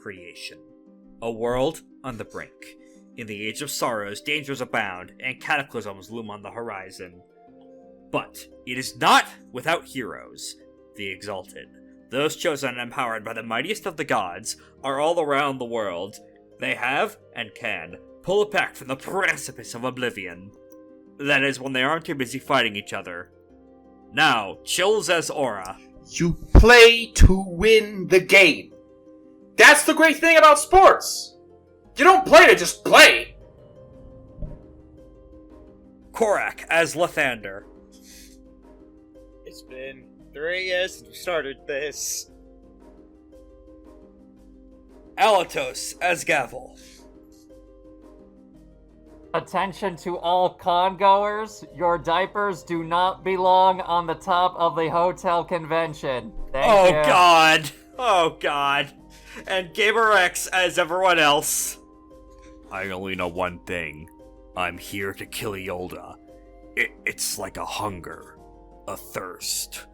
creation. A world on the brink. In the age of sorrows, dangers abound, and cataclysms loom on the horizon. But it is not without heroes. The Exalted, those chosen and empowered by the mightiest of the gods, are all around the world. They have, and can, pull it back from the precipice of oblivion. That is, when they aren't too busy fighting each other. Now, chills as aura. You play to win the game. That's the great thing about sports. You don't play to just play. Korak as Lathander. It's been 3 years since we started this. Alatos as Gavel. Attention to all con-goers. Your diapers do not belong on the top of the hotel convention. Thank you. God! Oh god! And Gamer X as everyone else. I only know one thing. I'm here to kill Iolda. It's like a hunger. A thirst.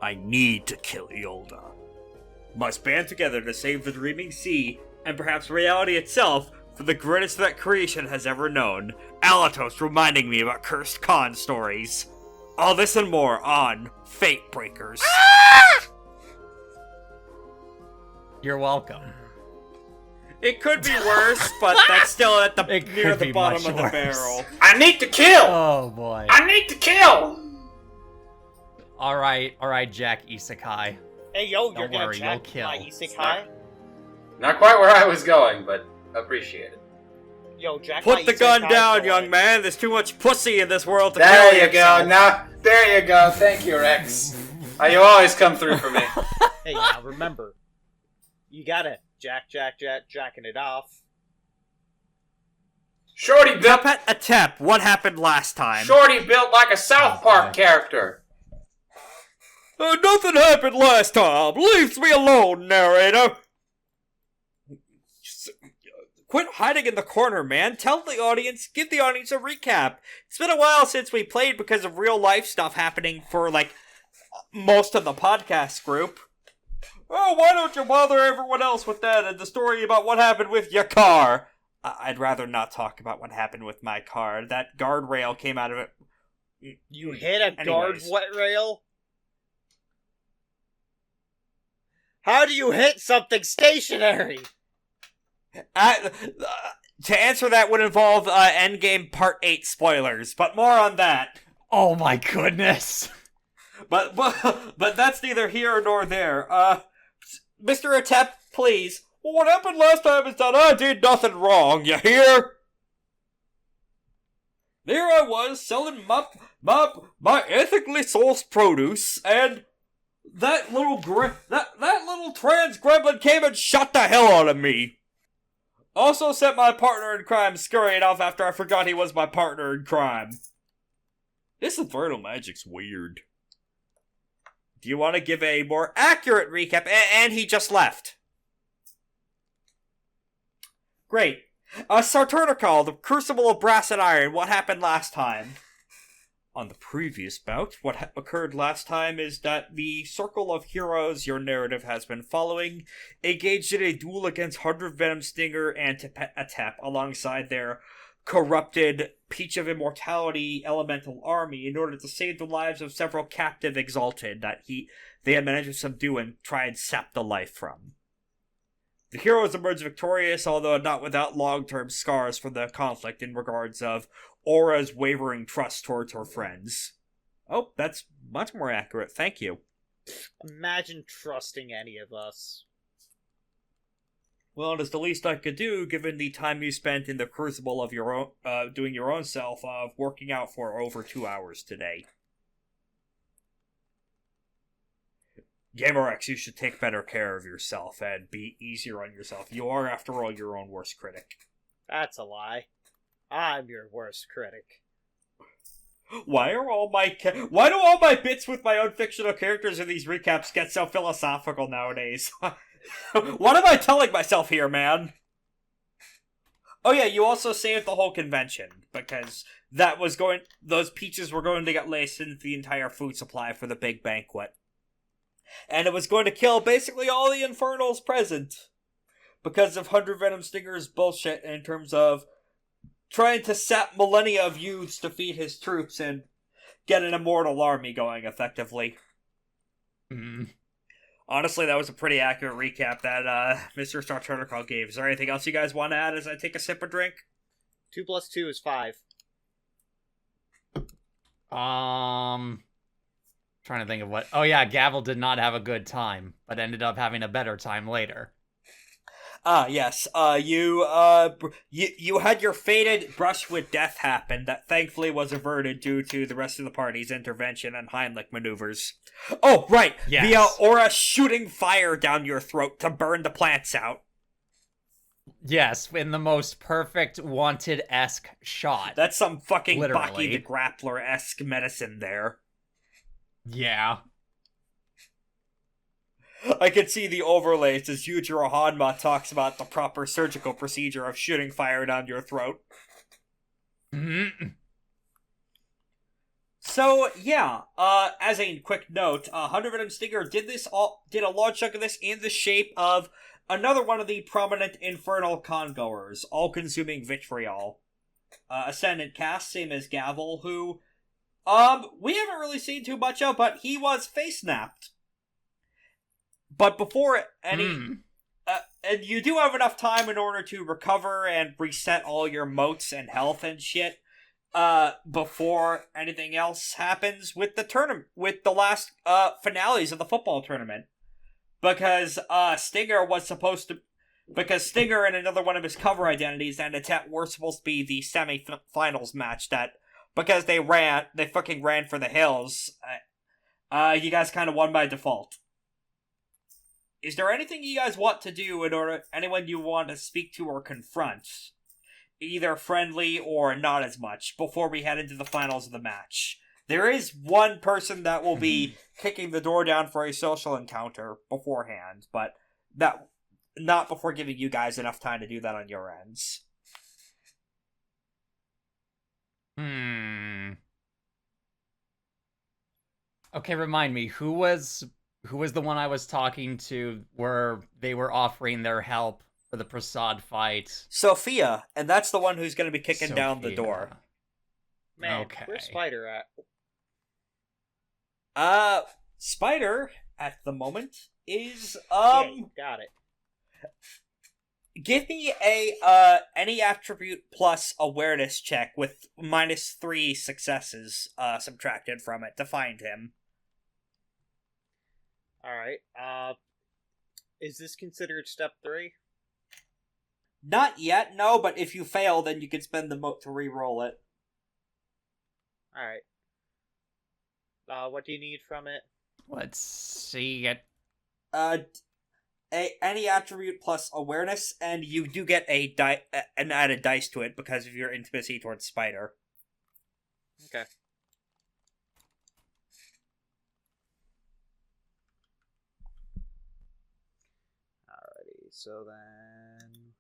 I need to kill Iolda. Must band together to save the dreaming sea, and perhaps reality itself, for the greatest that creation has ever known. Alatos reminding me about cursed con stories. All this and more on FateBreakers. You're welcome. It could be worse, but that's still at the It near could the be bottom much of the worse. barrel. I need to kill. Oh boy. I need to kill. Alright, Jack Isekai. Hey, yo, Don't you're gonna worry, check you'll kill. my isekai? Not quite where I was going, but appreciate it. Yo, Jack, my Put the gun isekai down, boy. young man. There's too much pussy in this world to There kill you go. yourself. Now, there you go. Thank you, Rex. You always come through for me. Hey, now remember, you gotta jacking it off. Shorty built. Tepet, Etep, what happened last time? Shorty built like a South Park character. Nothing happened last time. Leave me alone, narrator. Quit hiding in the corner, man. Tell the audience, give the audience a recap. It's been a while since we played because of real life stuff happening for, like, most of the podcast group. Oh, why don't you bother everyone else with that and the story about what happened with your car? I'd rather not talk about what happened with my car. That guardrail came out of it. You hit a guard Anyways. wet rail? How do you hit something stationary? To answer that would involve Endgame Part 8 spoilers, but more on that. Oh my goodness. But that's neither here nor there. Mr. Etep, please. Well, what happened last time is that I did nothing wrong, you hear? There I was, selling my ethically sourced produce, and that little trans gremlin came and shot the hell out of me. Also sent my partner in crime scurrying off after I forgot he was my partner in crime. This infernal magic's weird. Do you want to give a more accurate recap? And he just left. Great. Sarturnical, the Crucible of Brass and Iron, what happened last time? On the previous bout, what occurred last time is that the Circle of Heroes your narrative has been following engaged in a duel against 100 Venom Stinger and Etep alongside their corrupted Peach of Immortality elemental army in order to save the lives of several captive Exalted that they had managed to subdue and try and sap the life from. The heroes emerged victorious, although not without long-term scars from the conflict in regards of Aura's wavering trust towards her friends. Oh, that's much more accurate, thank you. Imagine trusting any of us. Well, it is the least I could do, given the time you spent in the crucible of your own, doing your own self, of working out for over 2 hours today. GamerX, you should take better care of yourself and be easier on yourself. You are, after all, your own worst critic. That's a lie. I'm your worst critic. Why do all my bits with my own fictional characters in these recaps get so philosophical nowadays? What am I telling myself here, man? Oh yeah, you also saved the whole convention, because those peaches were going to get laced into the entire food supply for the big banquet. And it was going to kill basically all the Infernals present. because of 100 Venom Stinger's bullshit in terms of trying to sap millennia of youths to feed his troops and get an immortal army going effectively. Honestly, that was a pretty accurate recap that Mr. Star Protocol gave. Is there anything else you guys want to add as I take a sip of drink? 2 plus 2 is 5. Trying to think of what. Oh yeah, Gavel did not have a good time, but ended up having a better time later. Yes. You had your fated brush with death happen that thankfully was averted due to the rest of the party's intervention and Heimlich maneuvers. Oh, right! Yes. The aura shooting fire down your throat to burn the plants out. Yes, in the most perfect Wanted-esque shot. That's some fucking Literally. Baki the Grappler-esque medicine there. Yeah. I can see the overlays as Yujiro Hanma talks about the proper surgical procedure of shooting fire down your throat. Mm-hmm. So, yeah, as a quick note, 100 Venom Stinger did a large chunk of this in the shape of another one of the prominent Infernal Congoers, all-consuming Vitriol. Ascendant cast, same as Gavel, who, we haven't really seen too much of, but he was face-snapped. But before any... and you do have enough time in order to recover and reset all your motes and health and shit, before anything else happens with the tournament, with the last, finales of the football tournament. Because, Stinger and another one of his cover identities and Etep were supposed to be the semi-finals match that, because they fucking ran for the hills, you guys kind of won by default. Is there anything you guys want to do anyone you want to speak to or confront, either friendly or not as much, before we head into the finals of the match? There is one person that will be kicking the door down for a social encounter beforehand, but that not before giving you guys enough time to do that on your ends. Okay, remind me, who was the one I was talking to where they were offering their help for the Prasad fight? Sophia, and that's the one who's going to be kicking down the Sophia. door. Man, Okay. where's Spider at? Spider, at the moment, is, Yay, got it. give me a, any attribute plus awareness check with -3 successes, subtracted from it to find him. Alright, is this considered step 3? Not yet, no, but if you fail, then you can spend the mote to re-roll it. Alright. What do you need from it? Let's see it. Any attribute plus awareness, and you do get an added dice to it because of your intimacy towards Spider. Okay. Alrighty, so then...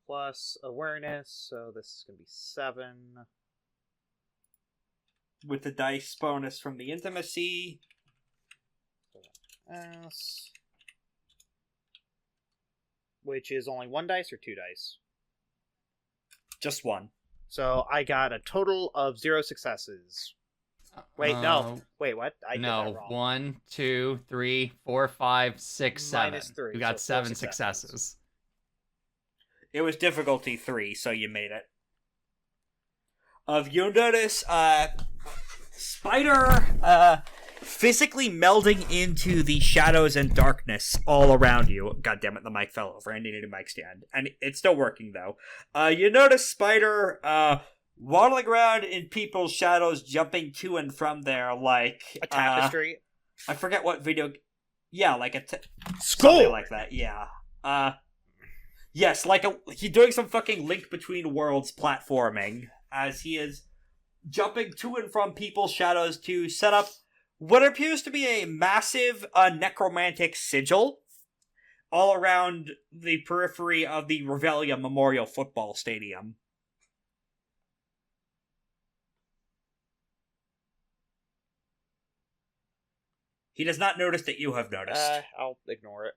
plus awareness, so this is going to be 7. With the dice bonus from the intimacy. S. Which is only 1 dice or 2 dice? Just one. So I got a total of 0 successes. Wait, no. Wait, what? I did that No, wrong. 1, 2, 3, 4, 5, 6, 7. -3, We got so 4 7 successes. successes. It was difficulty 3, so you made it. You'll notice, Spider, physically melding into the shadows and darkness all around you. God damn it, the mic fell over. I needed a mic stand. And it's still working, though. You notice Spider, waddling around in people's shadows, jumping to and from there like... A tapestry? I forget what video... Yeah, like a... Skull! Something like that, yeah. Yes, like he's doing some fucking Link Between Worlds platforming, as he is jumping to and from people's shadows to set up what appears to be a massive necromantic sigil all around the periphery of the Ruvelia Memorial Football Stadium. He does not notice that you have noticed. I'll ignore it.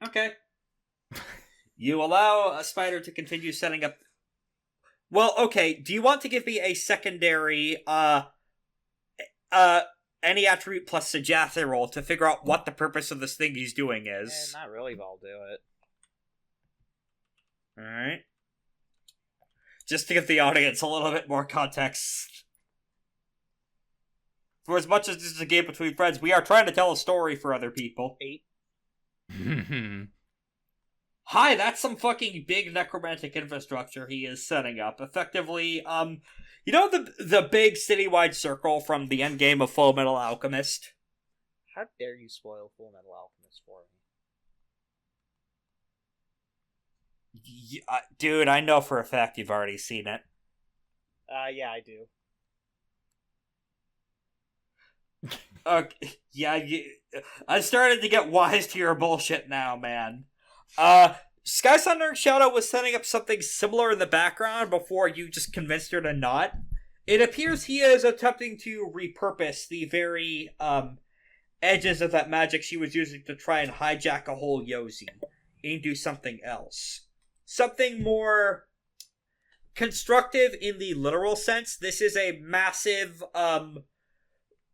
Okay. You allow a spider to continue setting up... Well, okay, do you want to give me a secondary, any attribute plus successor roll to figure out what the purpose of this thing he's doing is? Not really, but I'll do it. Alright. Just to give the audience a little bit more context. For as much as this is a game between friends, we are trying to tell a story for other people. 8. Hi, that's some fucking big necromantic infrastructure he is setting up. Effectively, you know the big citywide circle from the endgame of Full Metal Alchemist? How dare you spoil Full Metal Alchemist for me? Dude, I know for a fact you've already seen it. Yeah, I do. Okay, yeah, I started to get wise to your bullshit now, man. Sundering Shadow was setting up something similar in the background before you just convinced her to not. It appears he is attempting to repurpose the very, edges of that magic she was using to try and hijack a whole Yozi into something else. Something more constructive in the literal sense. This is a massive,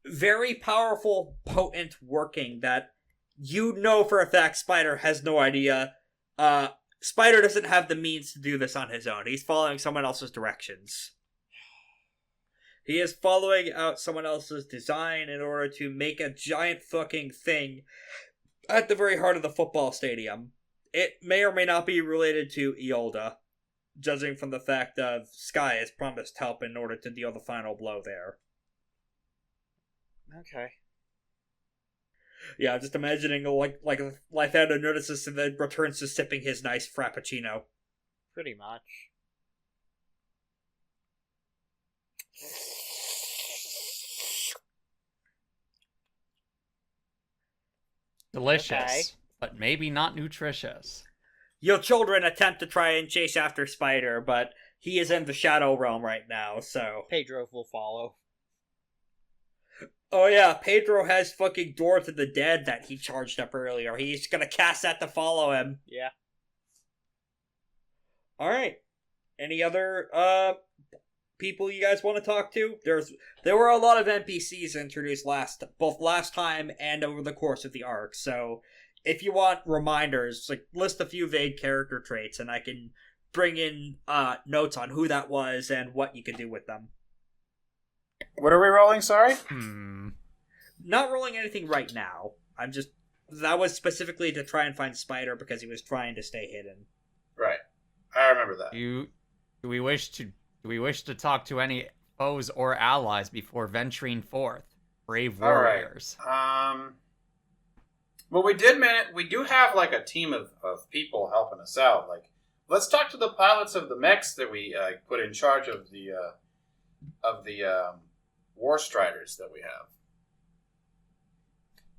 very powerful, potent working that you know for a fact Spider has no idea. Spider doesn't have the means to do this on his own. He's following someone else's directions. He is following out someone else's design in order to make a giant fucking thing at the very heart of the football stadium. It may or may not be related to Iolda, judging from the fact of Sky has promised help in order to deal the final blow there. Okay. Yeah, just imagining like Lythando notices and then returns to sipping his nice frappuccino. Pretty much. Delicious, Okay. but maybe not nutritious. Your children attempt to try and chase after Spider, but he is in the Shadow Realm right now, so... Pedro will follow. Oh yeah, Pedro has fucking Door to the Dead that he charged up earlier. He's gonna cast that to follow him. Yeah. Alright. Any other, people you guys want to talk to? There were a lot of NPCs introduced both last time and over the course of the arc, so if you want reminders, like, list a few vague character traits, and I can bring in, notes on who that was and what you could do with them. What are we rolling, sorry? Not rolling anything right now. That was specifically to try and find Spider because he was trying to stay hidden. Right. I remember that. Do we wish to talk to any foes or allies before venturing forth? Brave warriors. Well, we do have, like, a team of people helping us out. Like, let's talk to the pilots of the mechs that we put in charge of the war striders that we have.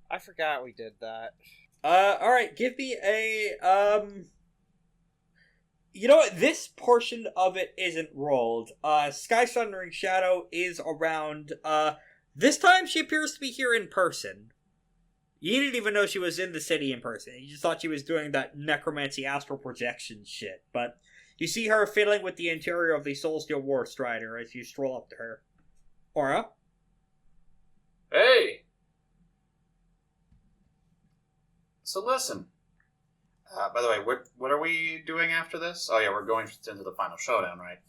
I forgot we did that. Alright, give me a, you know what, this portion of it isn't rolled. Sundering Shadow is around, this time she appears to be here in person. You didn't even know she was in the city in person. You just thought she was doing that necromancy astral projection shit. But you see her fiddling with the interior of the Soulsteel War Strider as you stroll up to her. Aura? Hey! So listen. By the way, what are we doing after this? Oh yeah, we're going into the final showdown, right?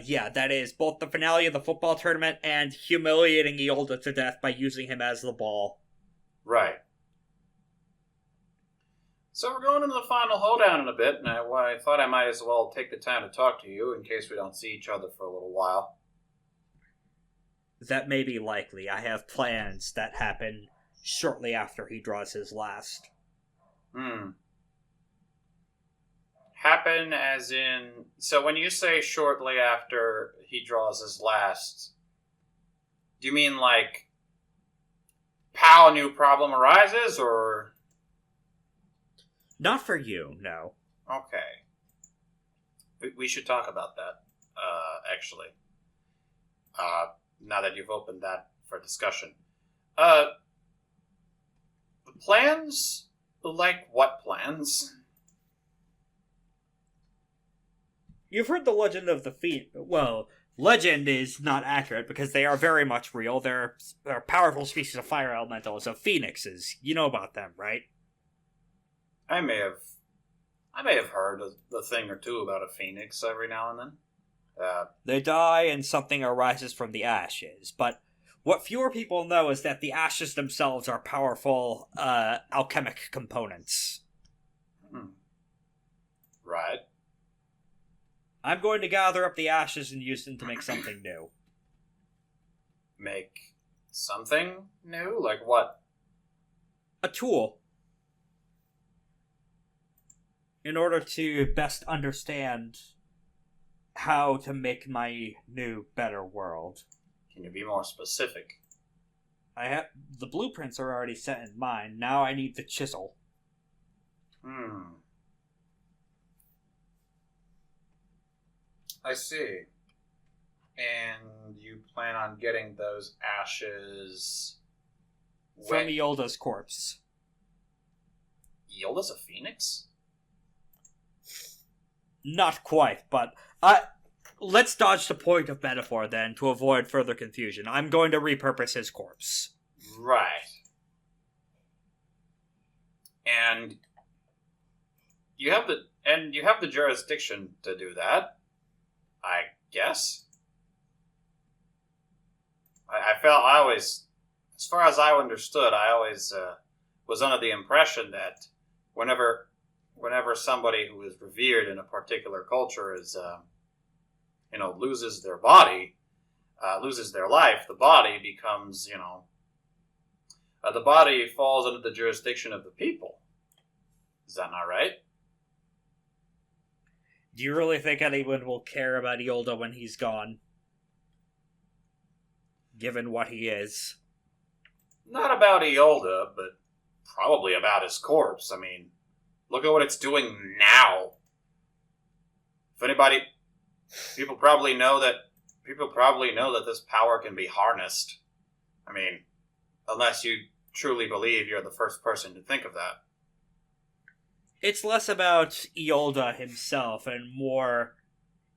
Yeah, that is both the finale of the football tournament and humiliating Iolda to death by using him as the ball. Right. So we're going into the final hoedown in a bit, and I thought I might as well take the time to talk to you in case we don't see each other for a little while. That may be likely. I have plans that happen shortly after he draws his last. Happen as in... So when you say shortly after he draws his last, do you mean like... Pow, a new problem arises, or... Not for you, no. Okay. We should talk about that, actually. Now that you've opened that for discussion. The plans... Like what plans? You've heard the legend of the Phoenix. Well, legend is not accurate because they are very much real. They're powerful species of fire elementals, of phoenixes. You know about them, right? I may have heard a thing or two about a phoenix every now and then. They die and something arises from the ashes, but what fewer people know is that the ashes themselves are powerful alchemic components. Right. I'm going to gather up the ashes and use them to make something new. Make something new? Like what? A tool. In order to best understand how to make my new, better world. Can you be more specific? The blueprints are already set in mind. Now I need the chisel. I see. And you plan on getting those ashes From Iolda's corpse. Iolda's a phoenix? Not quite, but let's dodge the point of metaphor then to avoid further confusion. I'm going to repurpose his corpse. Right. And you have the jurisdiction to do that, I guess. I always, as far as I understood, I always was under the impression that whenever somebody who is revered in a particular culture is, loses their body, loses their life, the body becomes, the body falls under the jurisdiction of the people. Is that not right? Do you really think anyone will care about Iolda when he's gone? Given what he is. Not about Iolda, but probably about his corpse. I mean, look at what it's doing now. People probably know that this power can be harnessed. I mean, unless you truly believe you're the first person to think of that. It's less about Iolda himself and more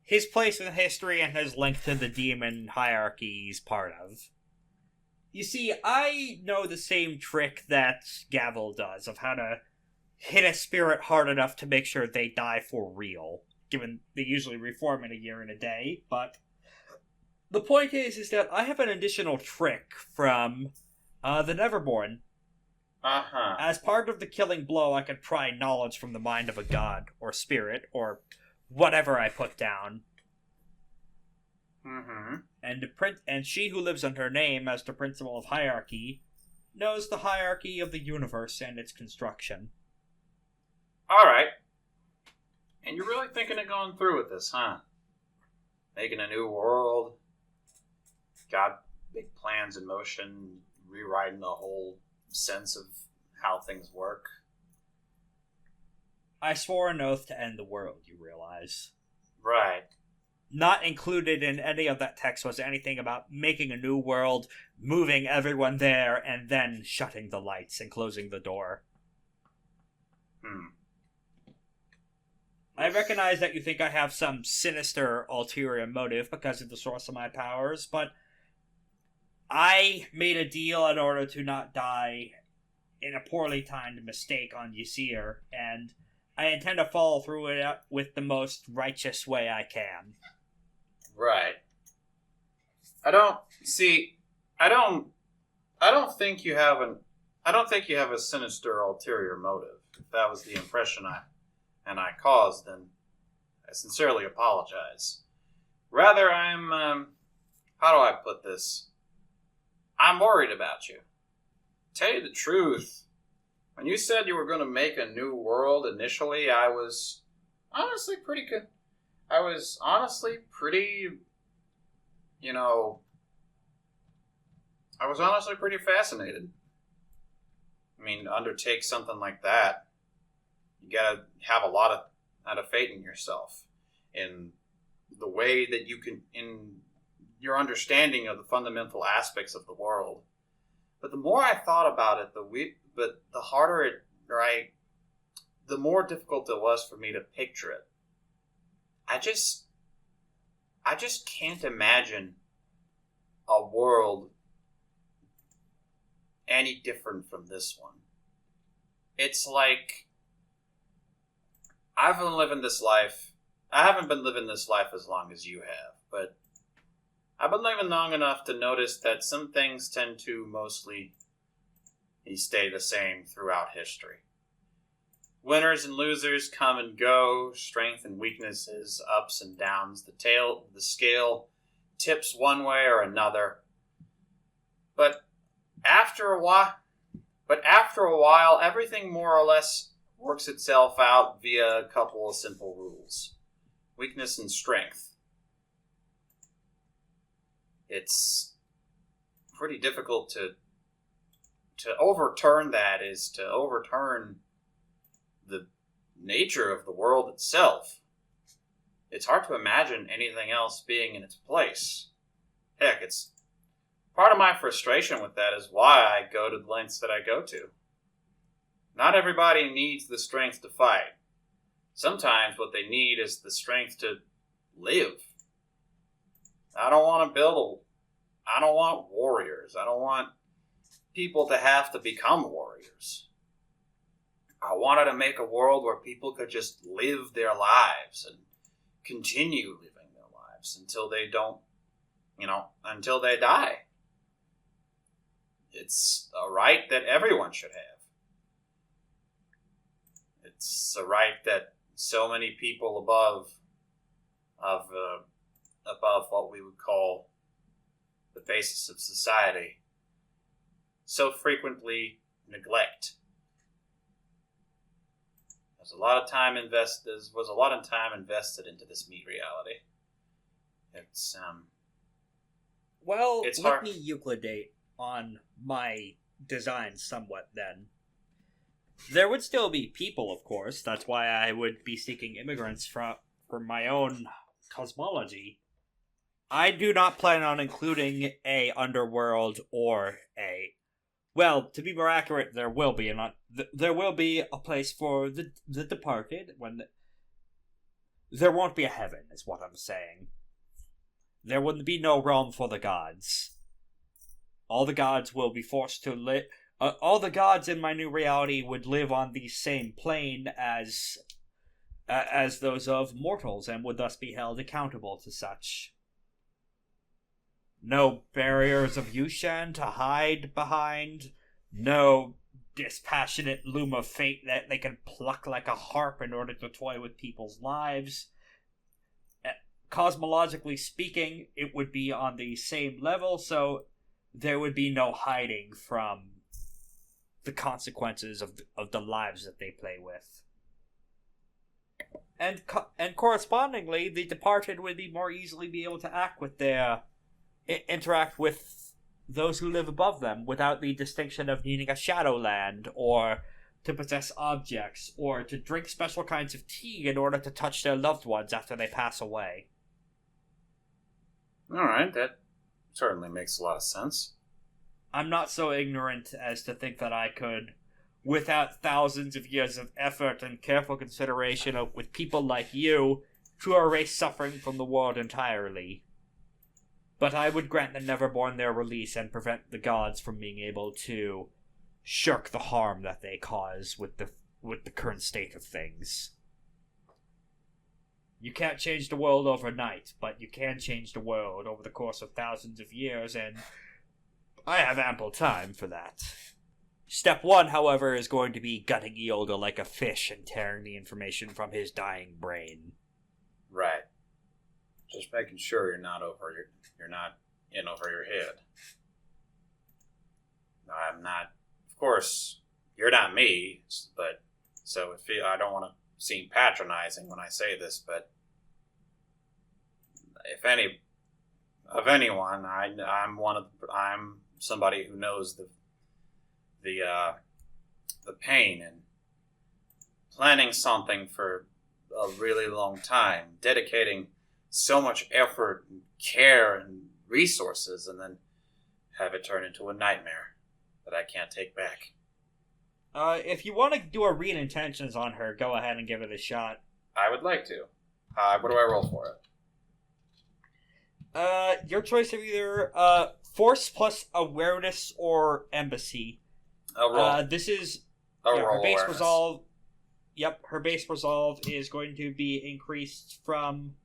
his place in history and his link to the demon hierarchy he's part of. You see, I know the same trick that Gavel does of how to hit a spirit hard enough to make sure they die for real, given they usually reform in a year and a day, but the point is that I have an additional trick from the Neverborn. Uh-huh. As part of the killing blow, I could pry knowledge from the mind of a god, or spirit, or whatever I put down. Mm-hmm. And she who lives under her name as the principle of hierarchy knows the hierarchy of the universe and its construction. Alright. And you're really thinking of going through with this, huh? Making a new world. Got big plans in motion, rewriting the whole sense of how things work. I swore an oath to end the world, you realize. Right. Not included in any of that text was anything about making a new world, moving everyone there, and then shutting the lights and closing the door. I recognize that you think I have some sinister ulterior motive because of the source of my powers, but I made a deal in order to not die in a poorly timed mistake on Ysir, and I intend to follow through it with the most righteous way I can. Right. I don't think you have a sinister ulterior motive. If that was the impression I caused, then I sincerely apologize. Rather, how do I put this? I'm worried about you. Tell you the truth, when you said you were going to make a new world initially, I was honestly pretty good. I was honestly pretty fascinated. I mean, to undertake something like that, you gotta have a lot of faith in yourself, in the way that you can, in your understanding of the fundamental aspects of the world. But the more I thought about it, the harder the more difficult it was for me to picture it. I just can't imagine a world any different from this one. It's like, I've been living this life. I haven't been living this life as long as you have, but I've been living long enough to notice that some things tend to mostly stay the same throughout history. Winners and losers come and go, strength and weaknesses, ups and downs. The scale tips one way or another. But after a while, everything more or less works itself out via a couple of simple rules. Weakness and strength. It's pretty difficult to overturn that, is to overturn the nature of the world itself. It's hard to imagine anything else being in its place. Heck, it's part of my frustration with that is why I go to the lengths that I go to. Not everybody needs the strength to fight. Sometimes what they need is the strength to live. I don't want warriors. I don't want people to have to become warriors. I wanted to make a world where people could just live their lives and continue living their lives until they until they die. It's a right that everyone should have. It's a right that so many people above what we would call the basis of society so frequently neglect. There was a lot of time invested into this meat reality. It's Well, It's let hard. me Euclidate on my design somewhat then. There would still be people, of course. That's why I would be seeking immigrants for my own cosmology. I do not plan on including a underworld or a... Well, to be more accurate, there will be a place for the departed. There won't be a heaven, is what I'm saying. There would be no realm for the gods. All the gods will be forced to live... all the gods in my new reality would live on the same plane as those of mortals, and would thus be held accountable to such. No barriers of Yushan to hide behind. No dispassionate loom of fate that they can pluck like a harp in order to toy with people's lives. Cosmologically speaking, it would be on the same level, so there would be no hiding from the consequences of the lives that they play with. And correspondingly, the departed would be more easily be able to interact with those who live above them without the distinction of needing a shadowland, or to possess objects, or to drink special kinds of tea in order to touch their loved ones after they pass away. Alright, that certainly makes a lot of sense. I'm not so ignorant as to think that I could, without thousands of years of effort and careful consideration with people like you, to erase suffering from the world entirely. But I would grant the Neverborn their release and prevent the gods from being able to shirk the harm that they cause with the current state of things. You can't change the world overnight, but you can change the world over the course of thousands of years, and I have ample time for that. Step 1, however, is going to be gutting Iolda like a fish and tearing the information from his dying brain. Right. Just making sure you're not in over your head. I'm not. Of course, you're not me, but so I don't want to seem patronizing when I say this, but if anyone, I'm somebody who knows the pain and planning something for a really long time, dedicating so much effort and care and resources, and then have it turn into a nightmare that I can't take back. If you want to do a read intentions on her, go ahead and give it a shot. I would like to. What do I roll for it? Your choice of either force plus awareness or embassy. I'll roll. This is I'll her roll base awareness. resolve. Yep, her base resolve is going to be increased from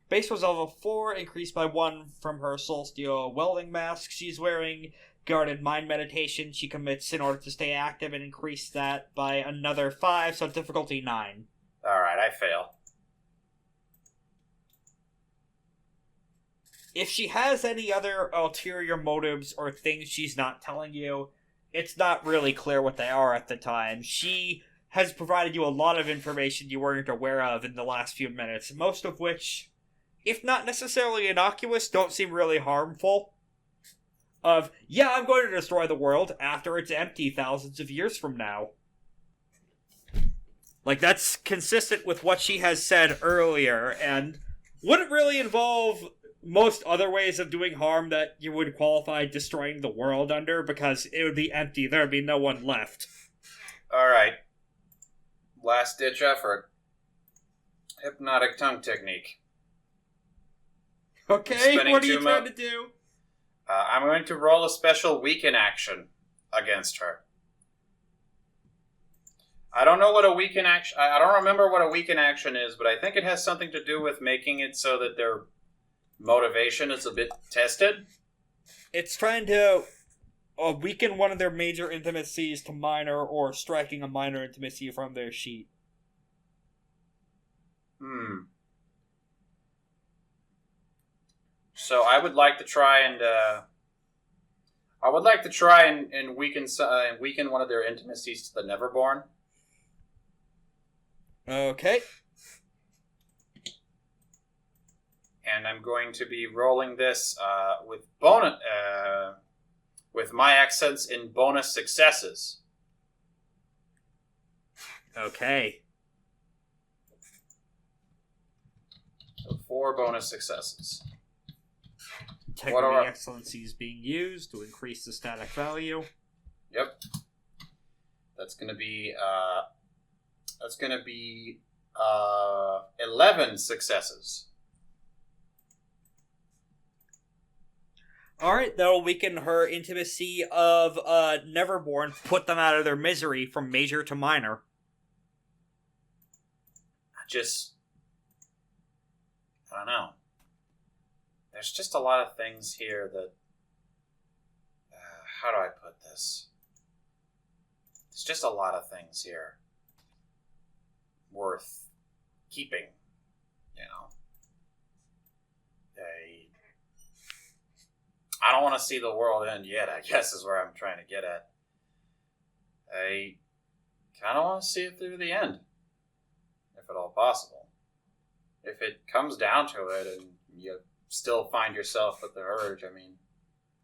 base resolve of 4, increased by 1 from her soul steel welding mask. She's wearing guarded mind meditation she commits in order to stay active, and increase that by another 5, so difficulty 9. Alright, I fail. If she has any other ulterior motives or things she's not telling you, it's not really clear what they are at the time. She has provided you a lot of information you weren't aware of in the last few minutes, most of which, if not necessarily innocuous, don't seem really harmful. I'm going to destroy the world after it's empty thousands of years from now. Like, that's consistent with what she has said earlier, and wouldn't really involve most other ways of doing harm that you would qualify destroying the world under, because it would be empty, there would be no one left. Alright. Last ditch effort. Hypnotic tongue technique. Okay, Spending what are you 2 trying to do? I'm going to roll a special weaken action against her. I don't know what a weaken action... I don't remember what a weaken action is, but I think it has something to do with making it so that their motivation is a bit tested. It's trying to weaken one of their major intimacies to minor, or striking a minor intimacy from their sheet. So I would like to try and weaken one of their intimacies to the Neverborn. Okay. And I'm going to be rolling this with my accents in bonus successes. Okay. So 4 bonus successes. Integrity excellency is being used to increase the static value. Yep. That's gonna be 11 successes. Alright, that'll weaken her intimacy of Neverborn, put them out of their misery from major to minor. I don't know. There's just a lot of things here that... how do I put this? There's just a lot of things here worth keeping, you know? I don't want to see the world end yet, I guess is where I'm trying to get at. I kind of want to see it through the end, if at all possible. If it comes down to it and you still find yourself with the urge, I mean,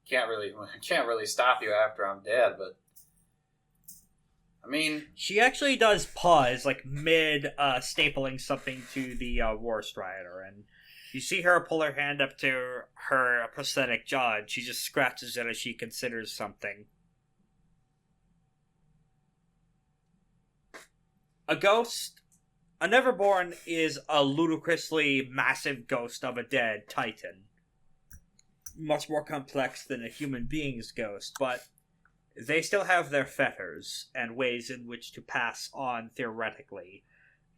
can't really stop you after I'm dead, but I mean, she actually does pause, like mid stapling something to the War Strider, and you see her pull her hand up to her prosthetic jaw, and she just scratches it as she considers something. A ghost? A Neverborn is a ludicrously massive ghost of a dead titan. Much more complex than a human being's ghost, but they still have their fetters and ways in which to pass on theoretically.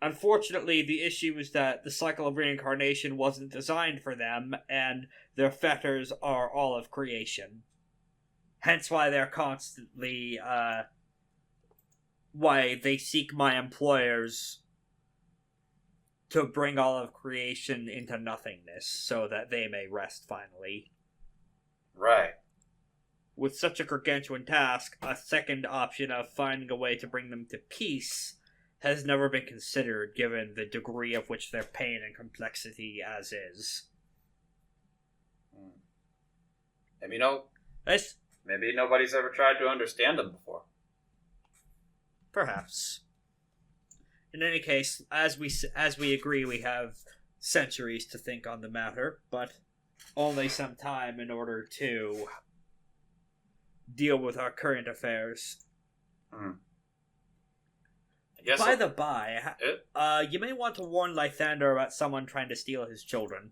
Unfortunately, the issue is that the cycle of reincarnation wasn't designed for them, and their fetters are all of creation. Hence why they're constantly, why they seek my employers to bring all of creation into nothingness, so that they may rest finally. right. With such a gargantuan task, a second option of finding a way to bring them to peace has never been considered, given the degree of which their pain and complexity as is. Maybe Maybe nobody's ever tried to understand them before. Perhaps. In any case, as we agree, we have centuries to think on the matter, but only some time in order to deal with our current affairs. I guess. By the by, you may want to warn Lythander about someone trying to steal his children.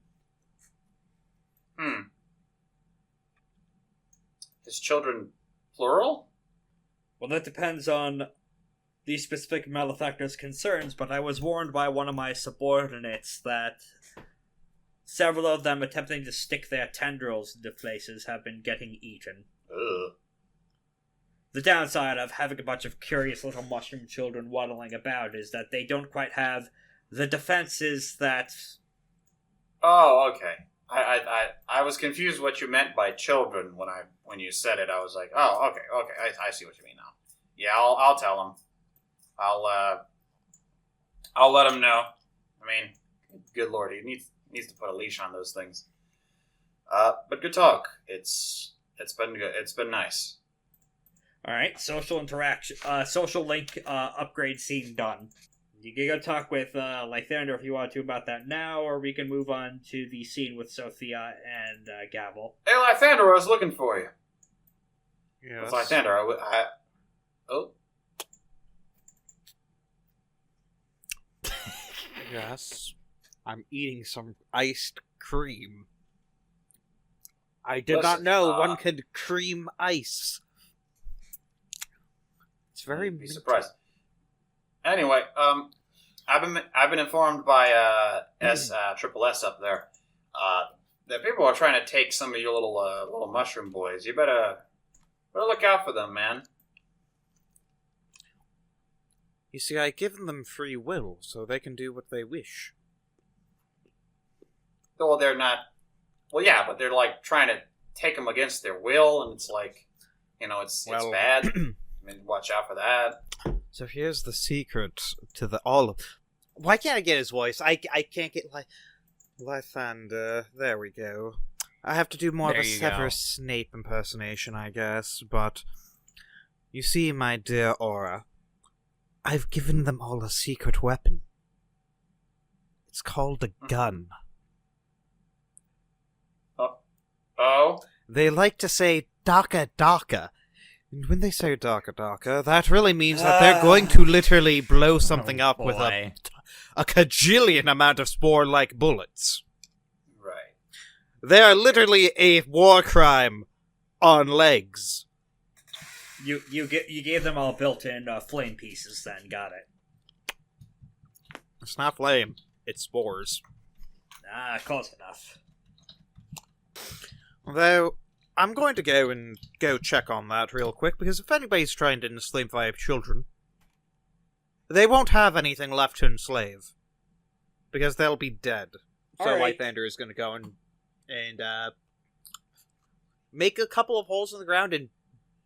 His children, plural? Well, that depends on the specific malefactor's concerns, but I was warned by one of my subordinates that several of them attempting to stick their tendrils into places have been getting eaten. Ugh. The downside of having a bunch of curious little mushroom children waddling about is that they don't quite have the defenses that... Oh, okay. I was confused what you meant by children when you said it. I was like, oh, okay, I see what you mean now. Yeah, I'll tell him. I'll let him know. I mean, good lord, he needs to put a leash on those things. But good talk. It's been good. It's been nice. All right, social interaction, social link upgrade scene done. You can go talk with Lythander if you want to about that now, or we can move on to the scene with Sophia and Gavel. Hey, Lythander, I was looking for you. Yes. It's Lythander. Oh. Yes. I'm eating some iced cream. I did not Listen, know one could cream ice. It's very You'd be surprised. Anyway, I've been informed by Triple S up there that people are trying to take some of your little mushroom boys. You better look out for them, man. You see, I given them free will, so they can do what they wish. Well, they're not. Well, yeah, but they're like trying to take them against their will, and it's like, it's bad. I mean, watch out for that. So here's the secret to the all of... Why can't I get his voice? I can't get Lythander. There we go. I have to do more of a Severus Snape impersonation, I guess, but... You see, my dear Aura, I've given them all a secret weapon. It's called a gun. Oh? They like to say Daka Daka. And when they say Daka Daka, that really means that they're going to literally blow something up with a cajillion amount of spore-like bullets. Right. They are literally a war crime on legs. You gave them all built-in flame pieces. Then got it. It's not flame. It's spores. Close enough. Though, I'm going to go check on that real quick, because if anybody's trying to enslave my children, they won't have anything left to enslave. Because they'll be dead. So Alright. Lythander is going to go and make a couple of holes in the ground and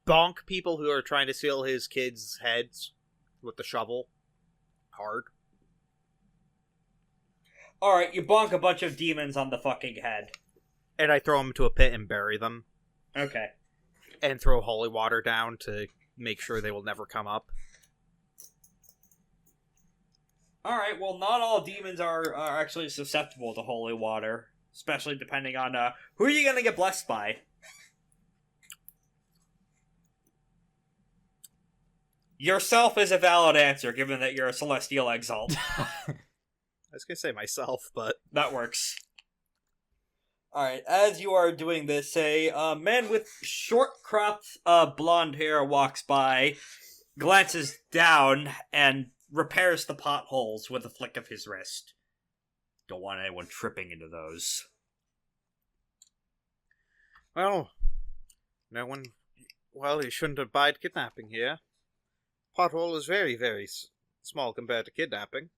bonk people who are trying to steal his kids' heads with the shovel. Hard. Alright, you bonk a bunch of demons on the fucking head. And I throw them into a pit and bury them. Okay. And throw holy water down to make sure they will never come up. Alright, well, not all demons are actually susceptible to holy water. Especially depending on who are you going to get blessed by. Yourself is a valid answer, given that you're a celestial exalt. I was going to say myself, but... That works. Alright, as you are doing this, a man with short-cropped blonde hair walks by, glances down, and repairs the potholes with a flick of his wrist. Don't want anyone tripping into those. Well, no one... Well, you shouldn't abide kidnapping here. Pothole is very, very small compared to kidnapping.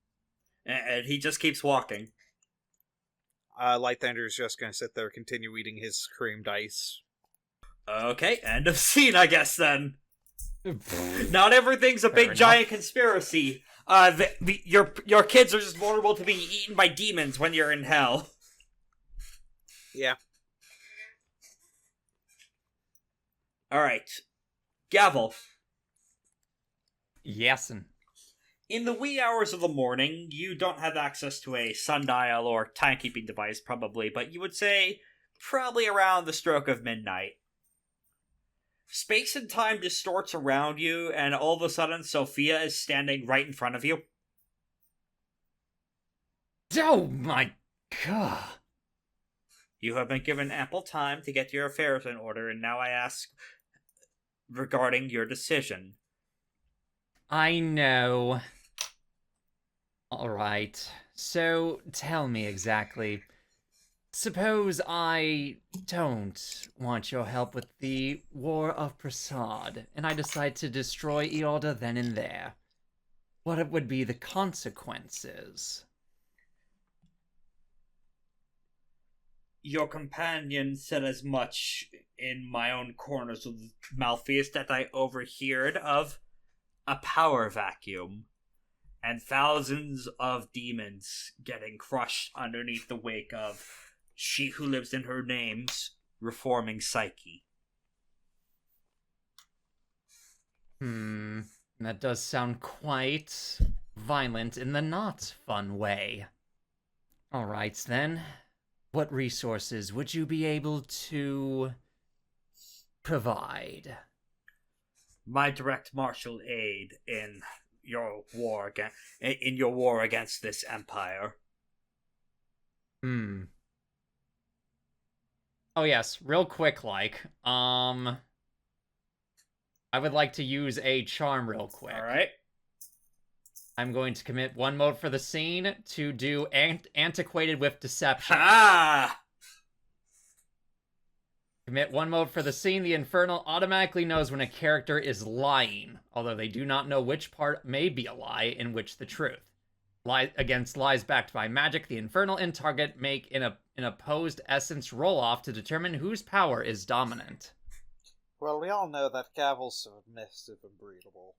And he just keeps walking. Lythander is just going to sit there and continue eating his creamed ice. Okay, end of scene, I guess, then. Not everything's a Fair big enough. giant conspiracy. Your kids are just vulnerable to being eaten by demons when you're in hell. Yeah. Alright. Gavel. Yesin. In the wee hours of the morning, you don't have access to a sundial or timekeeping device, probably, but you would say probably around the stroke of midnight. space and time distorts around you, and all of a sudden Sophia is standing right in front of you. Oh my god. You have been given ample time to get your affairs in order, and now I ask regarding your decision. I know. Alright, so tell me exactly. Suppose I don't want your help with the War of Prasad, and I decide to destroy Iolda then and there. What would be the consequences? Your companion said as much in my own corners of Malfeas that I overheard of a power vacuum and thousands of demons getting crushed underneath the wake of she who lives in her name's reforming psyche. That does sound quite violent in the not fun way. Alright then. What resources would you be able to provide? My direct martial aid in your war against this empire. Oh yes, real quick, I would like to use a charm real quick. Alright. I'm going to commit one mode for the scene to do antiquated with deception. Ah! Commit one mode for the scene. The Infernal automatically knows when a character is lying, although they do not know which part may be a lie and which the truth. Against lies backed by magic, the Infernal and target make an opposed essence roll-off to determine whose power is dominant. Well, we all know that Gavel's submissive and breedable.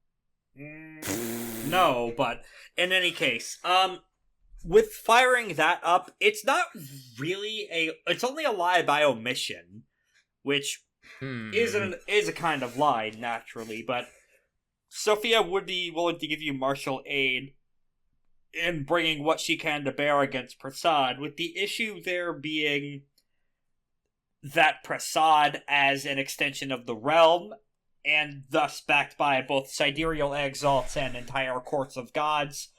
No, but in any case, with firing that up, it's not really it's only a lie by omission, which is a kind of lie, naturally, but Sophia would be willing to give you martial aid in bringing what she can to bear against Prasad, with the issue there being that Prasad, as an extension of the realm, and thus backed by both sidereal exalts and entire courts of gods,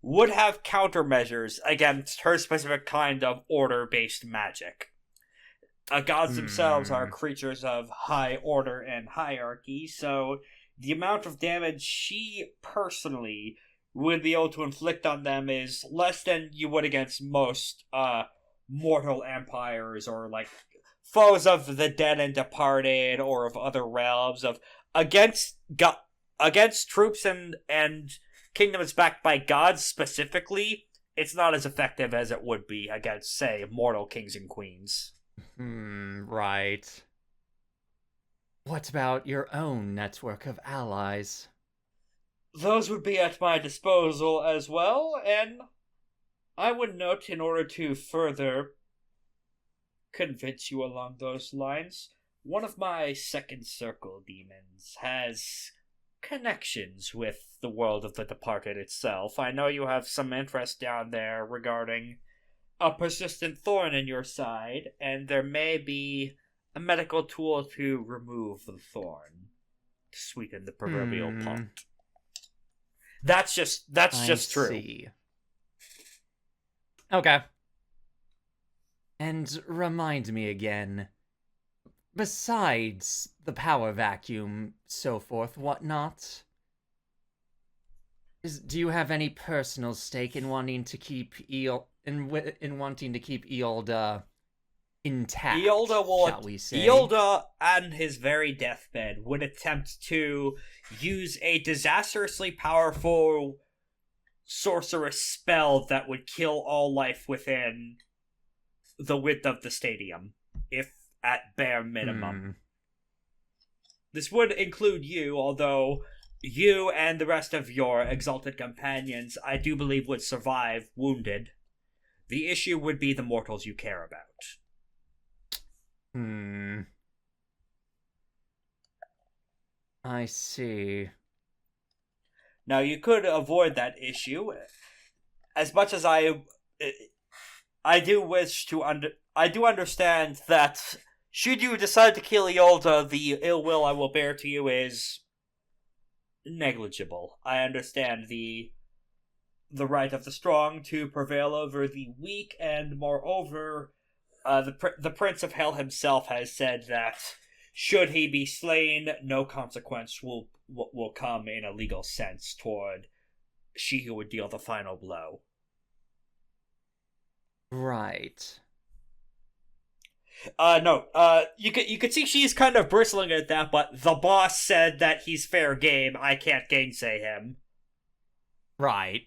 would have countermeasures against her specific kind of order-based magic. Gods themselves are creatures of high order and hierarchy, so the amount of damage she personally would be able to inflict on them is less than you would against most mortal empires or like foes of the dead and departed or of other realms. Against troops and kingdoms backed by gods specifically, it's not as effective as it would be against, say, mortal kings and queens. Right. What about your own network of allies? Those would be at my disposal as well, and I would note, in order to further convince you along those lines, one of my second circle demons has connections with the world of the departed itself. I know you have some interest down there regarding a persistent thorn in your side, and there may be a medical tool to remove the thorn, to sweeten the proverbial pot. That's just true. See. Okay. And remind me again, besides the power vacuum, so forth, whatnot, do you have any personal stake in wanting to keep wanting to keep Iolda intact? Iolda shall we say? Iolda, on his very deathbed, would attempt to use a disastrously powerful sorceress spell that would kill all life within the width of the stadium, if at bare minimum. This would include you, although you and the rest of your exalted companions, I do believe, would survive wounded. The issue would be the mortals you care about. I see. Now, you could avoid that issue. As much as I do wish to I do understand that should you decide to kill Iolda, the ill will I will bear to you is negligible. I understand the right of the strong to prevail over the weak, and moreover, the Prince of Hell himself has said that should he be slain, no consequence will come in a legal sense toward she who would deal the final blow. Right. You could see she's kind of bristling at that, but the boss said that he's fair game. I can't gainsay him. Right.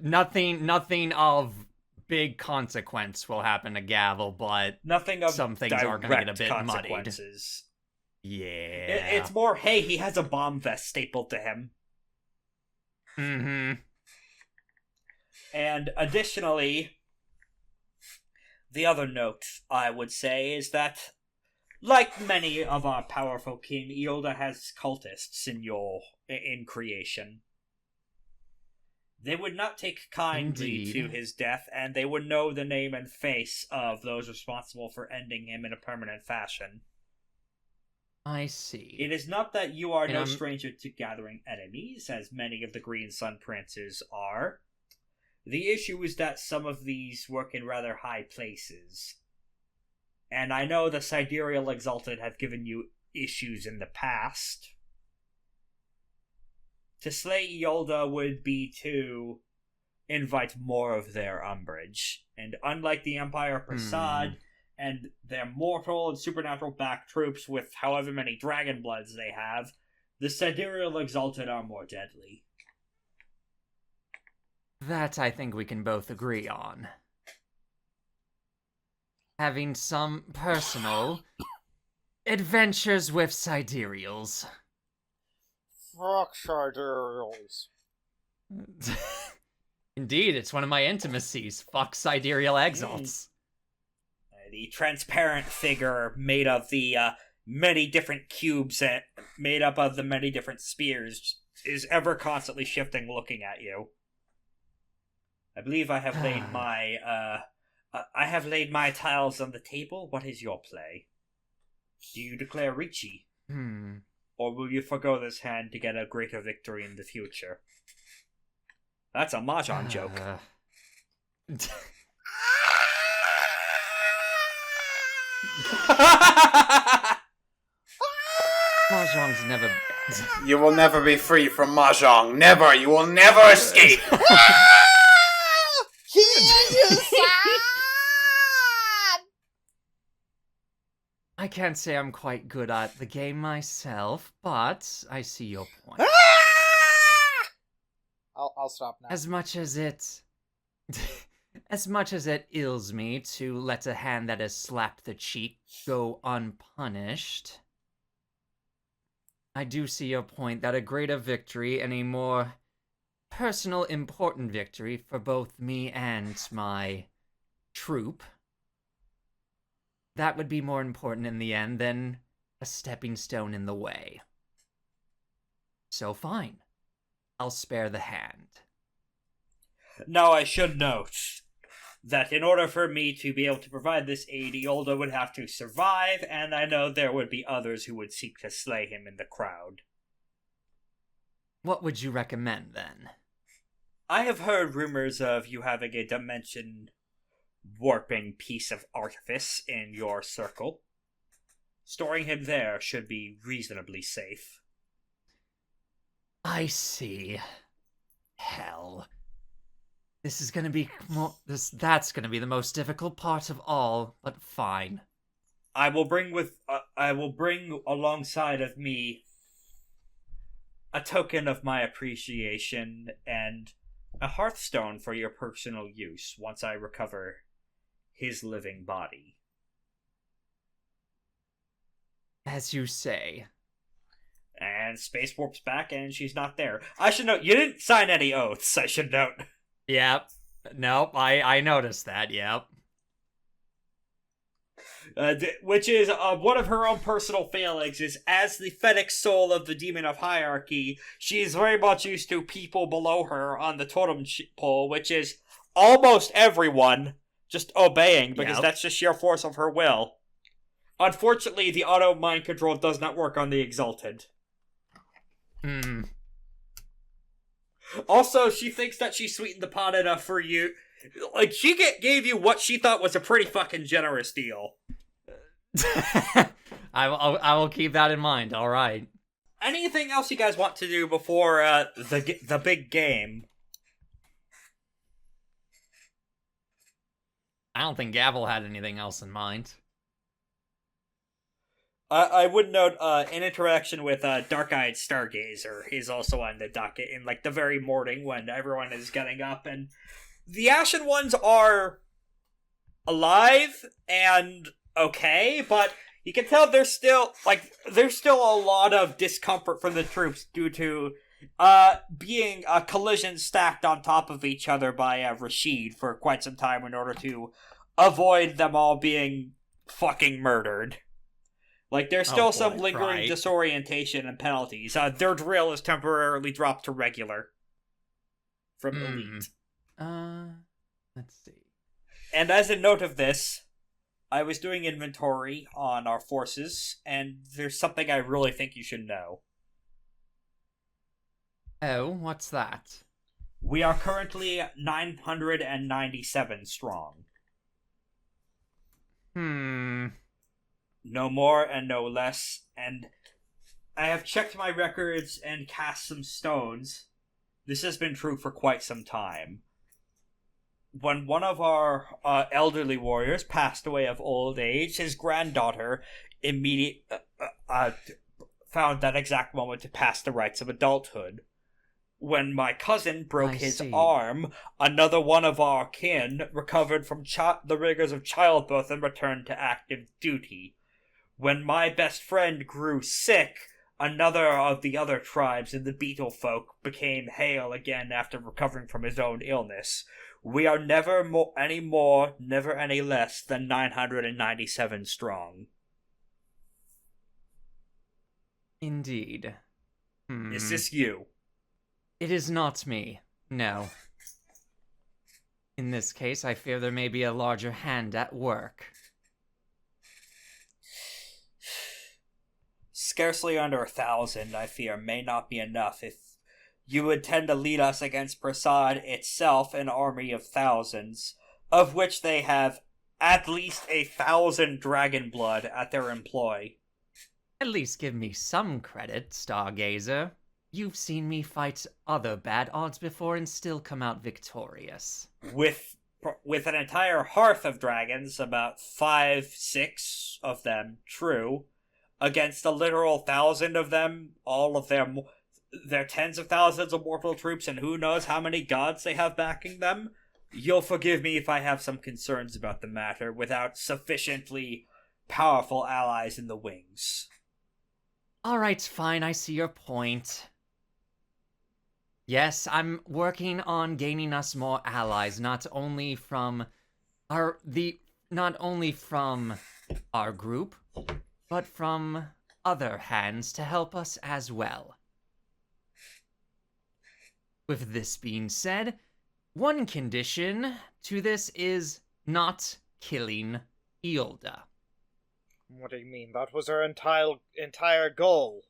Nothing of big consequence will happen to Gavel, but nothing of some things are going to get a bit muddied. Yeah. It's more, hey, he has a bomb vest stapled to him. And additionally, the other note I would say is that, like many of our powerful kin, Iolda has cultists in creation. They would not take kindly to his death, and they would know the name and face of those responsible for ending him in a permanent fashion. I see. It is not that you are no stranger to gathering enemies, as many of the Green Sun Princes are. The issue is that some of these work in rather high places. And I know the Sidereal Exalted have given you issues in the past. To slay Iolda would be to invite more of their umbrage. And unlike the Empire Prasad and their mortal and supernatural back troops with however many dragon bloods they have, the Sidereal Exalted are more deadly. That I think we can both agree on. Having some personal adventures with Sidereals. Fuck Sidereals. Indeed, it's one of my intimacies. Fuck Sidereal Exalts. The transparent figure made of the many different cubes and made up of the many different spears is ever constantly shifting, looking at you. I believe I have laid my tiles on the table. What is your play? Do you declare Ricci? Or will you forgo this hand to get a greater victory in the future? That's a mahjong joke. Mahjong's never... You will never be free from Mahjong. Never. You will never escape. I can't say I'm quite good at the game myself, but I see your point. I'll stop now. As much as it ills me to let a hand that has slapped the cheek go unpunished, I do see your point that a greater victory and a more personal, important victory for both me and my troop, that would be more important in the end than a stepping stone in the way. So fine. I'll spare the hand. Now I should note that in order for me to be able to provide this aid, Iolda would have to survive, and I know there would be others who would seek to slay him in the crowd. What would you recommend, then? I have heard rumors of you having a dimension warping piece of artifice in your circle. Storing him there should be reasonably safe. I see. Hell. This is gonna be that's gonna be the most difficult part of all, but fine. I will bring alongside of me a token of my appreciation and a hearthstone for your personal use once I recover his living body. As you say. And Space warps back and she's not there. I should note, you didn't sign any oaths, I should note. Yep. Nope, I noticed that, yep. Which is one of her own personal failings, is as the Fennec soul of the Demon of Hierarchy, she is very much used to people below her on the totem pole, which is almost everyone just obeying, because that's just sheer force of her will. Unfortunately, the auto mind control does not work on the Exalted. Also, she thinks that she sweetened the pot enough for you. Like, she gave you what she thought was a pretty fucking generous deal. I will keep that in mind. All right. Anything else you guys want to do before the big game? I don't think Gavel had anything else in mind. I would note an interaction with Dark-Eyed Stargazer is also on the docket in like the very morning when everyone is getting up, and the Ashen Ones are alive and okay, but you can tell there's still a lot of discomfort from the troops due to being collisions stacked on top of each other by Rashid for quite some time in order to avoid them all being fucking murdered. Like, there's still some lingering disorientation and penalties. Their drill is temporarily dropped to regular from elite. Let's see. And as a note of this, I was doing inventory on our forces, and there's something I really think you should know. Oh, what's that? We are currently 997 strong. No more and no less, and I have checked my records and cast some stones. This has been true for quite some time. When one of our elderly warriors passed away of old age, his granddaughter found that exact moment to pass the rites of adulthood. When my cousin broke his arm, another one of our kin recovered from the rigors of childbirth and returned to active duty. When my best friend grew sick, another of the other tribes in the beetle folk became hale again after recovering from his own illness. We are never any more, never any less than 997 strong. Indeed. Is this you? It is not me, no. In this case, I fear there may be a larger hand at work. Scarcely under 1,000, I fear, may not be enough if you would tend to lead us against Prasad itself, an army of thousands, of which they have at least 1,000 dragon blood at their employ. At least give me some credit, Stargazer. You've seen me fight other bad odds before and still come out victorious. With an entire hearth of dragons, about 5-6 of them, true, against a literal 1,000 of them, all of their tens of thousands of mortal troops, and who knows how many gods they have backing them, you'll forgive me if I have some concerns about the matter without sufficiently powerful allies in the wings. Alright, fine, I see your point. Yes, I'm working on gaining us more allies, not only from our group, but from other hands to help us as well. With this being said, one condition to this is not killing Iolda. What do you mean? That was our entire goal.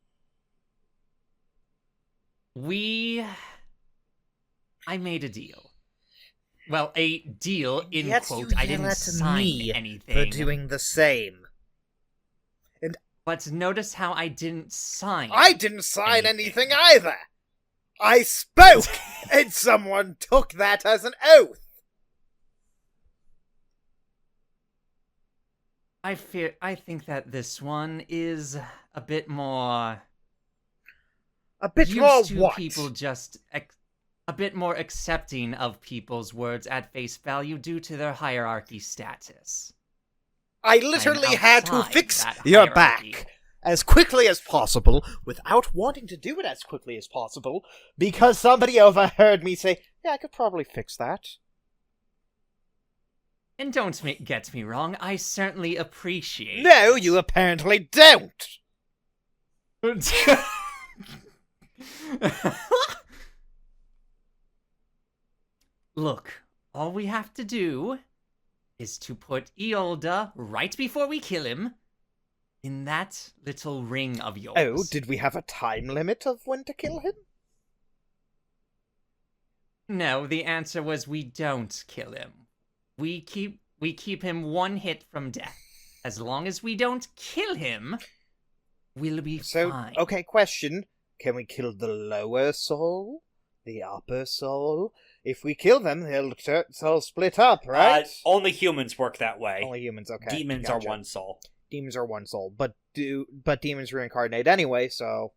I made a deal. Well, a deal in Yet quote. You I didn't yell at sign me anything. for doing the same. But notice how I didn't sign. I didn't sign anything either. I spoke, and someone took that as an oath. I think that this one is a bit more. A bit used more to what? People just a bit more accepting of people's words at face value due to their hierarchy status. I literally had to outside fix that your hierarchy. back as quickly as possible without wanting to do it as quickly as possible because somebody overheard me say, yeah, I could probably fix that. And don't get me wrong, I certainly appreciate No, it. you apparently don't. Look, all we have to do is to put Iolda right before we kill him, in that little ring of yours. Oh, did we have a time limit of when to kill him? No, the answer was we don't kill him. We keep him one hit from death. As long as we don't kill him, we'll be fine. Okay, question. Can we kill the lower soul? The upper soul? If we kill them, they'll split up, right? Only humans work that way. Only humans, okay. Demons gotcha. are one soul. Demons are one soul, but demons reincarnate anyway, so...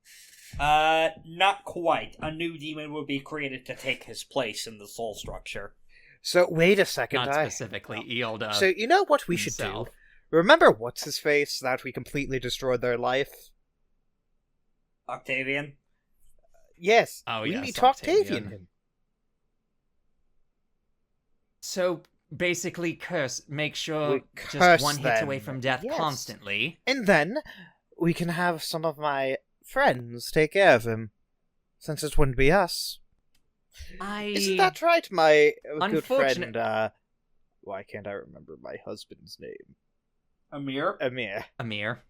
Not quite. A new demon will be created to take his place in the soul structure. So, wait a second. Not specifically Iolda. So, you know what we should do? Remember What's-His-Face that we completely destroyed their life? Octavian? Yes. Oh, we yes, need to Octavian him. So, basically make sure curse just one hit them. away from death Yes. constantly. And then, we can have some of my friends take care of him. Since it wouldn't be us. Isn't that right, my good friend, why can't I remember my husband's name? Amir? Amir.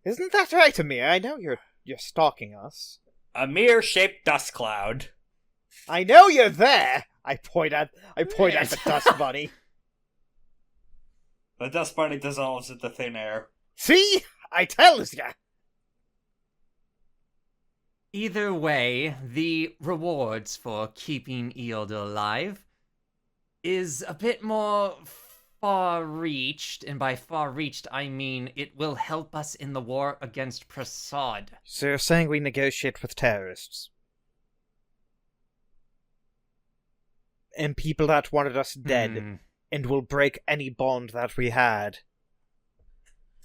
Isn't that right, Amir? I know you're stalking us. Amir-shaped dust cloud. I know you're there! I point at the dust bunny. The dust bunny dissolves into thin air. See? I tells ya! Either way, the rewards for keeping Iolda alive is a bit more far-reached, and by far-reached I mean it will help us in the war against Prasad. So you're saying we negotiate with terrorists? And people that wanted us dead, and will break any bond that we had.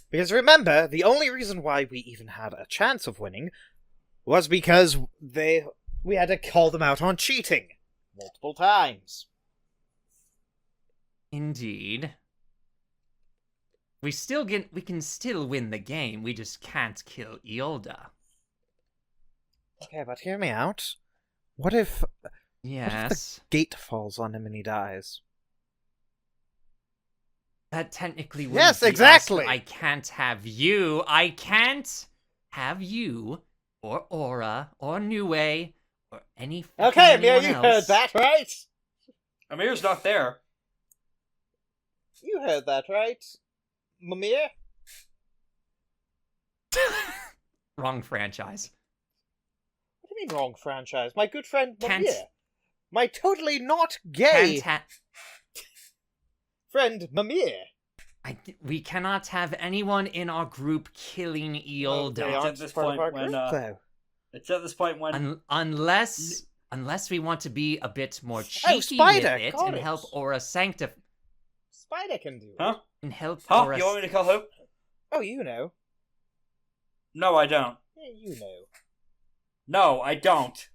Because remember, the only reason why we even had a chance of winning was because we had to call them out on cheating. Multiple times. Indeed. We can still win the game, we just can't kill Iolda. Okay, but hear me out. What if... Yes? What if the gate falls on him and he dies? That technically wouldn't Yes, be exactly! us, I can't have you. I can't have you, or Aura, or Nue, or any Okay, Amir, anyone you else. heard that, right? Amir's not there. You heard that, right? Amir? Wrong franchise. What do you mean wrong franchise? My good friend Can't- Amir. My totally not gay Can't friend Amir. we cannot have anyone in our group killing They Iolda. aren't at this part of point our when, group, though. It's at this point when... Unless we want to be a bit more cheeky Spider, with it got and it. help Aura sanctify Spider can do it. Huh? and help Huh? Aura. You want me to kill who? Oh, you know. No, I don't. Yeah, you know. No, I don't.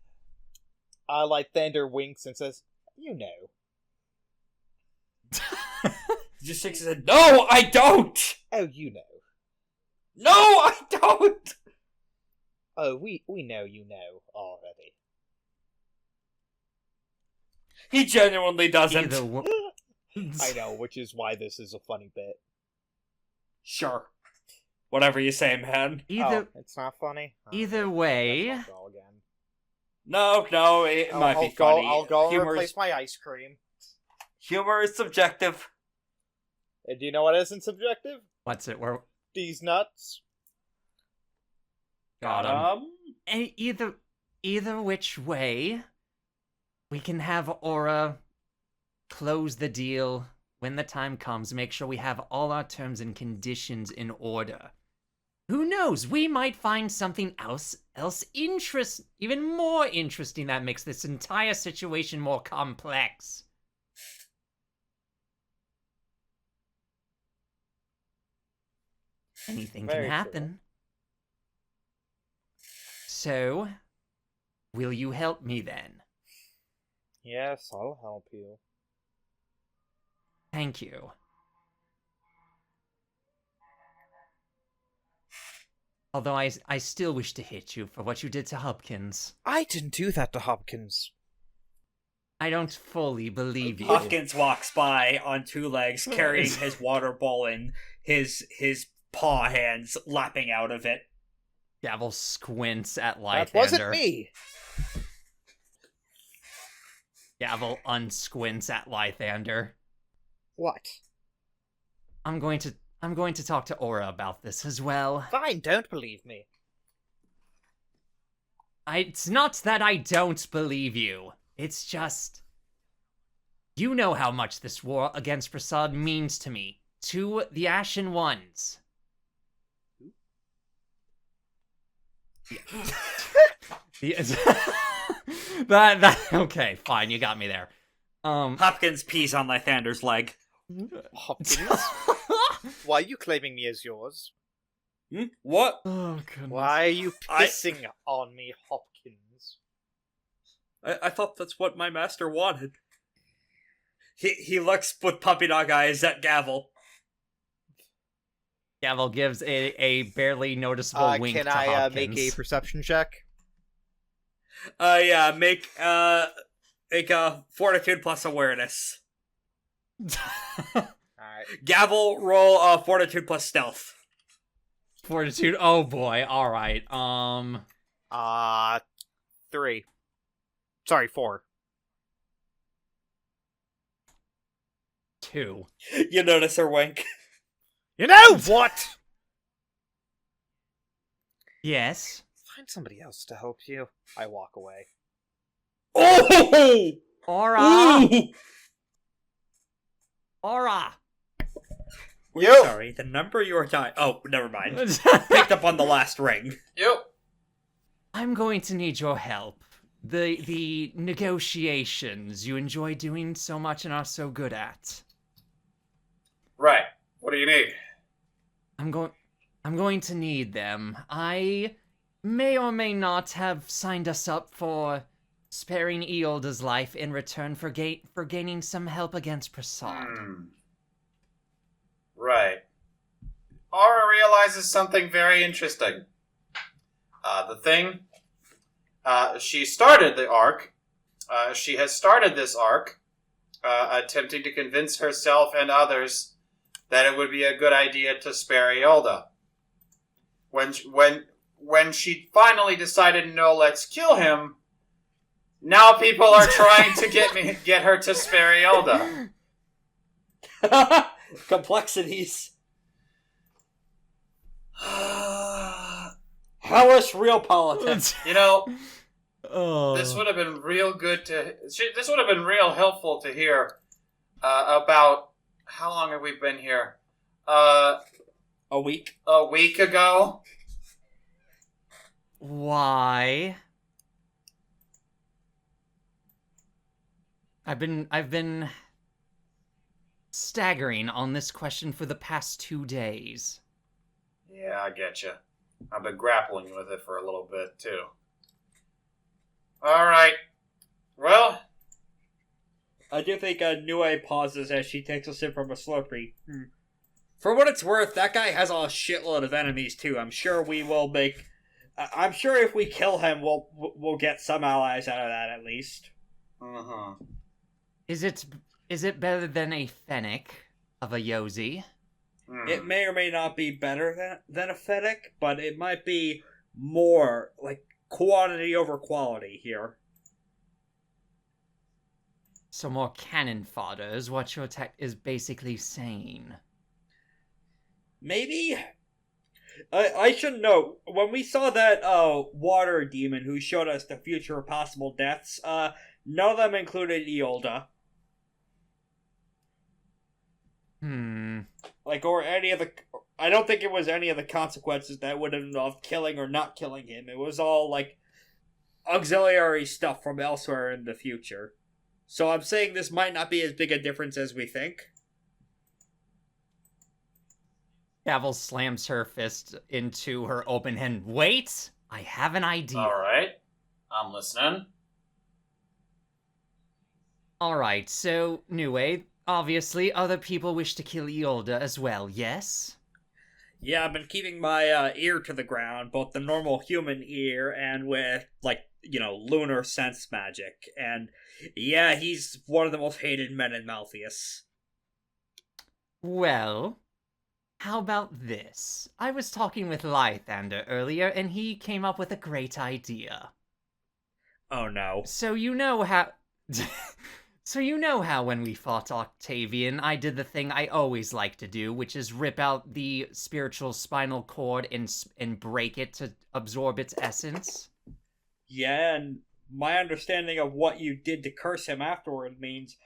Like Thunder winks and says, you know. Just shakes his head. No, I don't! Oh, you know. No, I don't! Oh, we know you know already. He genuinely doesn't. Either wa- I know, which is why this is a funny bit. Sure. Whatever you say, man. Either Oh, it's not funny? Oh, either way, I'll go again. No, it might be funny. I'll go Humor replace is, my ice cream. humor is subjective. And do you know what isn't subjective? what's it? We're These nuts. got him. Either which way, we can have Aura close the deal when the time comes. Make sure we have all our terms and conditions in order. Who knows? We might find something else even more interesting that makes this entire situation more complex. Anything Very can true. happen. So, will you help me then? Yes, I'll help you. Thank you. Although I still wish to hit you for what you did to Hopkins. I didn't do that to Hopkins. I don't fully believe you. Hopkins walks by on two legs, carrying his water bowl in his paw hands lapping out of it. Gavel squints at Lythander. That wasn't me! Gavel unsquints at Lythander. What? I'm going to talk to Aura about this as well. Fine, don't believe me. It's not that I don't believe you. It's just... You know how much this war against Prasad means to me. To the Ashen Ones. Okay, fine, you got me there. Hopkins pees on Lythander's leg. Hopkins? Why are you claiming me as yours? What? Oh, goodness. Why are you pissing on me, Hopkins? I thought that's what my master wanted. He looks with puppy dog eyes at Gavel. Gavel gives a barely noticeable wink to Hopkins. Can I make a perception check? Yeah, make a fortitude plus awareness. Alright. Gavel, roll fortitude plus stealth. Fortitude, oh boy, alright, 3. Sorry, 4. 2. You notice her wink. You know what? Yes? Find somebody else to help you. I walk away. Oh! Aura! Ooh! Aura! We're sorry, the number you are dying. Oh, never mind. Picked up on the last ring. Yep. I'm going to need your help. The negotiations you enjoy doing so much and are so good at. Right. What do you need? I'm going to need them. I may or may not have signed us up for sparing Iolda's life in return for gaining some help against Prasad. Right. Aura realizes something very interesting. She started the arc. She has started this arc, attempting to convince herself and others that it would be a good idea to spare Iolda. When she finally decided, no, let's kill him, now people are trying to get her to spare Iolda. Complexities. Hellish real politics. You know, Oh. this would have been real good this would have been real helpful to hear about how long have we been here? A week. A week ago. Why? I've been staggering on this question for the past 2 days. Yeah, I get you. I've been grappling with it for a little bit too. All right. Well, I do think Nue pauses as she takes a sip from a Slurpee. For what it's worth, that guy has a shitload of enemies too. I'm sure we will make. I'm sure if we kill him, we'll get some allies out of that at least. Is it better than a Fennec of a Yozi? It may or may not be better than a Fennec, but it might be more like quantity over quality here. So more cannon fodder is what your tech is basically saying. Maybe? I should know, when we saw that water demon who showed us the future of possible deaths, none of them included Iolda. Like, or any of the... I don't think it was any of the consequences that would have involved killing or not killing him. It was all, like, auxiliary stuff from elsewhere in the future. So I'm saying this might not be as big a difference as we think. Gavel slams her fist into her open hand. Wait! I have an idea. Alright. I'm listening. Alright, so, Nue, obviously other people wish to kill Iolda as well, yes? Yeah, I've been keeping my ear to the ground, both the normal human ear and with, like, lunar sense magic. And, yeah, he's one of the most hated men in Malfeas. Well, How about this? I was talking with Lythander earlier, and he came up with a great idea. Oh no. So you know how... So you know how when we fought Octavian, I did the thing I always like to do, which is rip out the spiritual spinal cord and break it to absorb its essence? Yeah, and my understanding of what you did to curse him afterward means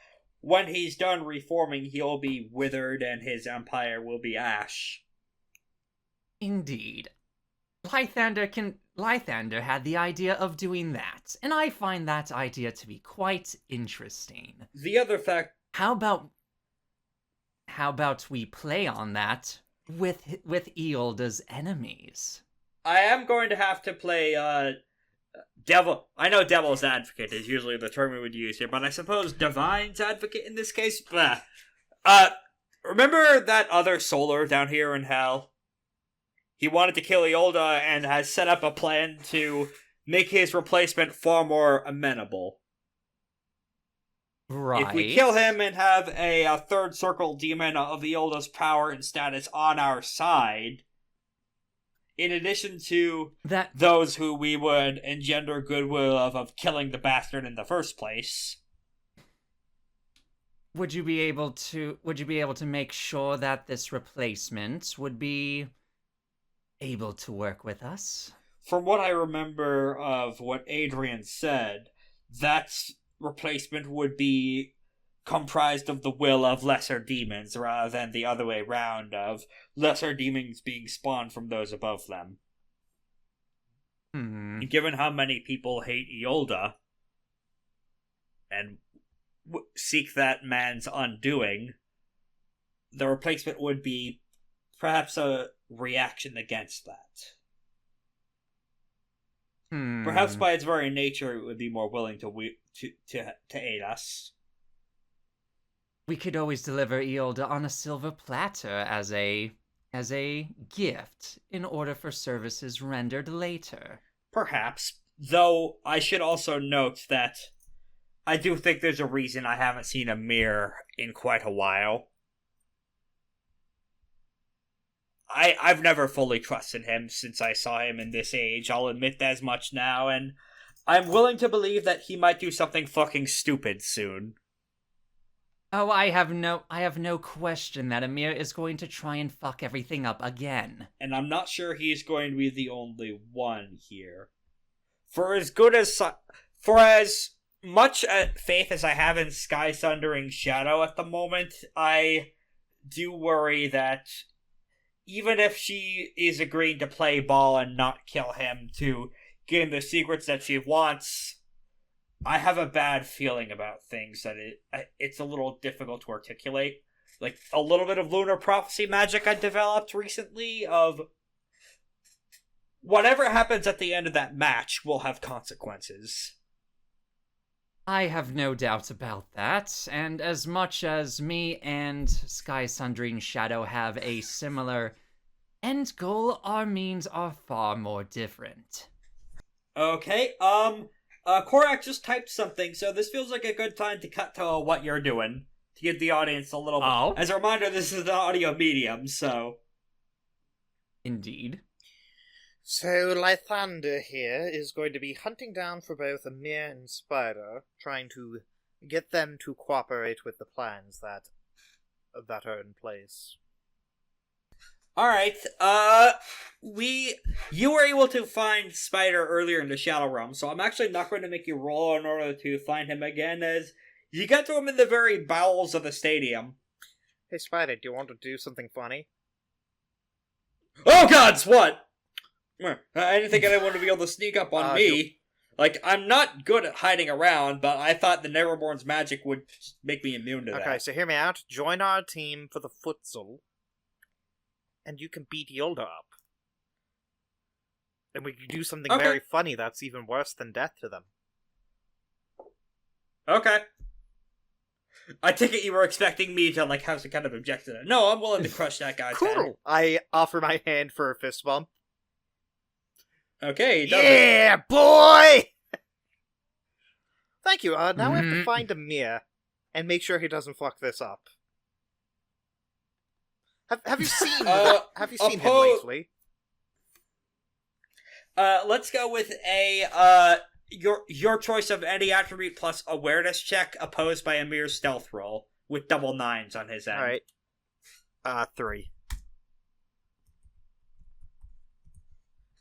when he's done reforming, he'll be withered and his empire will be ash. Indeed. Lythander had the idea of doing that, and I find that idea to be quite interesting. The other fact... How about we play on that with Iolda's enemies? I am going to have to play, Devil... I know Devil's Advocate is usually the term we would use here, but I suppose Divine's Advocate in this case? Blah. Remember that other Solar down here in Hell? He wanted to kill Iolda and has set up a plan to make his replacement far more amenable. Right. If we kill him and have a third circle demon of Iolda's power and status on our side, in addition to those who we would engender goodwill of killing the bastard in the first place, would you be able to make sure that this replacement would be able to work with us? From what I remember of what Adrian said, that replacement would be comprised of the will of lesser demons rather than the other way round of lesser demons being spawned from those above them. And given how many people hate Iolda and seek that man's undoing, the replacement would be perhaps a reaction against that. Perhaps by its very nature, it would be more willing to aid us. We could always deliver Iolda on a silver platter as a gift in order for services rendered later. Perhaps, though I should also note that I do think there's a reason I haven't seen Amir in quite a while. I've never fully trusted him since I saw him in this age, I'll admit as much now, and I'm willing to believe that he might do something fucking stupid soon. Oh, I have no question that Amir is going to try and fuck everything up again. And I'm not sure he's going to be the only one here. For as much faith as I have in Sundering Shadow at the moment, I do worry that even if she is agreeing to play ball and not kill him to gain the secrets that she wants, I have a bad feeling about things that it's a little difficult to articulate. Like, a little bit of lunar prophecy magic I developed recently of whatever happens at the end of that match will have consequences. I have no doubt about that, and as much as me and Sundering Shadow have a similar end goal, our means are far more different. Okay, Korak just typed something, so this feels like a good time to cut to what you're doing, to give the audience a little bit. Oh. As a reminder, this is an audio medium, so... Indeed. So, Lythander here is going to be hunting down for both Amir and Spider, trying to get them to cooperate with the plans that are in place. Alright, you were able to find Spider earlier in the Shadow Realm, so I'm actually not going to make you roll in order to find him again, as you get to him in the very bowels of the stadium. Hey Spider, do you want to do something funny? Oh gods, what? I didn't think anyone would be able to sneak up on me. Like, I'm not good at hiding around, but I thought the Neverborn's magic would make me immune to that. Okay, so hear me out. Join our team for the futsal, and you can beat Iolda up. And we can do something very funny that's even worse than death to them. Okay. I take it you were expecting me to, have some kind of objection. No, I'm willing to crush that guy's head. Cool! I offer my hand for a fist bump. Okay, he does yeah, boy! Thank you. Now we have to find Amir and make sure he doesn't fuck this up. Have you seen have you seen him oppo- lately? Let's go with a your choice of any attribute plus awareness check opposed by Amir's stealth roll with double 9s on his end. All right. 3.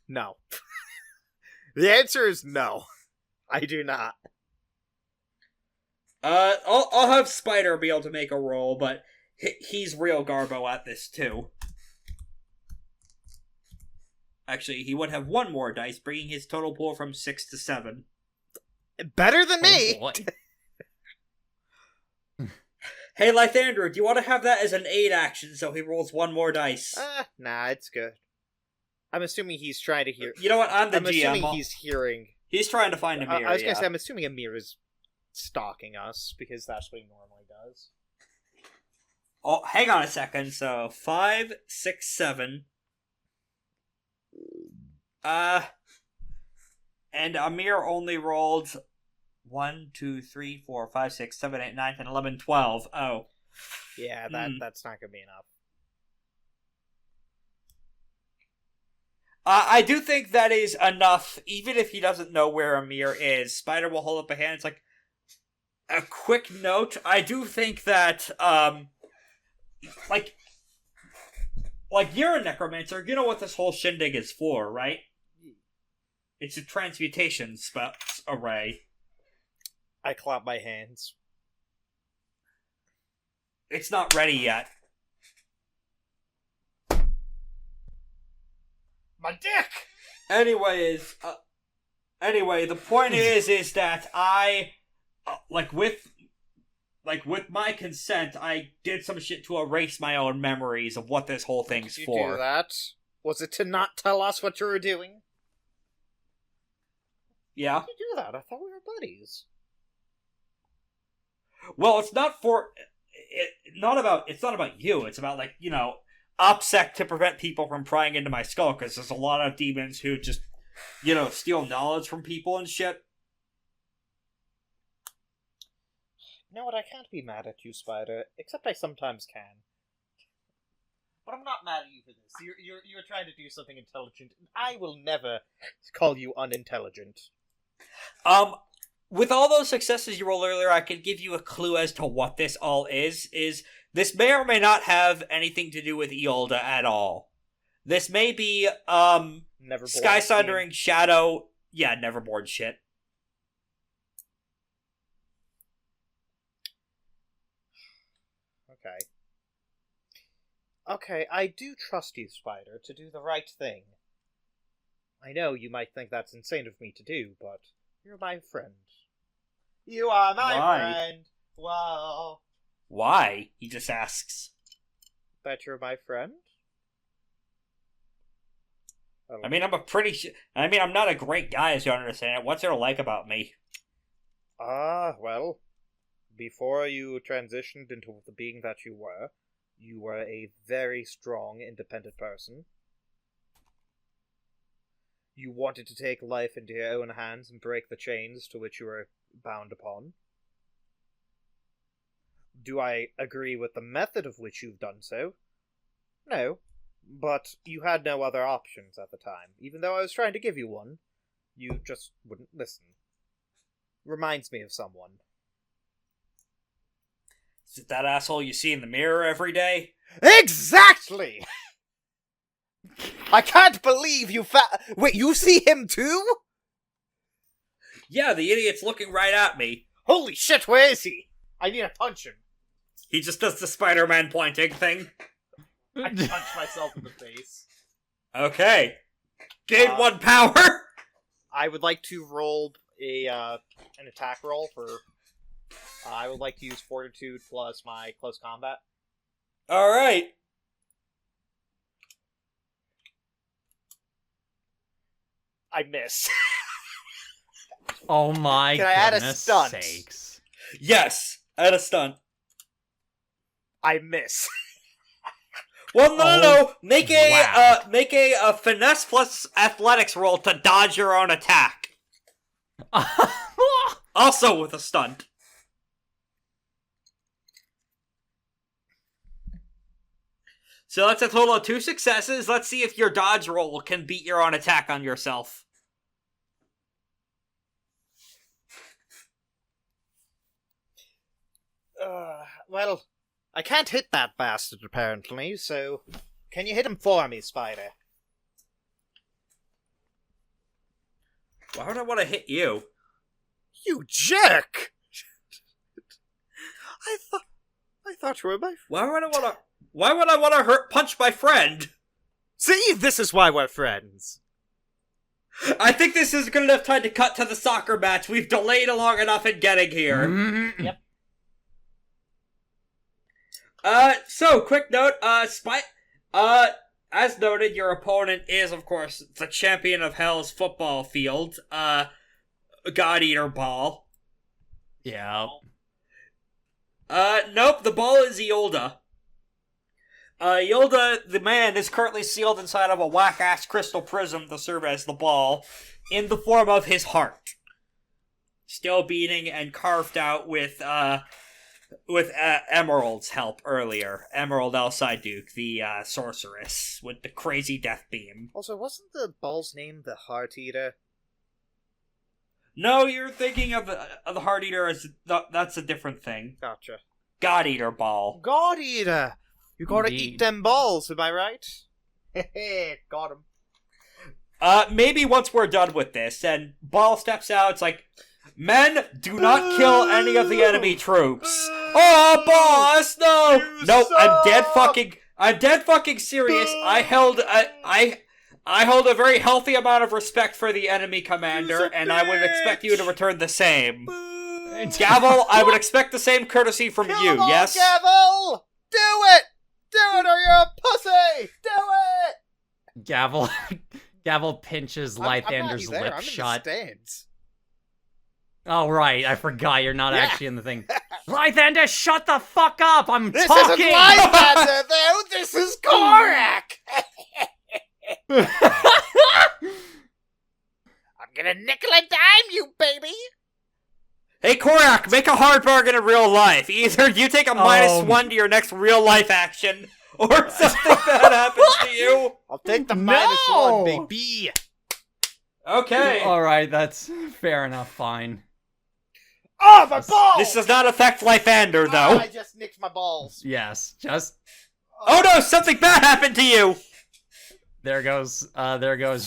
No. The answer is no. I do not. I'll have Spider be able to make a roll, but he's real Garbo at this too. Actually, he would have 1 more dice, bringing his total pool from 6 to 7. Better than me! Boy. Hey, Lythander, do you want to have that as an aid action so he rolls 1 more dice? Nah, it's good. I'm assuming he's trying to hear... You know what? I'm I'm GM. assuming he's hearing... He's trying to find Amir, I was gonna say, I'm assuming Amir is stalking us, because that's what he normally does. Oh, hang on a second. So, 5, 6, 7... and Amir only rolled 1, 2, 3, 4, 5, 6, 7, 8, 9, 10, 11, 12. Oh. Yeah, that's not gonna be enough. I do think that is enough, even if he doesn't know where Amir is. Spider will hold up a hand. It's like, a quick note. I do think that, like, you're a necromancer. You know what this whole shindig is for, right? It's a transmutation array. I clap my hands. It's not ready yet. My dick! Anyway, the point is that I, with my consent, I did some shit to erase my own memories of what this whole thing's Did you for. do that? Was it to not tell us what you were doing? Yeah. How did you do that? I thought we were buddies. Well, it's not for. It's not about you. It's about, like, OPSEC to prevent people from prying into my skull, because there's a lot of demons who just, steal knowledge from people and shit. You know what? I can't be mad at you, Spider. Except I sometimes can. But I'm not mad at you for this. You're trying to do something intelligent, and I will never call you unintelligent. With all those successes you rolled earlier, I could give you a clue as to what this all is. This may or may not have anything to do with Iolda at all. This may be, Neverborn Sundering Shadow. Yeah, Neverborn shit. Okay. Okay, I do trust you, Spider, to do the right thing. I know you might think that's insane of me to do, but you're my friend. You are my friend! Whoa! Why? He just asks. Bet you're my friend? I mean, I'm not a great guy, as you understand. What's there to like about me? Well, before you transitioned into the being that you were a very strong, independent person. You wanted to take life into your own hands and break the chains to which you were bound upon. Do I agree with the method of which you've done so? No, but you had no other options at the time. Even though I was trying to give you one, you just wouldn't listen. Reminds me of someone. Is it that asshole you see in the mirror every day? Exactly! I can't believe you Wait, you see him too? Yeah, the idiot's looking right at me. Holy shit, where is he? I need to punch him. He just does the Spider-Man pointing thing. I punch myself in the face. Okay. Gain 1 power! I would like to roll an attack roll for... I would like to use Fortitude plus my close combat. Alright. I miss. Oh my Can I add a goodness stunt? sakes. Yes, add a stunt. I miss. Well, no. Make wow. a finesse plus athletics roll to dodge your own attack. Also with a stunt. So that's a total of 2 successes. Let's see if your dodge roll can beat your own attack on yourself. Well, I can't hit that bastard, apparently, so... Can you hit him for me, Spider? Why would I want to hit you? You jerk! I thought you were my... Why would I want to punch my friend? See, this is why we're friends. I think this is good enough time to cut to the soccer match. We've delayed long enough in getting here. Yep. So, quick note, as noted, your opponent is, of course, the champion of Hell's football field, God Eater Ball. Yeah. Nope, the ball is Iolda. Iolda, the man, is currently sealed inside of a whack-ass crystal prism to serve as the ball, in the form of his heart. Still beating and carved out with Emerald's help earlier. Emerald Elsiduke, the sorceress, with the crazy death beam. Also, wasn't the ball's name the Heart Eater? No, you're thinking of the Heart Eater as... That's a different thing. Gotcha. God Eater Ball. God Eater! You gotta Indeed. eat them balls, am I right? Hehe, got him. Maybe once we're done with this, and Ball steps out, it's like, men, do not kill any of the enemy troops. Oh, boss, no! No, I'm dead fucking serious. I hold a very healthy amount of respect for the enemy commander, and I would expect you to return the same. Gavel, I would expect the same courtesy from Kill you, them all, yes? Gavel! Do it! Do it or you're a pussy! Do it! Gavel pinches Lythander's I'm lip in shut. the stands. Oh, right. I forgot you're not actually in the thing. Lythander, shut the fuck up! I'm This talking! isn't Lythander, though! This is Korak! I'm gonna nickel and dime you, baby! Hey, Korak, make a hard bargain in real life. Either you take a -1 to your next real life action, or something bad happens to you. I'll take the No! -1, baby! Okay. Alright, that's fair enough, fine. Oh, my balls! This does not affect Lythander, Oh, though. I just nicked my balls. Yes, just... Oh no, something bad happened to you! There goes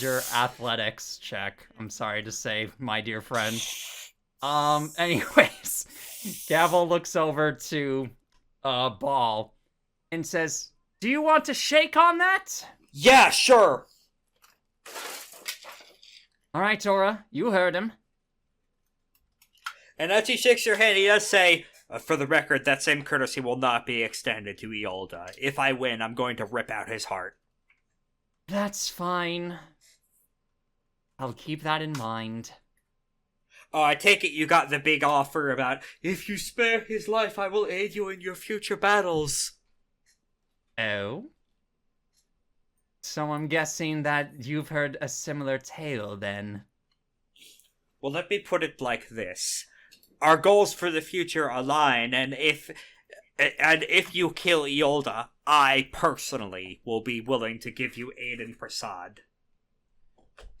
your athletics check. I'm sorry to say, my dear friend. Anyways, Gavel looks over to, Ball and says, "Do you want to shake on that?" Yeah, sure. Alright, Tora, you heard him. And as he shakes your hand, he does say, for the record, that same courtesy will not be extended to Iolda. If I win, I'm going to rip out his heart. That's fine. I'll keep that in mind. Oh, I take it you got the big offer about, if you spare his life, I will aid you in your future battles. Oh? So I'm guessing that you've heard a similar tale, then. Well, let me put it like this. Our goals for the future align, and if you kill Iolda, I personally will be willing to give you aid and Prasad.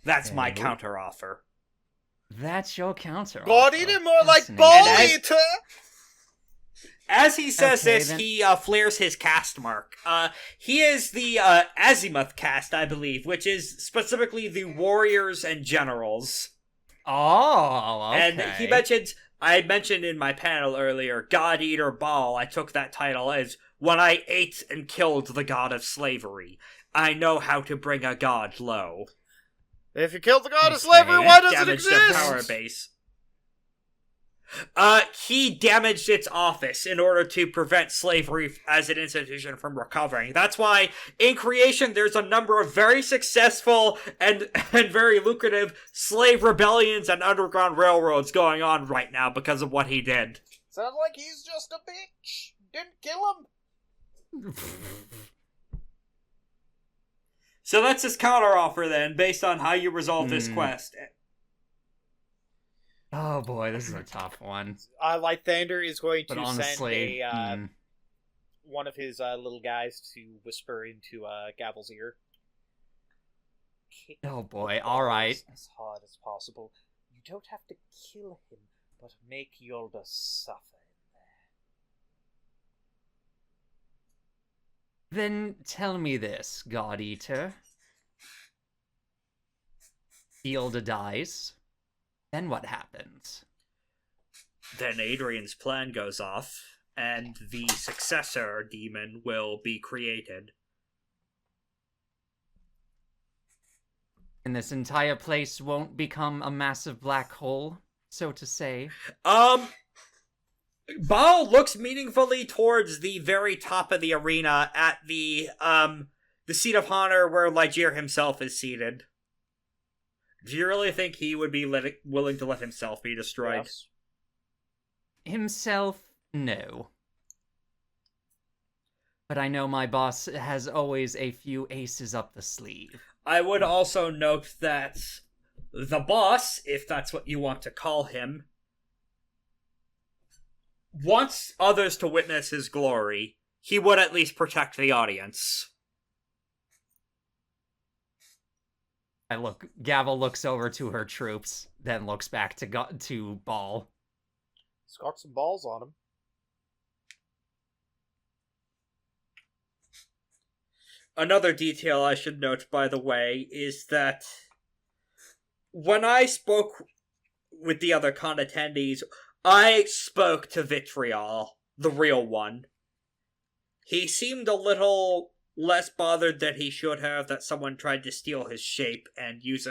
That's my counteroffer. That's your counter. God Eater, more like Ball Eater! As he says Okay, this, then. he flares his cast mark. He is the Azimuth cast, I believe, which is specifically the warriors and generals. Oh, okay. And he mentioned, I mentioned in my panel earlier, God Eater Ball. I took that title as when I ate and killed the god of slavery. I know how to bring a god low. If you killed the god of Okay. slavery, why does it Damaged the exist? power base. He damaged its office in order to prevent slavery as an institution from recovering. That's why, in creation, there's a number of very successful and very lucrative slave rebellions and underground railroads going on right now because of what he did. Sounds like he's just a bitch. Didn't kill him. So that's his counteroffer then, based on how you resolve this quest. Oh boy, this is a tough one. Lythander is going But to honestly, send a one of his little guys to whisper into Gavel's ear. Oh boy, alright. As hard as possible. You don't have to kill him, but make Iolda suffer in there. Then tell me this, God Eater. Iolda dies. Then what happens? Then Adrian's plan goes off, and the successor demon will be created. And this entire place won't become a massive black hole, so to say? Baal looks meaningfully towards the very top of the arena at the seat of honor where Ligeir himself is seated. Do you really think he would be willing to let himself be destroyed? Yes. Himself, no. But I know my boss has always a few aces up the sleeve. I would also note that the boss, if that's what you want to call him, wants others to witness his glory. He would at least protect the audience. Gavel looks over to her troops, then looks back to Ball. He's got some balls on him. Another detail I should note, by the way, is that when I spoke with the other con attendees, I spoke to Vitriol, the real one. He seemed a little less bothered than he should have that someone tried to steal his shape and use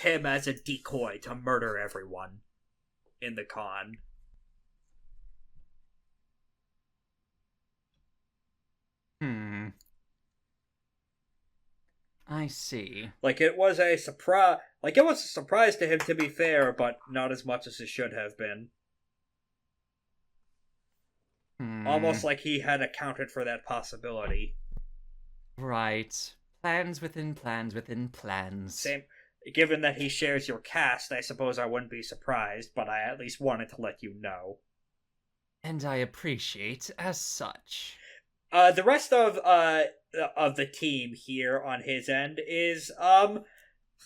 him as a decoy to murder everyone in the con. I see. It was a surprise to him, to be fair, but not as much as it should have been. Almost like he had accounted for that possibility. Right. Plans within plans within plans. Same. Given that he shares your caste, I suppose I wouldn't be surprised, but I at least wanted to let you know. And I appreciate as such. The rest of the team here on his end is,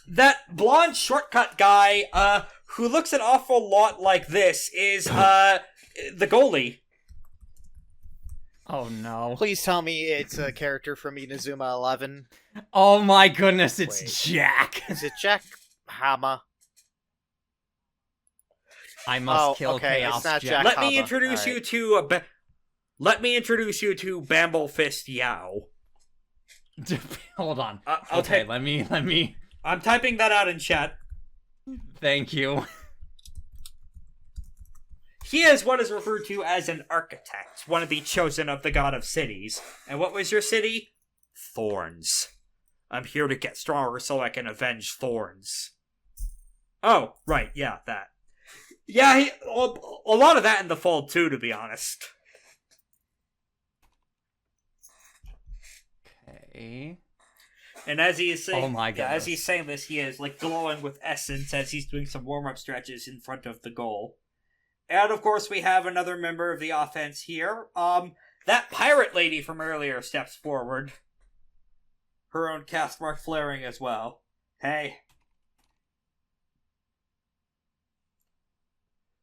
that blonde shortcut guy, who looks an awful lot like this, is, the goalie. Oh no. Please tell me it's a character from Inazuma 11. Oh my goodness, it's Wait. Jack. Is it Jack Hama? I must kill okay, Chaos it's not Jack. Jack. Let me Hama. introduce All you to, let me introduce you to Bamble Fist Yao. Hold on. I'll okay, take- let me. I'm typing that out in chat. Thank you. He is what is referred to as an architect, one of the chosen of the god of cities. And what was your city? Thorns. I'm here to get stronger so I can avenge Thorns. Oh, right, yeah, that. Yeah, a lot of that in the fold too, to be honest. Okay. And as he is saying, Oh my yeah, as goodness. he's saying this, he is glowing with essence as he's doing some warm-up stretches in front of the goal. And of course, we have another member of the offense here. That pirate lady from earlier steps forward. Her own cast mark flaring as well. Hey.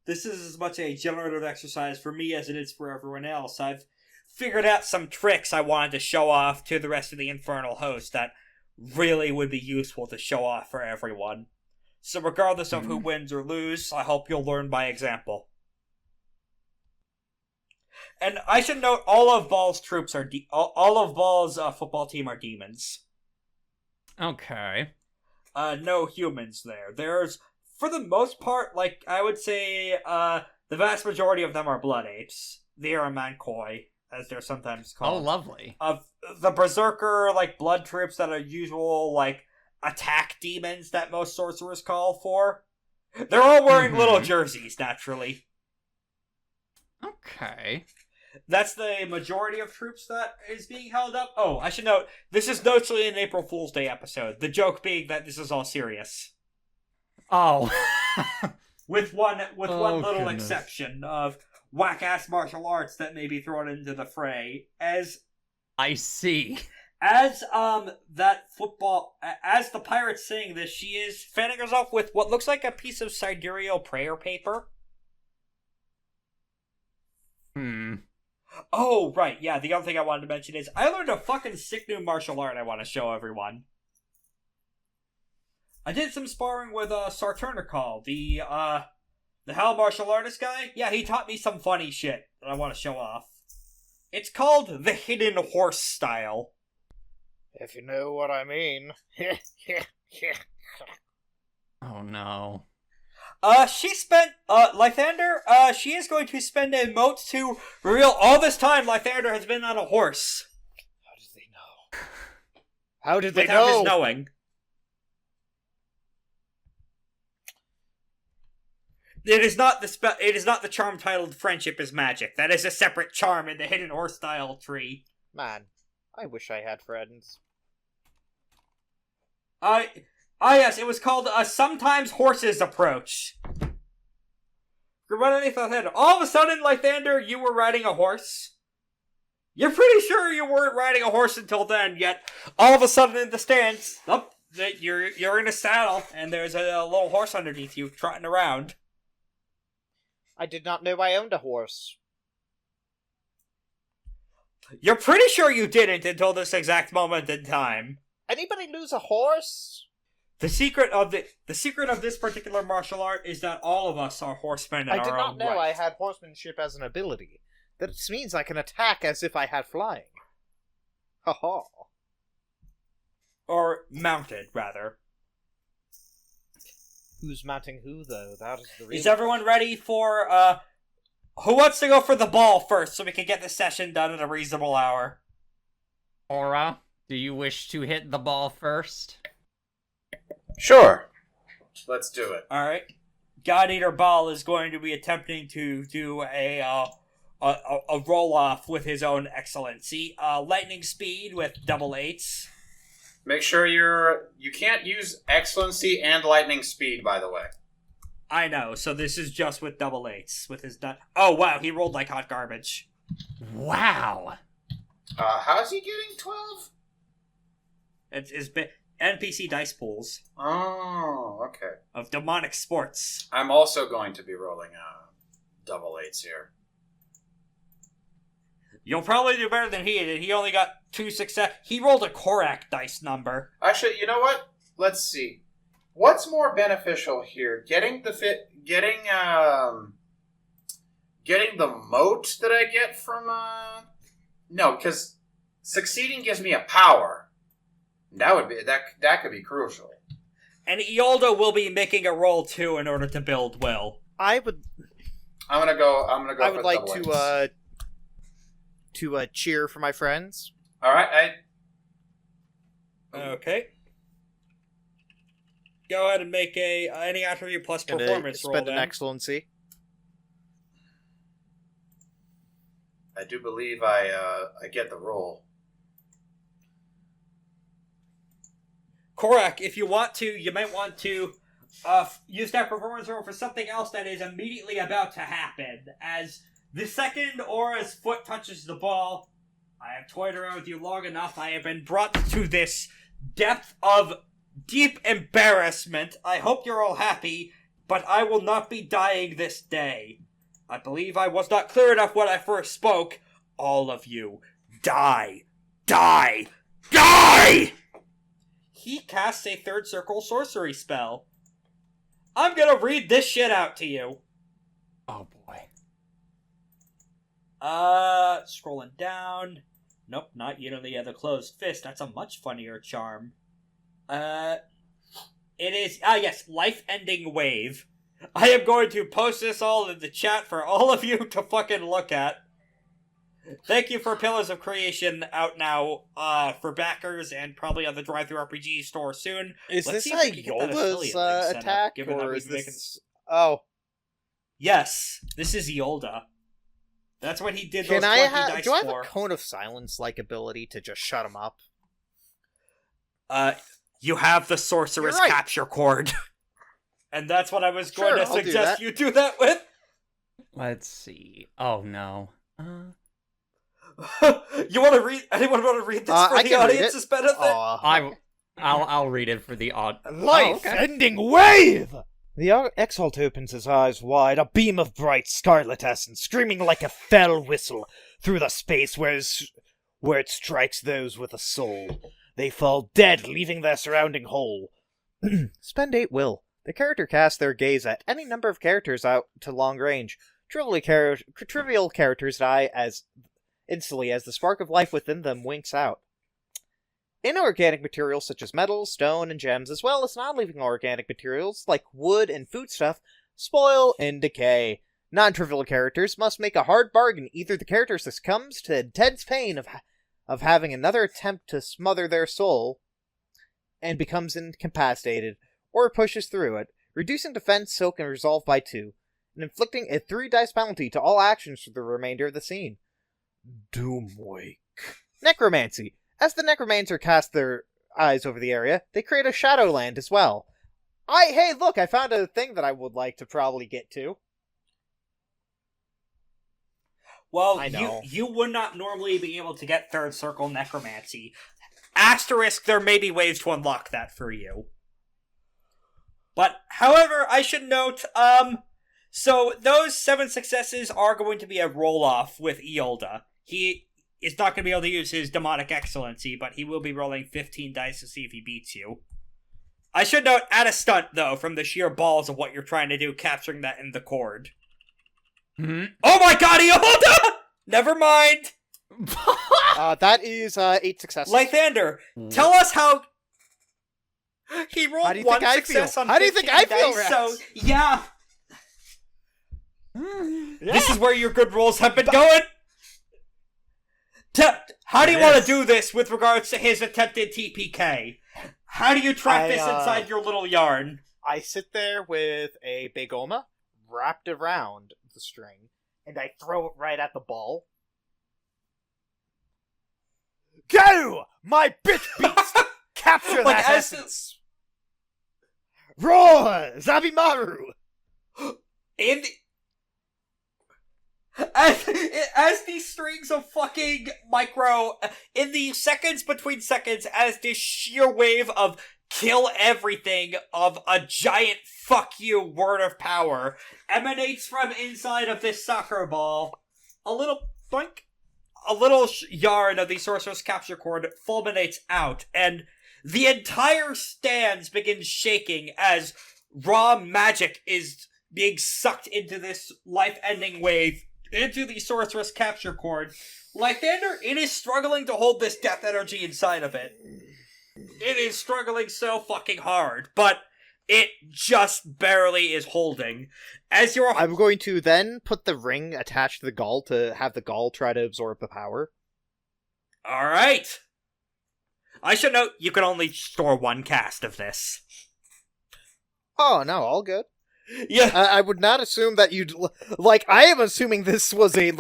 This is as much a generative exercise for me as it is for everyone else. I've figured out some tricks I wanted to show off to the rest of the Infernal host that really would be useful to show off for everyone. So regardless of who wins or loses, I hope you'll learn by example. And I should note, all of Ball's troops are all of Ball's football team are demons. Okay. No humans there. There's, for the most part, I would say, the vast majority of them are blood apes. The Aramankoi, as they're sometimes Oh, called. lovely. Of the berserker, blood troops that are usual, attack demons that most sorcerers call for. They're all wearing little jerseys, naturally. Okay. That's the majority of troops that is being held up. Oh, I should note, this is notably an April Fool's Day episode. The joke being that this is all serious. Oh. With one little goodness. exception of whack-ass martial arts that may be thrown into the fray. I see. As the pirate's saying this, she is fanning herself with what looks like a piece of sidereal prayer paper. Oh, right, yeah, the other thing I wanted to mention is, I learned a fucking sick new martial art I want to show everyone. I did some sparring with Sarturnicol, the hell martial artist guy. Yeah, he taught me some funny shit that I want to show off. It's called the Hidden Horse style. If you know what I mean. Oh no. She spent, Lythander, she is going to spend a mote to reveal all this time Lythander has been on a horse. How did they know? How did they Without know? his knowing. It is not the charm titled Friendship is Magic. That is a separate charm in the Hidden Horse style tree. Man, I wish I had friends. Yes, it was called Sometimes Horses Approach. All of a sudden, Lythander, you were riding a horse. You're pretty sure you weren't riding a horse until then, yet all of a sudden in the stands, you're in a saddle, and there's a little horse underneath you trotting around. I did not know I owned a horse. You're pretty sure you didn't until this exact moment in time. Anybody lose a horse? The secret of this particular martial art is that all of us are horsemen in our own I did not know right. I had horsemanship as an ability. That means I can attack as if I had flying. Ha ha. Or mounted, rather. Who's mounting who, though? That is the real... Is everyone ready for, who wants to go for the ball first so we can get this session done at a reasonable hour? Aura, do you wish to hit the ball first? Sure. Let's do it. Alright. God Eater Ball is going to be attempting to do a roll-off with his own excellency. Lightning speed with double eights. Make sure you can't use excellency and lightning speed, by the way. I know, so this is just with double eights. With his oh wow, he rolled like hot garbage. Wow. How's he getting 12? It's NPC dice pools. Oh, okay. Of demonic sports. I'm also going to be rolling double eights here. You'll probably do better than he did. He only got 2 success. He rolled a Korak dice number. Actually, you know what? Let's see. What's more beneficial here? Getting the moat that I get from no, because succeeding gives me a power. That could be crucial. And Iolda will be making a roll too in order to build will. I'm gonna go. I would like to cheer for my friends. All right. Okay. Go ahead and make any attribute plus performance roll. Spend an then. excellency. I do believe I get the roll. Korak, if you want to, you might want to use that performance roll for something else that is immediately about to happen. As the second Aura's foot touches the ball, I have toyed around with you long enough. I have been brought to this depth of deep embarrassment. I hope you're all happy, but I will not be dying this day. I believe I was not clear enough when I first spoke. All of you, die! Die! Die! He casts a third circle sorcery spell. I'm gonna read this shit out to you. Oh boy. Scrolling down. Nope, not yet on the other closed fist. That's a much funnier charm. It is, yes, life-ending wave. I am going to post this all in the chat for all of you to fucking look at. Thank you for Pillars of Creation out now, for backers and probably on the Drivethrurpg store soon. Is Let's this see if we can get that affiliate link Iolda's set up, attack, given that or we've is been making- this... Oh. Yes, this is Iolda. That's what he did those Can 20 I dice do I have for. a Cone of Silence-like ability to just shut him up? You have the Sorceress You're right. Capture Cord. And that's what I was going Sure, to I'll do suggest that. you do that with. Let's see. Oh no. You want to read? Anyone want to read this for I the can read audience's it. benefit? I'll read it for the odd. Life-ending wave! The Exalted opens his eyes wide, a beam of bright scarlet essence, screaming like a fell whistle through the space where it strikes those with a soul. They fall dead, leaving their surrounding hole. Spend 8 will. The character casts their gaze at any number of characters out to long range. Trivial characters die as instantly as the spark of life within them winks out. Inorganic materials such as metal, stone, and gems, as well as non-living organic materials like wood and foodstuff, spoil and decay. Non-trivial characters must make a hard bargain. Either the character succumbs to the intense pain of having another attempt to smother their soul and becomes incapacitated, or pushes through it, reducing defense, soak, and resolve by 2, and inflicting a 3 dice penalty to all actions for the remainder of the scene. Doomwake. Necromancy. As the necromancer cast their eyes over the area, they create a shadowland as well. Hey, look, I found a thing that I would like to probably get to. Well, I know. you would not normally be able to get third circle necromancy. Asterisk, there may be ways to unlock that for you. But, however, I should note, so those 7 successes are going to be a roll-off with Iolda. He is not going to be able to use his demonic excellency, but he will be rolling 15 dice to see if he beats you. I should note, add a stunt, though, from the sheer balls of what you're trying to do, capturing that in the cord. Mm-hmm. Oh my god, Iolda! Never mind! That is 8 successes. Lythander, tell us how... He rolled How do you 1 think I success feel? on How do you 15 think I feel, dice, Rex? so, yeah. This is where your good rolls have been going. How do you want to do this with regards to his attempted TPK? How do you track this inside your little yarn? I sit there with a big Oma wrapped around the string, and I throw it right at the ball. Go! My bitch beast! Capture Like, that as essence! Roar! Zabimaru! In as these strings of fucking micro, in the seconds between seconds, as this sheer wave of kill everything of a giant fuck you word of power emanates from inside of this soccer ball, a little boink, a little yarn of the sorcerer's capture cord fulminates out, and the entire stands begins shaking as raw magic is being sucked into this life-ending wave, into the sorceress capture cord. Lythander, it is struggling to hold this death energy inside of it. It is struggling so fucking hard, but it just barely is holding. As you're... I'm going to then put the ring attached to the gall to have the gall try to absorb the power. Alright. I should note, you can only store 1 cast of this. Oh, no, all good. Yeah. I would not assume that you'd... Like, I am assuming this was a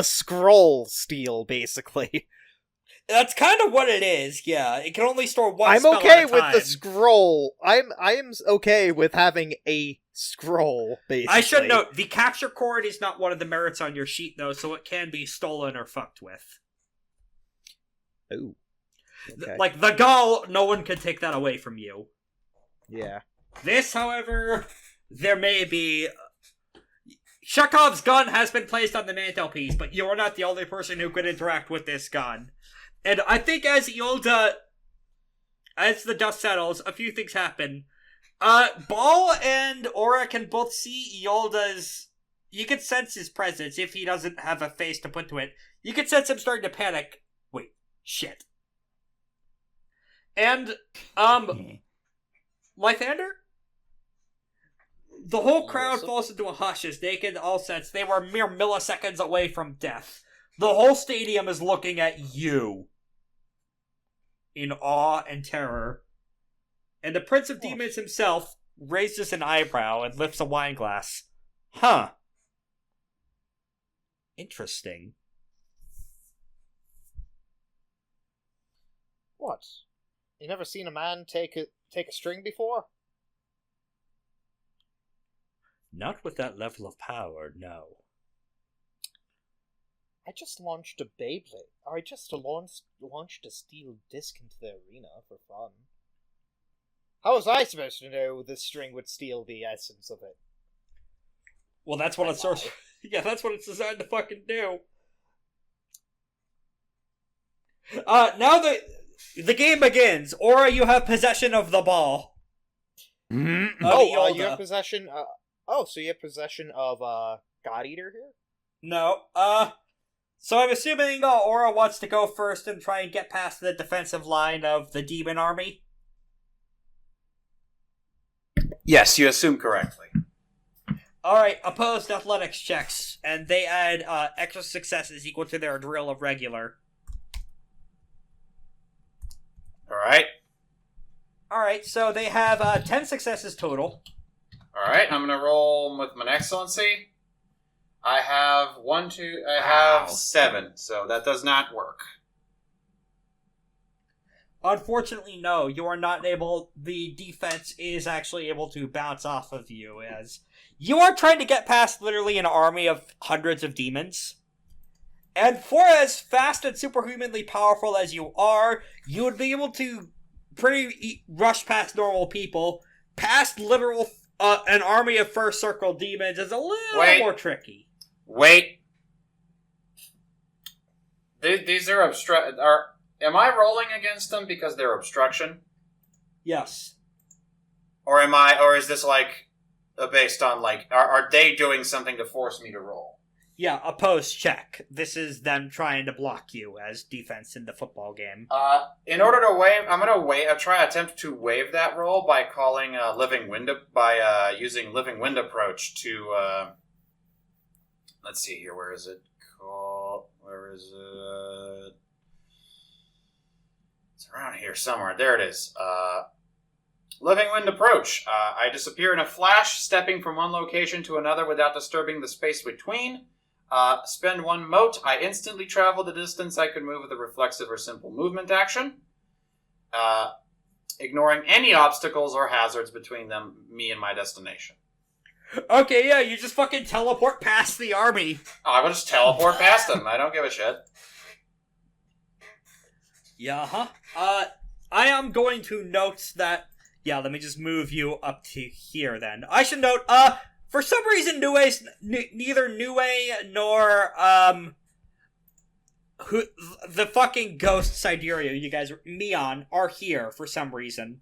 scroll steal, basically. That's kind of what it is, yeah. It can only store 1 I'm spell okay at a with time. the scroll. I am okay with having a scroll, basically. I should note, the capture cord is not one of the merits on your sheet, though, so it can be stolen or fucked with. Ooh. Okay. Like, the gall, no one can take that away from you. Yeah. This, however, there may be... Chekhov's gun has been placed on the mantelpiece, but you are not the only person who could interact with this gun. And I think as Iolda... As the dust settles, a few things happen. Ball and Aura can both see Iolda's... You can sense his presence if he doesn't have a face to put to it. You can sense him starting to panic. Wait, shit. And, Lythander? The whole crowd falls into a hush as they can all sense they were mere milliseconds away from death. The whole stadium is looking at you in awe and terror. And the Prince of Demons himself raises an eyebrow and lifts a wine glass. Huh. Interesting. What? You never seen a man take a string before? Not with that level of power, no. I just launched a Beyblade. Or I just launched a steel disc into the arena for fun. How was I supposed to know the string would steal the essence of it? Well, that's what it's yeah, that's what it's designed to fucking do. Now the game begins. Aura, you have possession of the ball. You have possession. So you have possession of God Eater here? No. So I'm assuming Aura wants to go first and try and get past the defensive line of the demon army. Yes, you assume correctly. Alright, opposed athletics checks, and they add extra successes equal to their drill of regular. Alright, so they have 10 successes total. Alright, I'm gonna roll with my excellency. I have 7, so that does not work. Unfortunately, no, you are not able. The defense is actually able to bounce off of you, as you are trying to get past literally an army of hundreds of demons. And for as fast and superhumanly powerful as you are, you would be able to rush past normal people. Past literal an army of first circle demons is a little more tricky. Wait. These are am I rolling against them because they're obstruction? Yes. Or is this based on are they doing something to force me to roll? Yeah, opposed check. This is them trying to block you as defense in the football game. In order to waive, I'm gonna attempt to waive that roll by calling living wind using living wind approach to let's see here, where is it? Where is it? It's around here somewhere. There it is. Living wind approach. I disappear in a flash, stepping from one location to another without disturbing the space between. Spend 1 mote. I instantly travel the distance I could move with a reflexive or simple movement action. Ignoring any obstacles or hazards between me and my destination. Okay, yeah, you just fucking teleport past the army. I will just teleport past them. I don't give a shit. Yeah, I am going to note that... Yeah, let me just move you up to here, then. I should note, for some reason, neither Nue nor, the fucking ghost Sidereal, you guys, Meon, are here for some reason.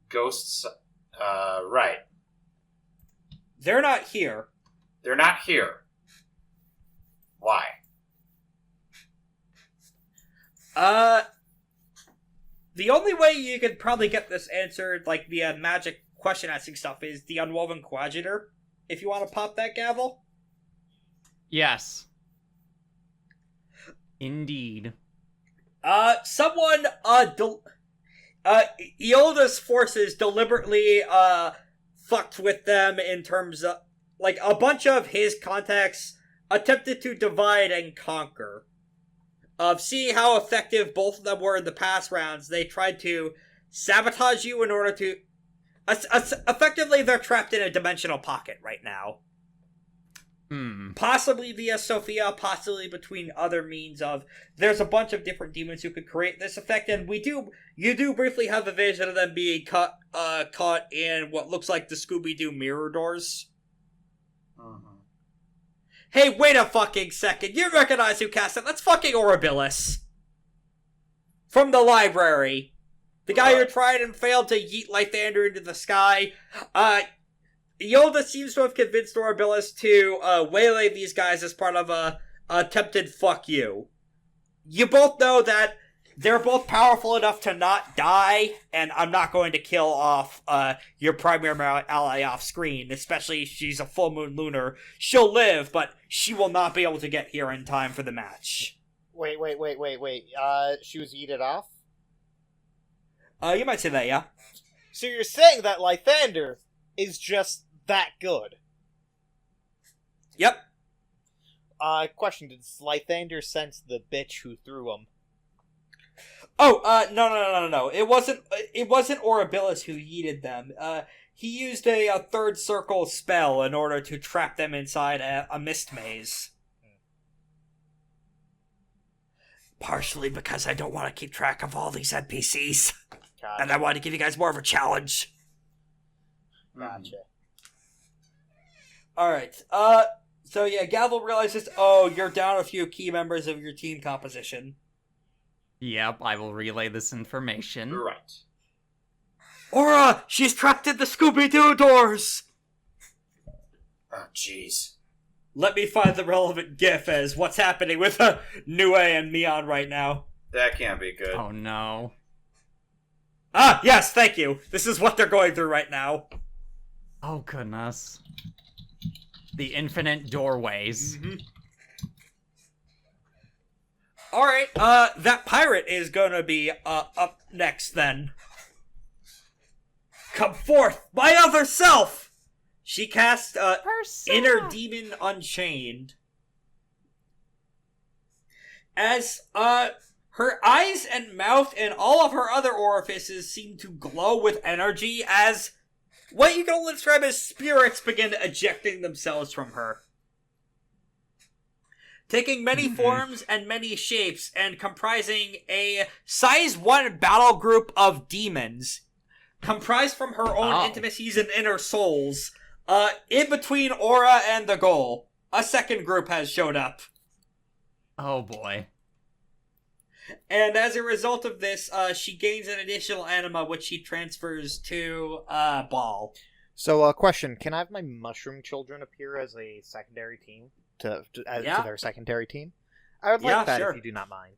Ghosts, right. They're not here. They're not here. Why? The only way you could probably get this answered, via magic question asking stuff, is the Unwoven Coadjutor. If you want to pop that gavel. Yes. Indeed. Someone, Iolda's forces deliberately, fucked with them in terms of, a bunch of his contacts attempted to divide and conquer. Of seeing how effective both of them were in the past rounds, they tried to sabotage you in order to... effectively, they're trapped in a dimensional pocket right now. Possibly via Sophia, possibly between other means of... There's a bunch of different demons who could create this effect, and you do briefly have a vision of them being caught in what looks like the Scooby-Doo mirror doors. Hey, wait a fucking second. You recognize who cast it? That's fucking Ouroborous. From the library. The guy who tried and failed to yeet Lythander into the sky. Iolda seems to have convinced Ouroborous to waylay these guys as part of a attempted fuck you. You both know that they're both powerful enough to not die, and I'm not going to kill off your primary ally off screen, especially if she's a full moon lunar. She'll live, but she will not be able to get here in time for the match. Wait. She was yeeted off? You might say that, yeah. So you're saying that Lythander is just that good? Yep. Question, did Lythander sense the bitch who threw him? Oh, no. It wasn't Ouroborous who yeeted them. he used a third circle spell in order to trap them inside a mist maze. Partially because I don't want to keep track of all these NPCs. Gotcha. And I want to give you guys more of a challenge. Gotcha. Alright, so yeah, Gavel realizes, you're down a few key members of your team composition. Yep, I will relay this information. Right. Aura! She's trapped in the Scooby-Doo doors! Oh, jeez. Let me find the relevant gif as what's happening with Nue and Mion right now. That can't be good. Oh no. Ah, yes, thank you. This is what they're going through right now. Oh goodness. The infinite doorways. Mm-hmm. Alright, that pirate is gonna be, up next then. Come forth, my other self! She casts, Inner Demon Unchained. As, her eyes and mouth and all of her other orifices seem to glow with energy as what you can only describe as spirits begin ejecting themselves from her. Taking many forms and many shapes and comprising a size 1 battle group of demons, comprised from her own intimacies and inner souls. In between Aura and the goal, a second group has showed up. Oh boy. And as a result of this, she gains an additional anima, which she transfers to, Ball. So, question, can I have my mushroom children appear as a secondary team? To their secondary team? I would like that, sure. if you do not mind.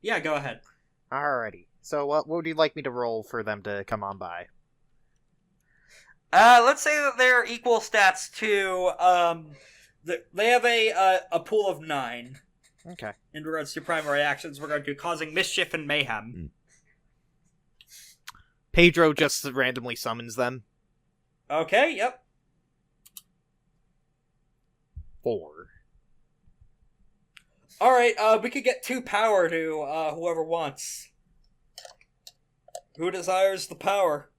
Yeah, go ahead. Alrighty. So, what would you like me to roll for them to come on by? Let's say that they're equal stats to, they have a pool of 9. Okay. In regards to primary actions, we're going to do causing mischief and mayhem. Pedro just randomly summons them. Okay, yep. 4. Alright, we could get 2 power to, whoever wants. Who desires the power?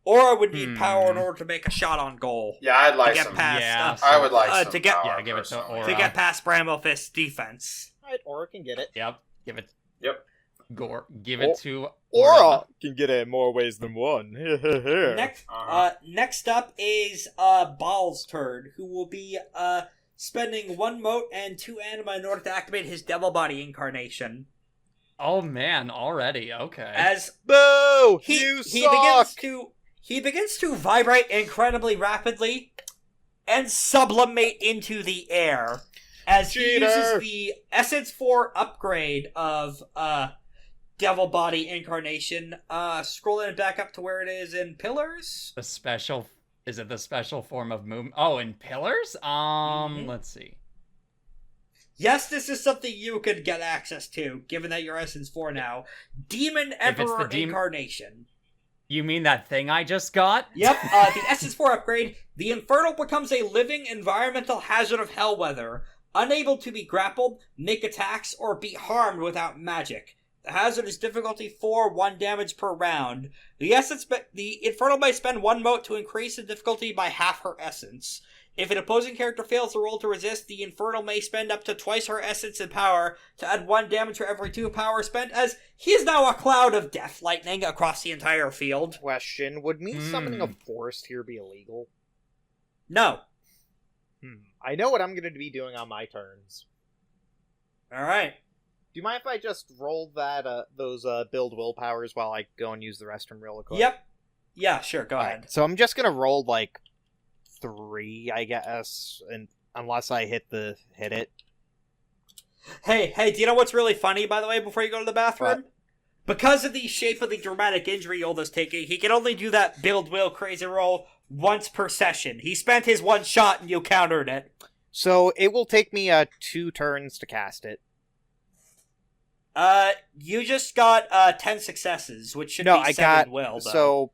Or I would need power in order to make a shot on goal. Yeah, I'd like to get some. past, I would like some to get, power. give it to personally. Aura. to get past Bramblefist's defense. Alright, Aura can get it. Yep. Give it. Yep. Give it to Aura can get it in more ways than one. Next up is Ball's turn, who will be spending 1 mote and 2 anima in order to activate his devil body incarnation. Oh man, already. Okay. As Boo! he suck! begins to vibrate incredibly rapidly and sublimate into the air as he uses the Essence 4 upgrade of Devil Body Incarnation. Scrolling it back up to where it is in Pillars. Is it the special form of movement? Oh, in Pillars? Let's see. Yes, this is something you could get access to, given that you're Essence 4 now. Demon Emperor Incarnation. You mean that thing I just got? Yep, the Essence 4 upgrade. The Infernal becomes a living environmental hazard of hell weather, unable to be grappled, make attacks, or be harmed without magic. The hazard is difficulty 4, 1 damage per round. The Infernal may spend 1 mote to increase the difficulty by half her essence. If an opposing character fails to roll to resist, the Infernal may spend up to twice her essence and power to add 1 damage for every 2 power spent, as he is now a cloud of death lightning across the entire field. Question, would me summoning a forest here be illegal? No. I know what I'm going to be doing on my turns. Alright. Do you mind if I just roll that those build willpowers while I go and use the restroom real quick? Yep. Yeah, sure, go ahead. So I'm just going to roll, 3, I guess, and unless I hit it. Hey, do you know what's really funny, by the way, before you go to the bathroom? What? Because of the shape of the dramatic injury Iolda's taking, he can only do that build will crazy roll once per session. He spent his 1 shot and you countered it. So it will take me 2 turns to cast it. You just got 10 successes, which should be 7 will, though. So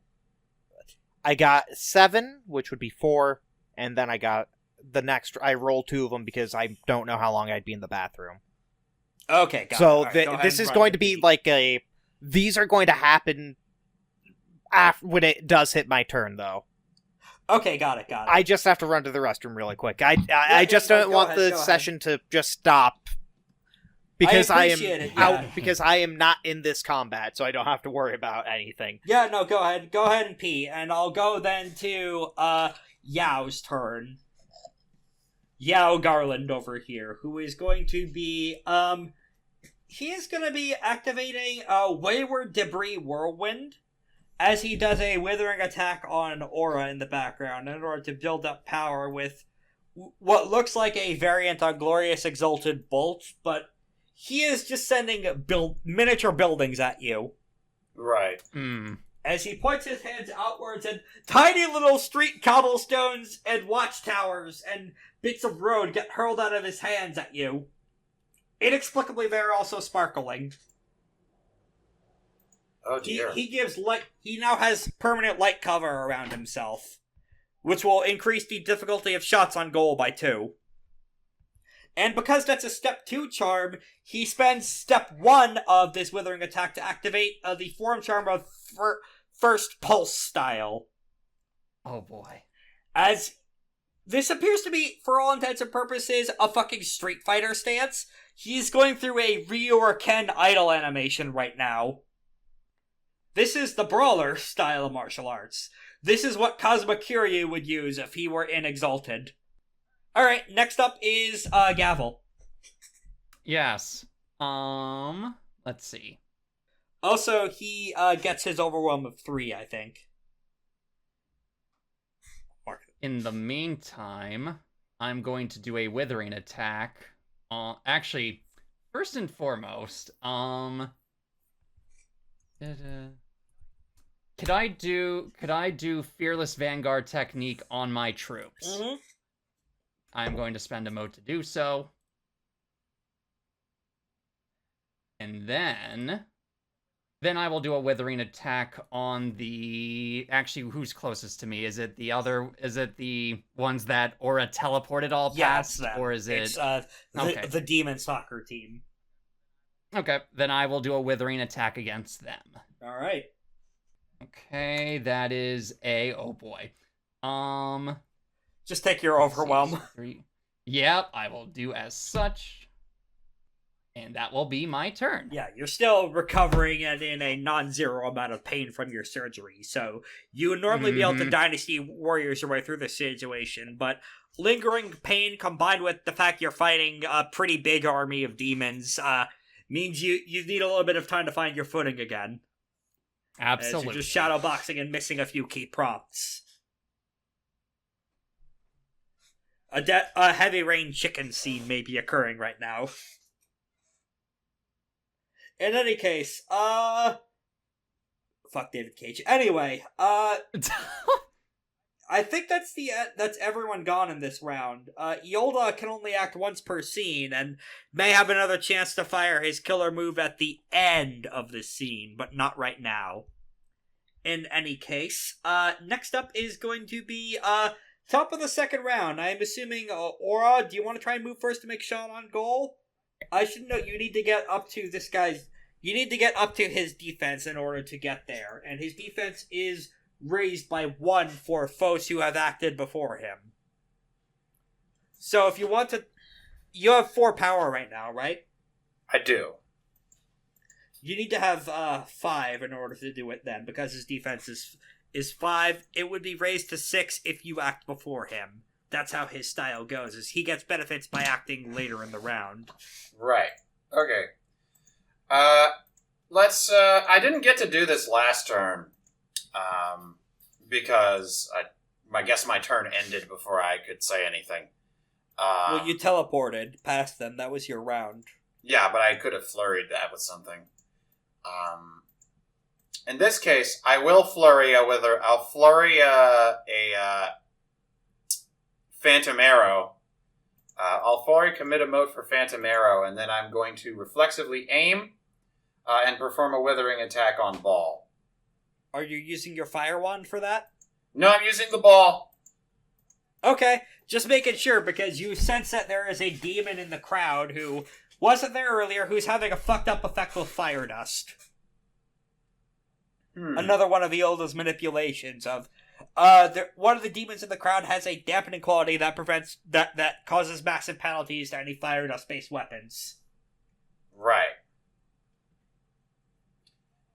I got 7, which would be 4, and then I got the next. I rolled 2 of them because I don't know how long I'd be in the bathroom. Okay, got so it. Right, this is going to be these are going to happen when it does hit my turn, though. Okay, got it. I just have to run to the restroom really quick. I just don't want the session to just stop. Because I am out, because I am not in this combat, so I don't have to worry about anything. Yeah, no, go ahead. Go ahead and pee, and I'll go then to, Yao's turn. Yao Garland over here, who is going to be, he is going to be activating a Wayward Debris Whirlwind, as he does a withering attack on Aura in the background, in order to build up power with what looks like a variant on Glorious Exalted Bolt, but he is just sending miniature buildings at you. Right. As he points his hands outwards, and tiny little street cobblestones and watchtowers and bits of road get hurled out of his hands at you. Inexplicably, they're also sparkling. Oh dear. He gives light. He now has permanent light cover around himself, which will increase the difficulty of shots on goal by 2. And because that's a step 2 charm, he spends step 1 of this withering attack to activate the form charm of First Pulse style. Oh boy. As this appears to be, for all intents and purposes, a fucking Street Fighter stance. He's going through a Ryu or Ken idol animation right now. This is the brawler style of martial arts. This is what Kazuma Kiryu would use if he were in Exalted. Alright, next up is, Gavel. Yes. Let's see. Also, he, gets his overwhelm of 3, I think. In the meantime, I'm going to do a withering attack. Actually, first and foremost, could I do Fearless Vanguard technique on my troops? Mm-hmm. I'm going to spend a mode to do so. And then I will do a withering attack on the... Actually, who's closest to me? Is it the ones that Aura teleported all past? Yeah, or is it... It's, okay. the Demon Soccer team. Okay, then I will do a withering attack against them. Alright. Okay, that is a... Oh boy. Just take your overwhelm. 3. Yep, I will do as such. And that will be my turn. Yeah, you're still recovering and in a non-zero amount of pain from your surgery, so you would normally be able to Dynasty Warriors your way through this situation, but lingering pain combined with the fact you're fighting a pretty big army of demons means you need a little bit of time to find your footing again. Absolutely. As you're just shadowboxing and missing a few key prompts. A heavy rain chicken scene may be occurring right now. In any case, fuck David Cage. Anyway, I think that's everyone gone in this round. Iolda can only act once per scene, and may have another chance to fire his killer move at the end of the scene, but not right now. In any case, next up is going to be, top of the second round. I'm assuming, Aura, do you want to try and move first to make shot on goal? I should note you need to get up to this guy's... You need to get up to his defense in order to get there, and his defense is raised by 1 for foes who have acted before him. So if you want to... You have 4 power right now, right? I do. You need to have 5 in order to do it then, because his defense is 5. It would be raised to 6 if you act before him. That's how his style goes, is he gets benefits by acting later in the round. Right. Okay. I didn't get to do this last turn, because I guess my turn ended before I could say anything. Well, you teleported past them. That was your round. Yeah, but I could have flurried that with something. In this case, I will flurry I'll flurry a Phantom Arrow. I'll flurry commit a mode for Phantom Arrow, and then I'm going to reflexively aim and perform a withering attack on Ball. Are you using your fire wand for that? No, I'm using the ball. Okay, just making sure, because you sense that there is a demon in the crowd who wasn't there earlier, who's having a fucked up effect with fire dust. Another one of Iolda's manipulations of one of the demons in the crowd has a dampening quality that prevents that causes massive penalties to any fire dust-based weapons. Right.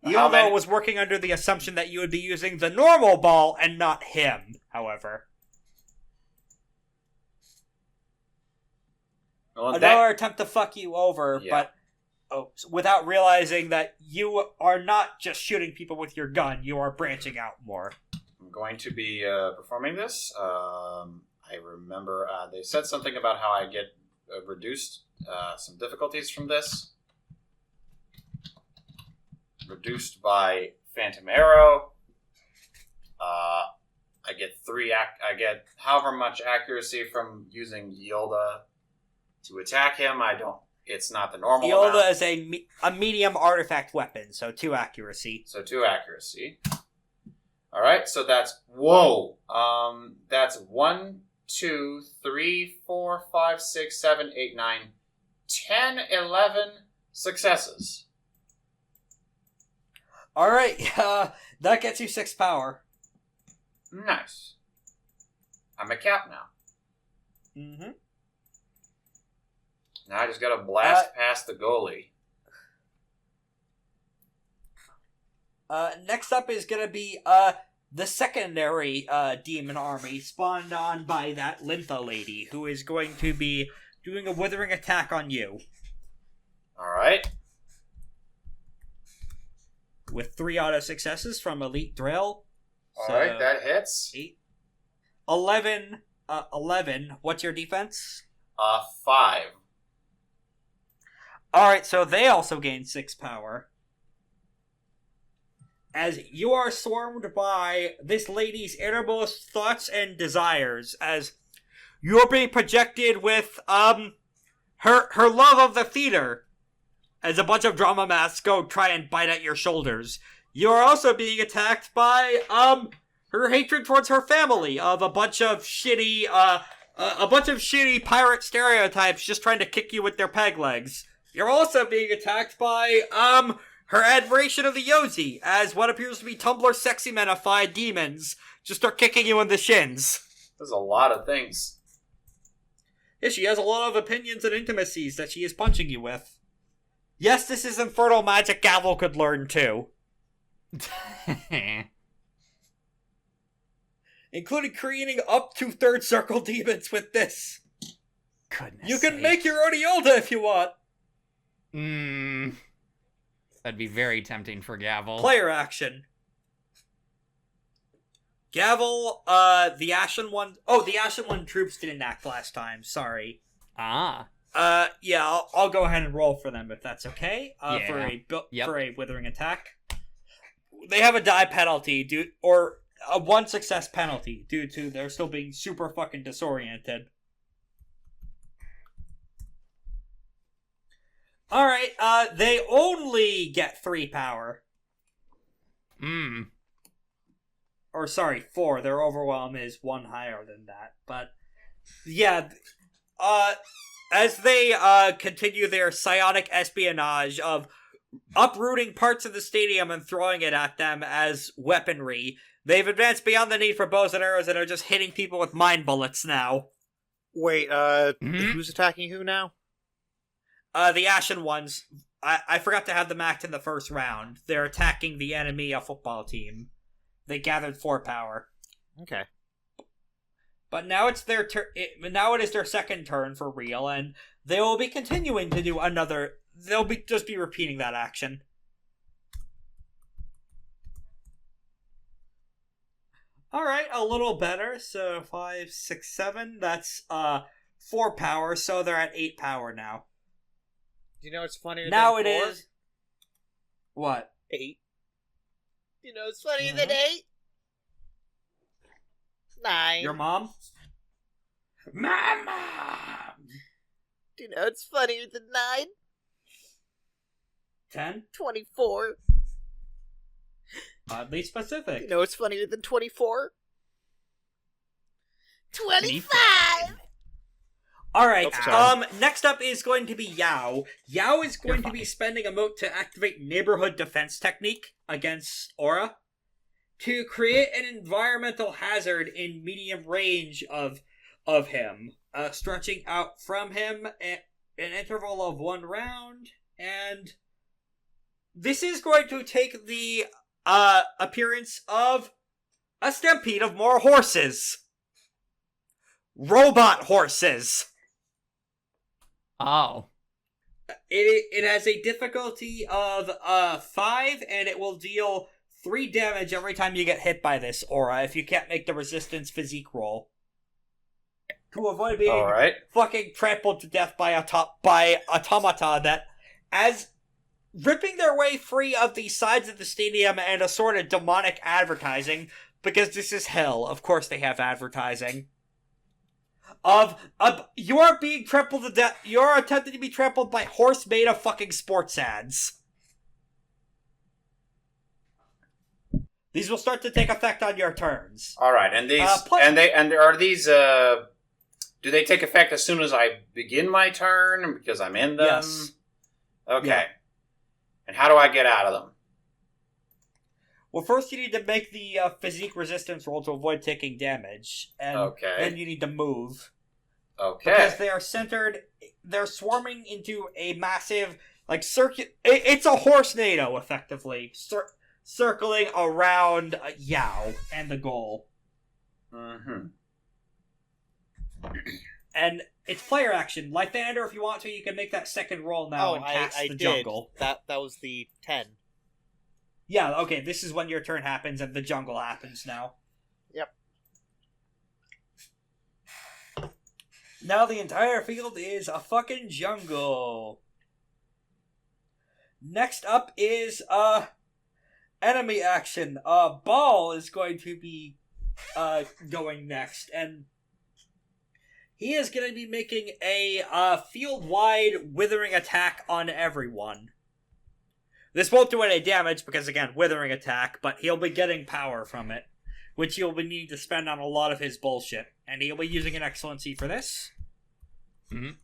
Iolda was working under the assumption that you would be using the normal ball and not him, however. Well, Another attempt to fuck you over, but without realizing that you are not just shooting people with your gun, you are branching out more. I'm going to be performing this. I remember they said something about how I get reduced some difficulties from this. Reduced by Phantom Arrow. I get I get however much accuracy from using Iolda to attack him. It's not the normal Iolda amount. is a medium artifact weapon, so 2 accuracy. So 2 accuracy. Alright, so that's... Whoa! That's 1, 2, 3, 4, 5, 6, 7, 8, 9, 10, 11 successes. Alright, that gets you 6 power. Nice. I'm a cap now. Mm-hmm. Now I just gotta blast past the goalie. Next up is gonna be, the secondary, demon army spawned on by that Lintha lady, who is going to be doing a withering attack on you. Alright. With 3 auto successes from Elite Drill. Alright, that hits. 8. 11. 11. What's your defense? 5. Alright, so they also gain 6 power. As you are swarmed by this lady's innermost thoughts and desires, as you're being projected with, her love of the theater, as a bunch of drama masks go try and bite at your shoulders. You are also being attacked by, her hatred towards her family, of a bunch of shitty pirate stereotypes just trying to kick you with their peg legs. You're also being attacked by, her admiration of the Yozi, as what appears to be Tumblr sexy menified demons just start kicking you in the shins. There's a lot of things. Yeah, she has a lot of opinions and intimacies that she is punching you with. Yes, this is infernal magic Gavel could learn too. Including creating up to 3rd circle demons with this. Goodness You can sakes. make your own Iolda if you want. That'd be very tempting for Gavel. Player action. Gavel, the Ashen One... Oh, the Ashen One troops didn't act last time, sorry. Ah. Yeah, I'll go ahead and roll for them if that's okay. Yeah. For a withering attack. They have a die penalty, or a 1 success penalty, due to they're still being super fucking disoriented. Alright, they only get 3 power. Or sorry, 4. Their overwhelm is 1 higher than that. But, yeah, as they continue their psionic espionage of uprooting parts of the stadium and throwing it at them as weaponry, they've advanced beyond the need for bows and arrows and are just hitting people with mind bullets now. Wait, who's attacking who now? The Ashen Ones. I forgot to have them act in the first round. They're attacking the enemy football team. They gathered 4 power. Okay. But now it's their now it is their second turn for real, and they will be continuing to do another. They'll just be repeating that action. All right, a little better. So 5, 6, 7. That's 4 power. So they're at 8 power now. Do you know what's funnier Now than it 4? is. What? 8. You know what's funnier than 8? 9. Your mom? Mama! Do you know what's funnier than 9? 10? 24. Oddly Do specific. you know what's funnier than 24? 25! Alright, Oops, sorry. next up is going to be Yao. Yao is going to be spending a mote to activate Neighborhood Defense Technique against Aura to create an environmental hazard in medium range of him, stretching out from him an interval of 1 round, and this is going to take the appearance of a stampede of more horses. Robot horses. Oh. It has a difficulty of 5, and it will deal 3 damage every time you get hit by this aura if you can't make the resistance physique roll. To avoid being fucking trampled to death by automata that, as ripping their way free of the sides of the stadium and a sort of demonic advertising, because this is hell, of course they have advertising, you are being trampled to death, you're attempting to be trampled by horse made of fucking sports ads. These will start to take effect on your turns. Alright, and these, are these, do they take effect as soon as I begin my turn, because I'm in them? Yes. Okay. Yeah. And how do I get out of them? Well, first you need to make the physique resistance roll to avoid taking damage. And then you need to move. Okay. Because they are centered, they're swarming into a massive, like, it's a horse NATO, effectively. Circling around Yao and the goal. Mm-hmm. And it's player action. Lythander, if you want to, you can make that second roll now and cast the jungle. That was the 10. Yeah, okay, this is when your turn happens and the jungle happens now. Yep. Now the entire field is a fucking jungle. Next up is, enemy action. Ball is going to be, going next, and he is going to be making a, field-wide withering attack on everyone. This won't do any damage, because again, withering attack, but he'll be getting power from it, which he'll be needing to spend on a lot of his bullshit, and he'll be using an excellency for this. Mm-hmm.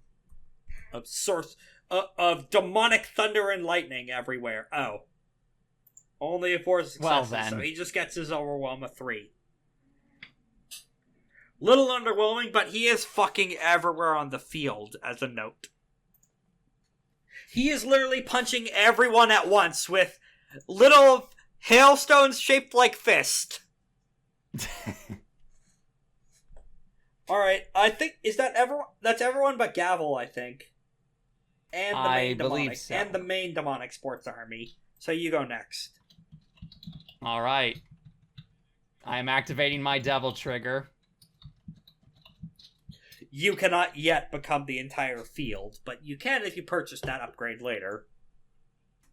Of source, of demonic thunder and lightning everywhere. Oh. Only if 4 successes, well, then. so he just gets his overwhelm of 3. Little underwhelming, but he is fucking everywhere on the field, as a note. He is literally punching everyone at once with little hailstones shaped like fist. Alright, I think, is that everyone? That's everyone but Gavel, I think. And the main demonic, so. And the main demonic sports army. So you go next. Alright. I am activating my devil trigger. You cannot yet become the entire field, but you can if you purchase that upgrade later.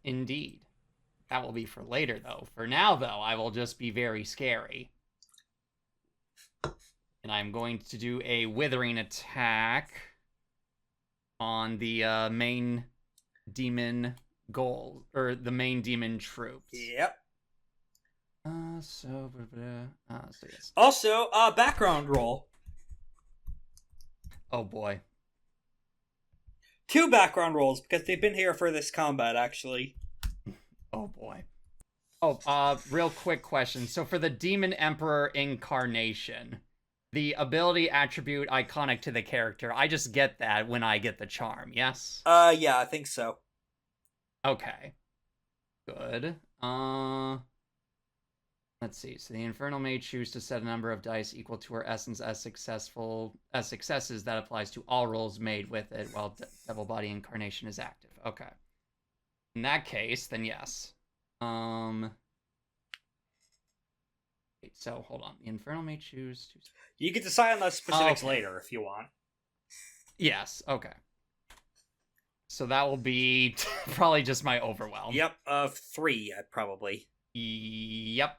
Indeed. That will be for later, though. For now, though, I will just be very scary. And I'm going to do a withering attack on the main demon goal, or the main demon troops. Yep. So yes. Also, background roll. Oh boy. 2 background rolls, because they've been here for this combat, actually. Oh boy. Oh, real quick question. So for the Demon Emperor incarnation, the ability attribute iconic to the character, I just get that when I get the charm, yes? Yeah, I think so. Okay. Good. Let's see. So the Infernal may choose to set a number of dice equal to her essence as successes that applies to all rolls made with it while Devil Body Incarnation is active. Okay. In that case, then yes. Wait, so hold on. The Infernal may choose to... You can decide on those specifics later if you want. Yes, okay. So that will be probably just my overwhelm. Yep, 3, probably. Yep.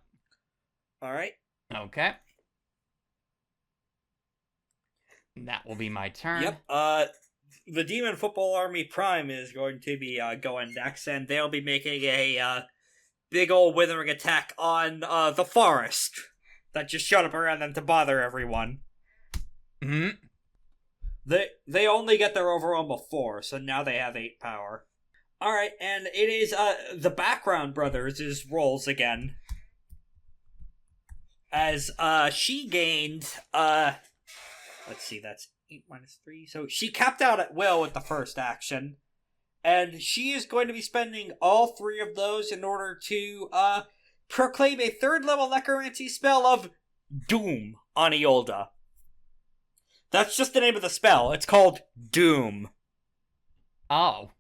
Alright. Okay. That will be my turn. Yep, the Demon Football Army Prime is going to be going next, and they'll be making a big old withering attack on the forest that just showed up around them to bother everyone. Hmm. They only get their overwhelm of 4, so now they have 8 power. Alright, and it is the Background Brothers' rolls again. as she gained let's see, that's 8 minus 3. So she capped out at will with the first action, and she is going to be spending all 3 of those in order to proclaim a 3rd level necromancy spell of Doom on Iolda. That's just the name of the spell. It's called Doom. Oh.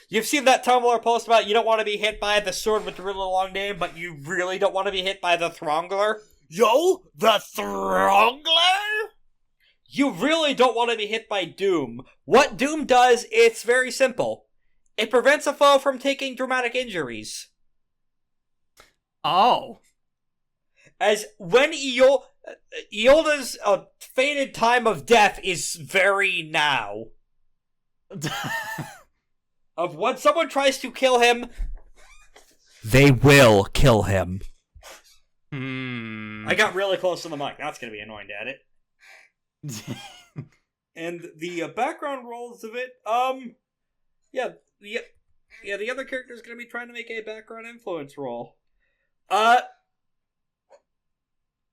You've seen that Tumblr post about you don't want to be hit by the sword with the really long name, but you really don't want to be hit by the Throngler? Yo, the Throngler? You really don't want to be hit by Doom. What Doom does, it's very simple. It prevents a foe from taking dramatic injuries. Oh. As when Iolda's fated time of death is very now. Of when someone tries to kill him, they will kill him. I got really close to the mic. That's going to be annoying to edit. And the background rolls of it, the other character is going to be trying to make a background influence roll.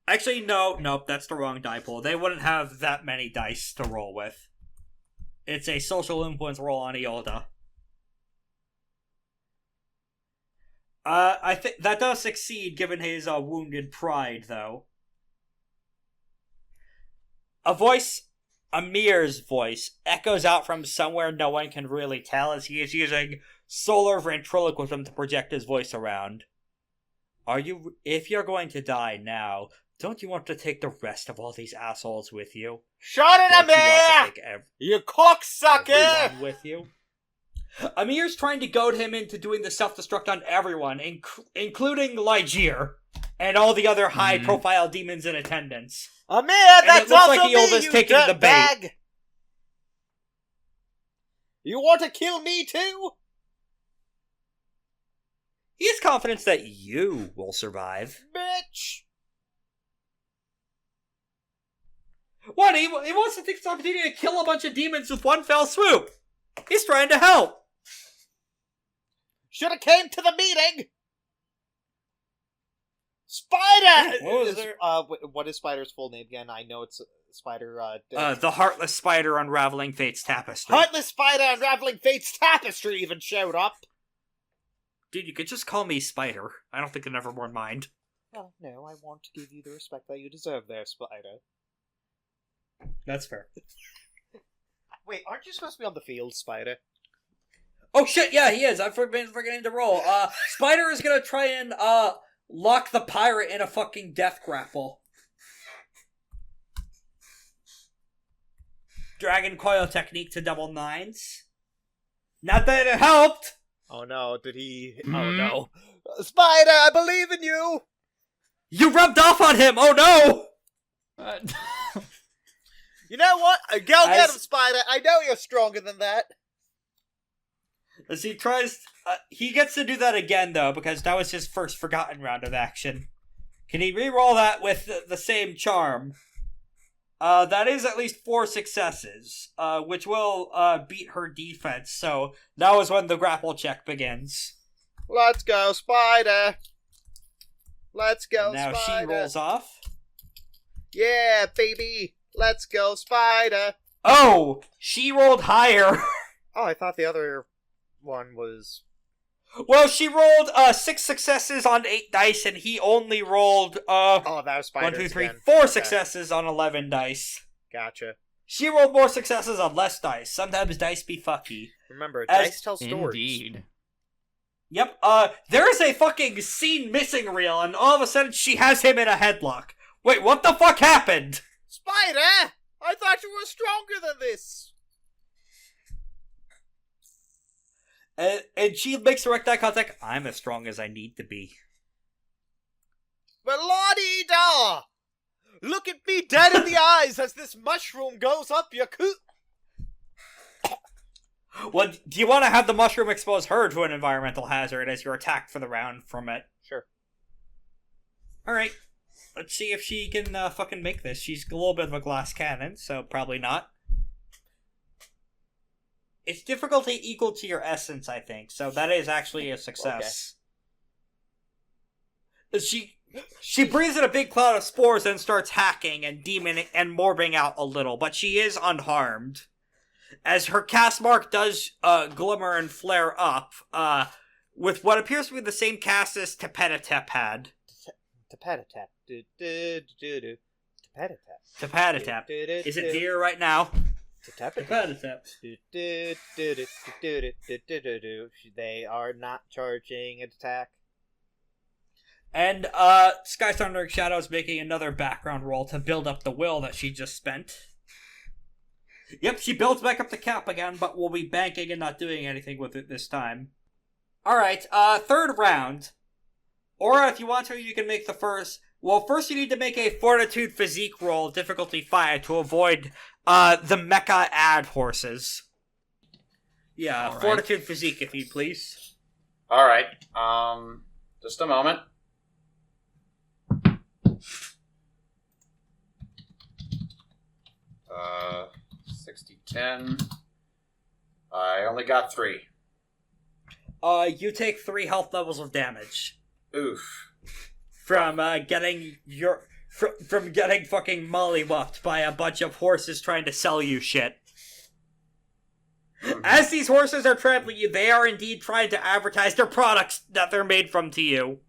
Actually, nope, that's the wrong die pool. They wouldn't have that many dice to roll with. It's a social influence roll on Iolda. I think that does succeed given his wounded pride, though. A voice, Amir's voice, echoes out from somewhere no one can really tell as he is using solar ventriloquism to project his voice around. If you're going to die now, don't you want to take the rest of all these assholes with you? Shut it, Amir! You cocksucker! With you? Amir's trying to goad him into doing the self-destruct on everyone, including Ligear, and all the other high-profile demons in attendance. Amir, and that's it looks also like Iolda's me, you taking the bait. bag. You want to kill me too? He has confidence that you will survive. Bitch! What? He wants to take this opportunity to kill a bunch of demons with one fell swoop. He's trying to help. Should have came to the meeting. Spider. What is Spider's full name again? I know it's Spider. The Heartless Spider unraveling Fate's tapestry. Heartless Spider unraveling Fate's tapestry even showed up. Dude, you could just call me Spider. I don't think the Neverborn mind. Oh, no, I want to give you the respect that you deserve there, Spider. That's fair. Wait, aren't you supposed to be on the field, Spider? Oh shit, yeah, he is. I've been forgetting to roll. Spider is gonna try and, lock the pirate in a fucking death grapple. Dragon coil technique to double 9s. Not that it helped! Oh no, did he... Oh no. Spider, I believe in you! You rubbed off on him! Oh no! You know what? Go get him, Spider! I know you're stronger than that! As he tries... he gets to do that again, though, because that was his first forgotten round of action. Can he re-roll that with the same charm? That is at least 4 successes, which will beat her defense, so that was when the grapple check begins. Let's go, Spider! Let's go, now Spider! Now she rolls off. Yeah, baby! Let's go, Spider! Oh! She rolled higher! Oh, I thought the other one was... Well, she rolled 6 successes on 8 dice, and he only rolled oh, that was Spider's 1, 2, 3, again. 4 Okay. successes on 11 dice. Gotcha. She rolled more successes on less dice. Sometimes dice be fucky. Remember, dice tell stories. Indeed. Yep, there is a fucking scene missing reel, and all of a sudden she has him in a headlock. Wait, what the fuck happened? Spider! I thought you were stronger than this! And she makes direct eye contact. I'm as strong as I need to be. But la-dee-da! Look at me dead in the eyes as this mushroom goes up your coo... Well, do you want to have the mushroom expose her to an environmental hazard as you're attacked for the round from it? Sure. Alright. Let's see if she can fucking make this. She's a little bit of a glass cannon, so probably not. It's difficulty equal to your essence, I think, so that is actually a success. Okay. She breathes in a big cloud of spores and starts hacking and demoning and morbing out a little, but she is unharmed. As her cast mark does glimmer and flare up, with what appears to be the same cast as Tepet had. Tepet. Tepet. Is it near right now? Tepet. They are not charging an attack. And Sundering Shadow is making another background roll to build up the will that she just spent. Yep, she builds back up the cap again, but we'll be banking and not doing anything with it this time. Alright, third round. Or if you want to, you can make the first... Well, first you need to make a Fortitude Physique roll, difficulty 5, to avoid the mecha ad horses. Yeah, All Fortitude Physique, if you please. Alright, just a moment. Uh, 60, 10. I only got 3. You take 3 health levels of damage. Oof. From getting from getting fucking mollywopped by a bunch of horses trying to sell you shit. As these horses are trampling you, they are indeed trying to advertise their products that they're made from to you.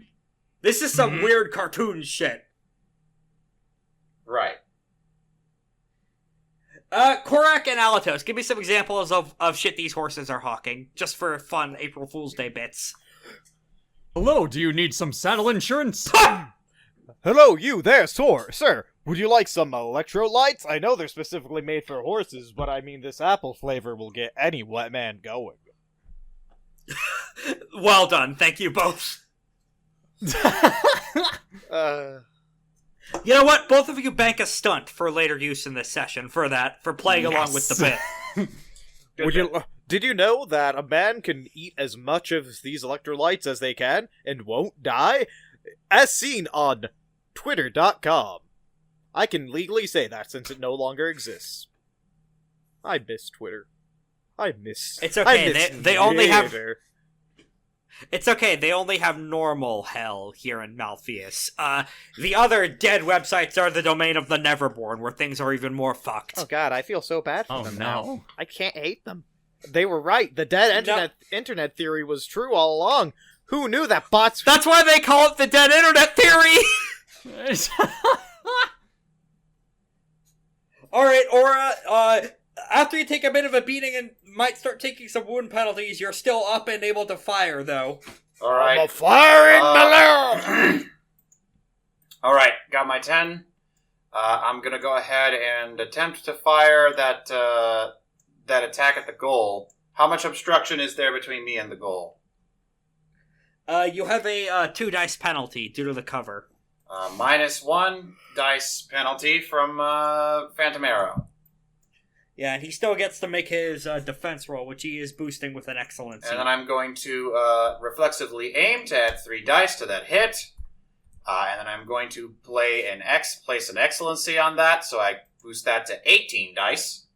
This is some weird cartoon shit. Right. Korak and Alatos, give me some examples of shit these horses are hawking, just for fun April Fool's Day bits. Hello, do you need some saddle insurance? Hello, you there, sir. Would you like some electrolytes? I know they're specifically made for horses, but I mean this apple flavor will get any wet man going. Well done, thank you both. You know what? Both of you bank a stunt for later use in this session for playing along with the bit. Did you know that a man can eat as much of these electrolytes as they can and won't die? As seen on Twitter.com. I can legally say that since it no longer exists. I miss Twitter. It's okay, they only have... It's okay, they only have normal hell here in Malfeas. The other dead websites are the domain of the Neverborn, where things are even more fucked. Oh god, I feel so bad for them now. No. I can't hate them. They were right. The dead internet theory was true all along. Who knew that bots... That's why they call it the dead internet theory! Alright, Aura, after you take a bit of a beating and might start taking some wound penalties, you're still up and able to fire, though. Alright. I'm a firing Malfeas! Alright, got my 10. I'm gonna go ahead and attempt to fire that attack at the goal. How much obstruction is there between me and the goal? You have a 2 dice penalty due to the cover. -1 dice penalty from Phantom Arrow. Yeah, and he still gets to make his defense roll, which he is boosting with an excellency. And then I'm going to reflexively aim to add 3 dice to that hit. And then I'm going to place an excellency on that, so I boost that to 18 dice.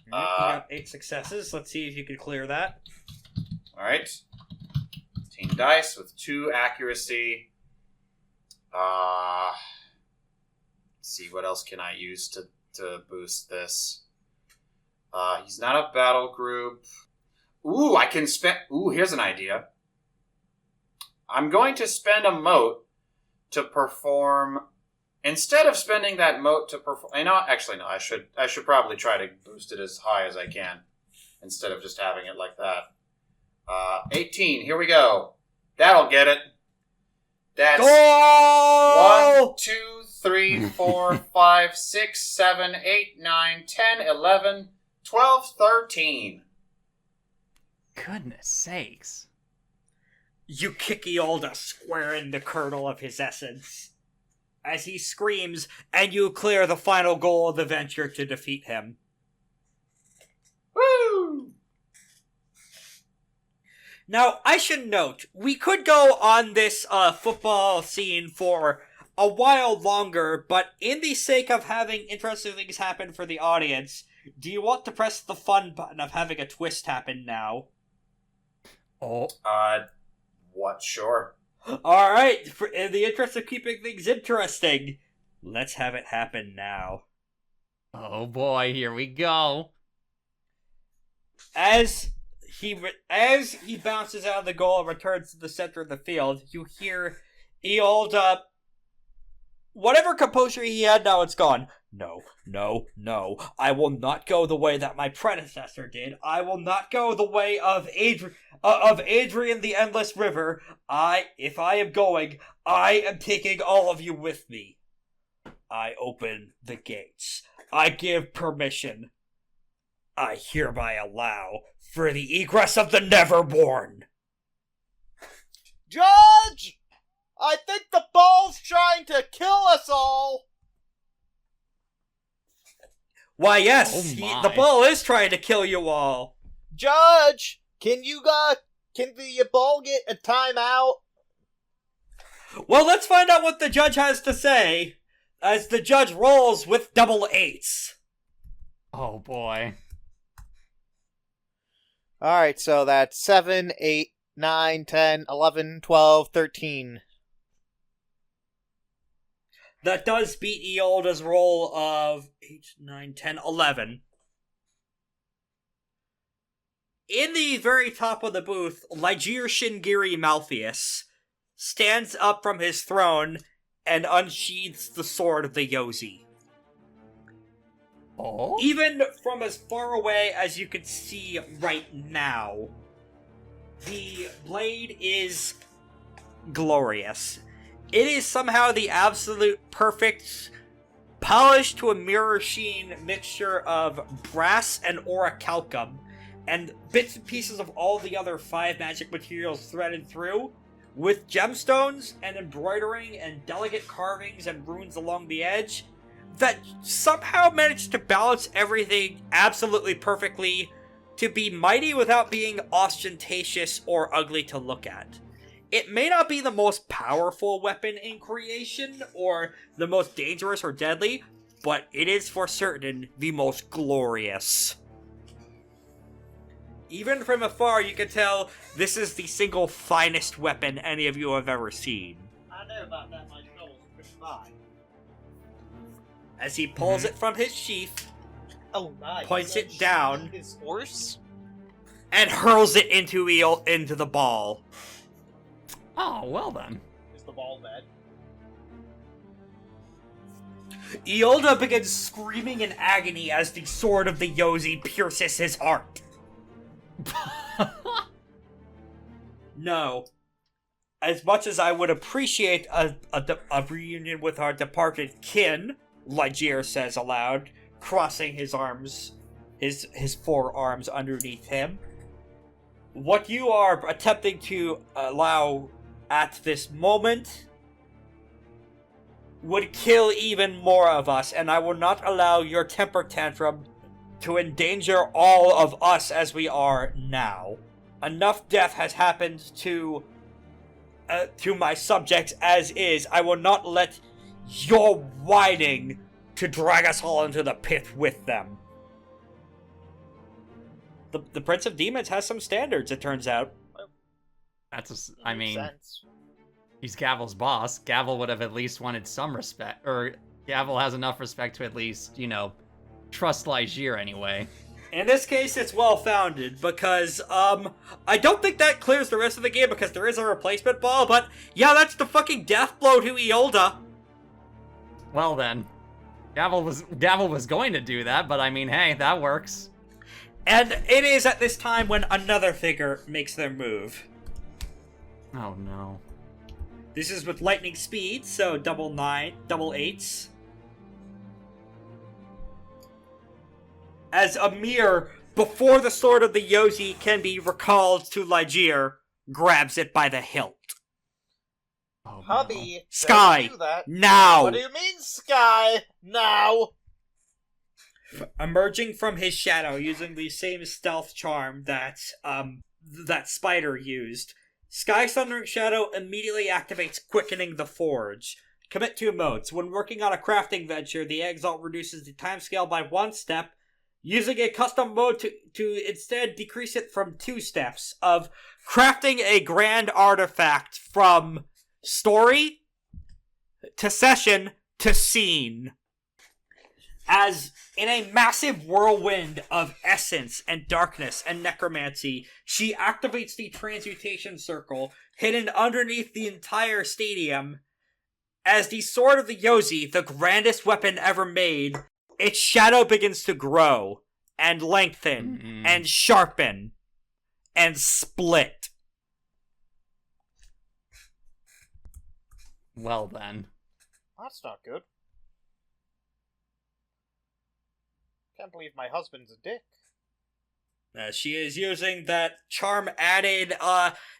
You got 8 successes. Let's see if you can clear that. Alright. 18 dice with 2 accuracy. Let's see, what else can I use to boost this? He's not a battle group. Ooh, I can spend... Ooh, here's an idea. I'm going to spend a mote to perform... Instead of spending that mote to perform... Actually, no, I should probably try to boost it as high as I can, instead of just having it like that. 18, here we go. That'll get it. That's Goal! 1, 2, 3, 4, 5, 6, 7, 8, 9, 10, 11, 12, 13. Goodness sakes. You kick Iolda square in the kernel of his essence. As he screams, and you clear the final goal of the venture to defeat him. Woo! Now, I should note, we could go on this football scene for a while longer, but in the sake of having interesting things happen for the audience, do you want to press the fun button of having a twist happen now? Oh. What? Sure. Alright, in the interest of keeping things interesting, let's have it happen now. Oh boy, here we go. As he bounces out of the goal and returns to the center of the field, you hear Iolda. Whatever composure he had, now it's gone. No. I will not go the way that my predecessor did. I will not go the way of Adrian the Endless River. If I am going, I am taking all of you with me. I open the gates. I give permission. I hereby allow for the egress of the Neverborn. Judge! I think the ball's trying to kill us all! Why, yes, Oh my. the ball is trying to kill you all. Judge! Can the ball get a timeout? Well, let's find out what the judge has to say, as the judge rolls with double eights. Oh boy. Alright, so that's 7, 8, 9, 10, 11, 12, 13. That does beat Iolda's roll of 8, 9, 10, 11. In the very top of the booth, Ligeir Shingiri Malfeas stands up from his throne and unsheathes the sword of the Yozi. Oh? Even from as far away as you can see right now, the blade is glorious. It is somehow the absolute perfect, polished to a mirror sheen mixture of brass and orichalcum, and bits and pieces of all the other 5 magic materials threaded through, with gemstones and embroidering and delicate carvings and runes along the edge, that somehow managed to balance everything absolutely perfectly to be mighty without being ostentatious or ugly to look at. It may not be the most powerful weapon in creation, or the most dangerous or deadly, but it is for certain the most glorious. Even from afar, you can tell this is the single finest weapon any of you have ever seen. I know about that, my shovel's pretty fine. As he pulls it from his sheath, Oh, nice. Points it down. His horse? and hurls it into the ball. Oh, well then. Is the ball dead? Iolda begins screaming in agony as the sword of the Yozi pierces his heart. No. As much as I would appreciate a reunion with our departed kin, Ligeir says aloud, crossing his arms, his forearms underneath him, what you are attempting to allow at this moment would kill even more of us, and I will not allow your temper tantrum to endanger all of us as we are now. Enough death has happened to my subjects as is. I will not let your whining to drag us all into the pit with them. The Prince of Demons has some standards, it turns out. I mean, he's Gavel's boss. Gavel would have at least wanted some respect, or Gavel has enough respect to at least, trust Ligeir anyway. In this case, it's well-founded, because, I don't think that clears the rest of the game, because there is a replacement ball, but, yeah, that's the fucking death blow to Iolda. Well then, Gavel was going to do that, but I mean, hey, that works. And it is at this time when another figure makes their move. Oh no. This is with lightning speed, so double eights. As Amir, before the sword of the Yozi can be recalled to Ligeir, grabs it by the hilt. Oh, Hubby, Sky, don't do that. now! What do you mean, Sky? Now! Emerging from his shadow using the same stealth charm that spider used, Sky Sundering Shadow immediately activates Quickening the Forge. Commit 2 modes. When working on a crafting venture, the Exalt reduces the timescale by 1 step, using a custom mode to instead decrease it from 2 steps of crafting a grand artifact from story to session to scene. As in a massive whirlwind of essence and darkness and necromancy, she activates the transmutation circle hidden underneath the entire stadium. As the sword of the Yozi, the grandest weapon ever made, its shadow begins to grow and lengthen and sharpen and split. Well then. That's not good. Can't believe my husband's a dick. She is using that charm added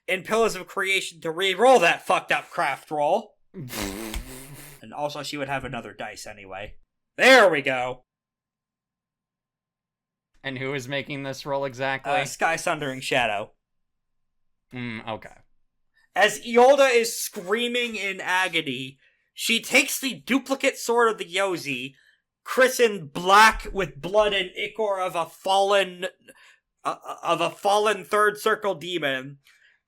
in Pillars of Creation to re-roll that fucked up craft roll. And also she would have another dice anyway. There we go. And who is making this roll exactly? Sundering Shadow. Okay. As Iolda is screaming in agony, she takes the duplicate sword of the Yozi, christened black with blood and ichor of a fallen third circle demon,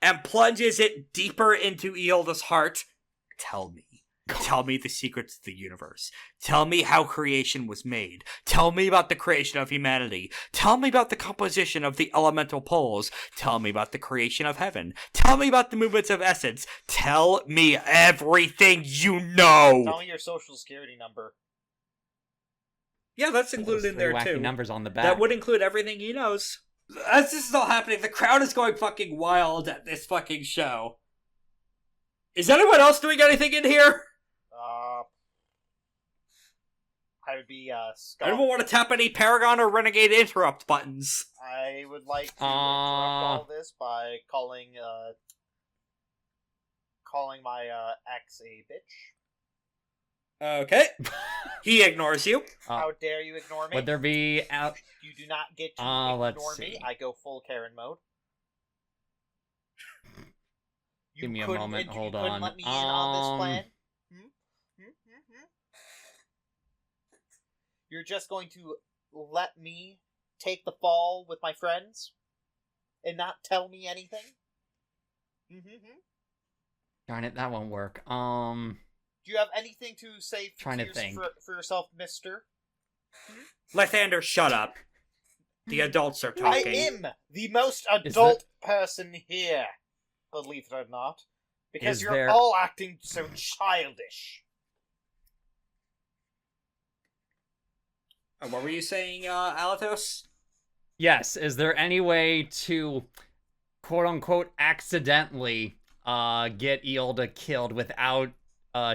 and plunges it deeper into Iolda's heart. Tell me the secrets of the universe. Tell me how creation was made. Tell me about the creation of humanity. Tell me about the composition of the elemental poles. Tell me about the creation of heaven. Tell me about the movements of essence. Tell me everything you know. Tell me your social security number. Yeah, that's included in there wacky too. Numbers on the back. That would include everything he knows. As this is all happening, the crowd is going fucking wild at this fucking show. Is anyone else doing anything in here? I would be, Scott. Anyone want to tap any Paragon or Renegade interrupt buttons? I would like to interrupt all this by calling my, ex a bitch. Okay. He ignores you. How dare you ignore me? Would there be out? You do not get to let's ignore see. me. I go full Karen mode. Give me a couldn't- moment. you Hold couldn't on. let me in on this plan? You're just going to let me take the fall with my friends and not tell me anything? Darn it, that won't work. Do you have anything to say for yourself, mister? Lathander, shut up. The adults are talking. I am the most adult person here, believe it or not, because you're all acting so childish. What were you saying, Alatos? Yes, is there any way to, quote-unquote, accidentally get Iolda killed without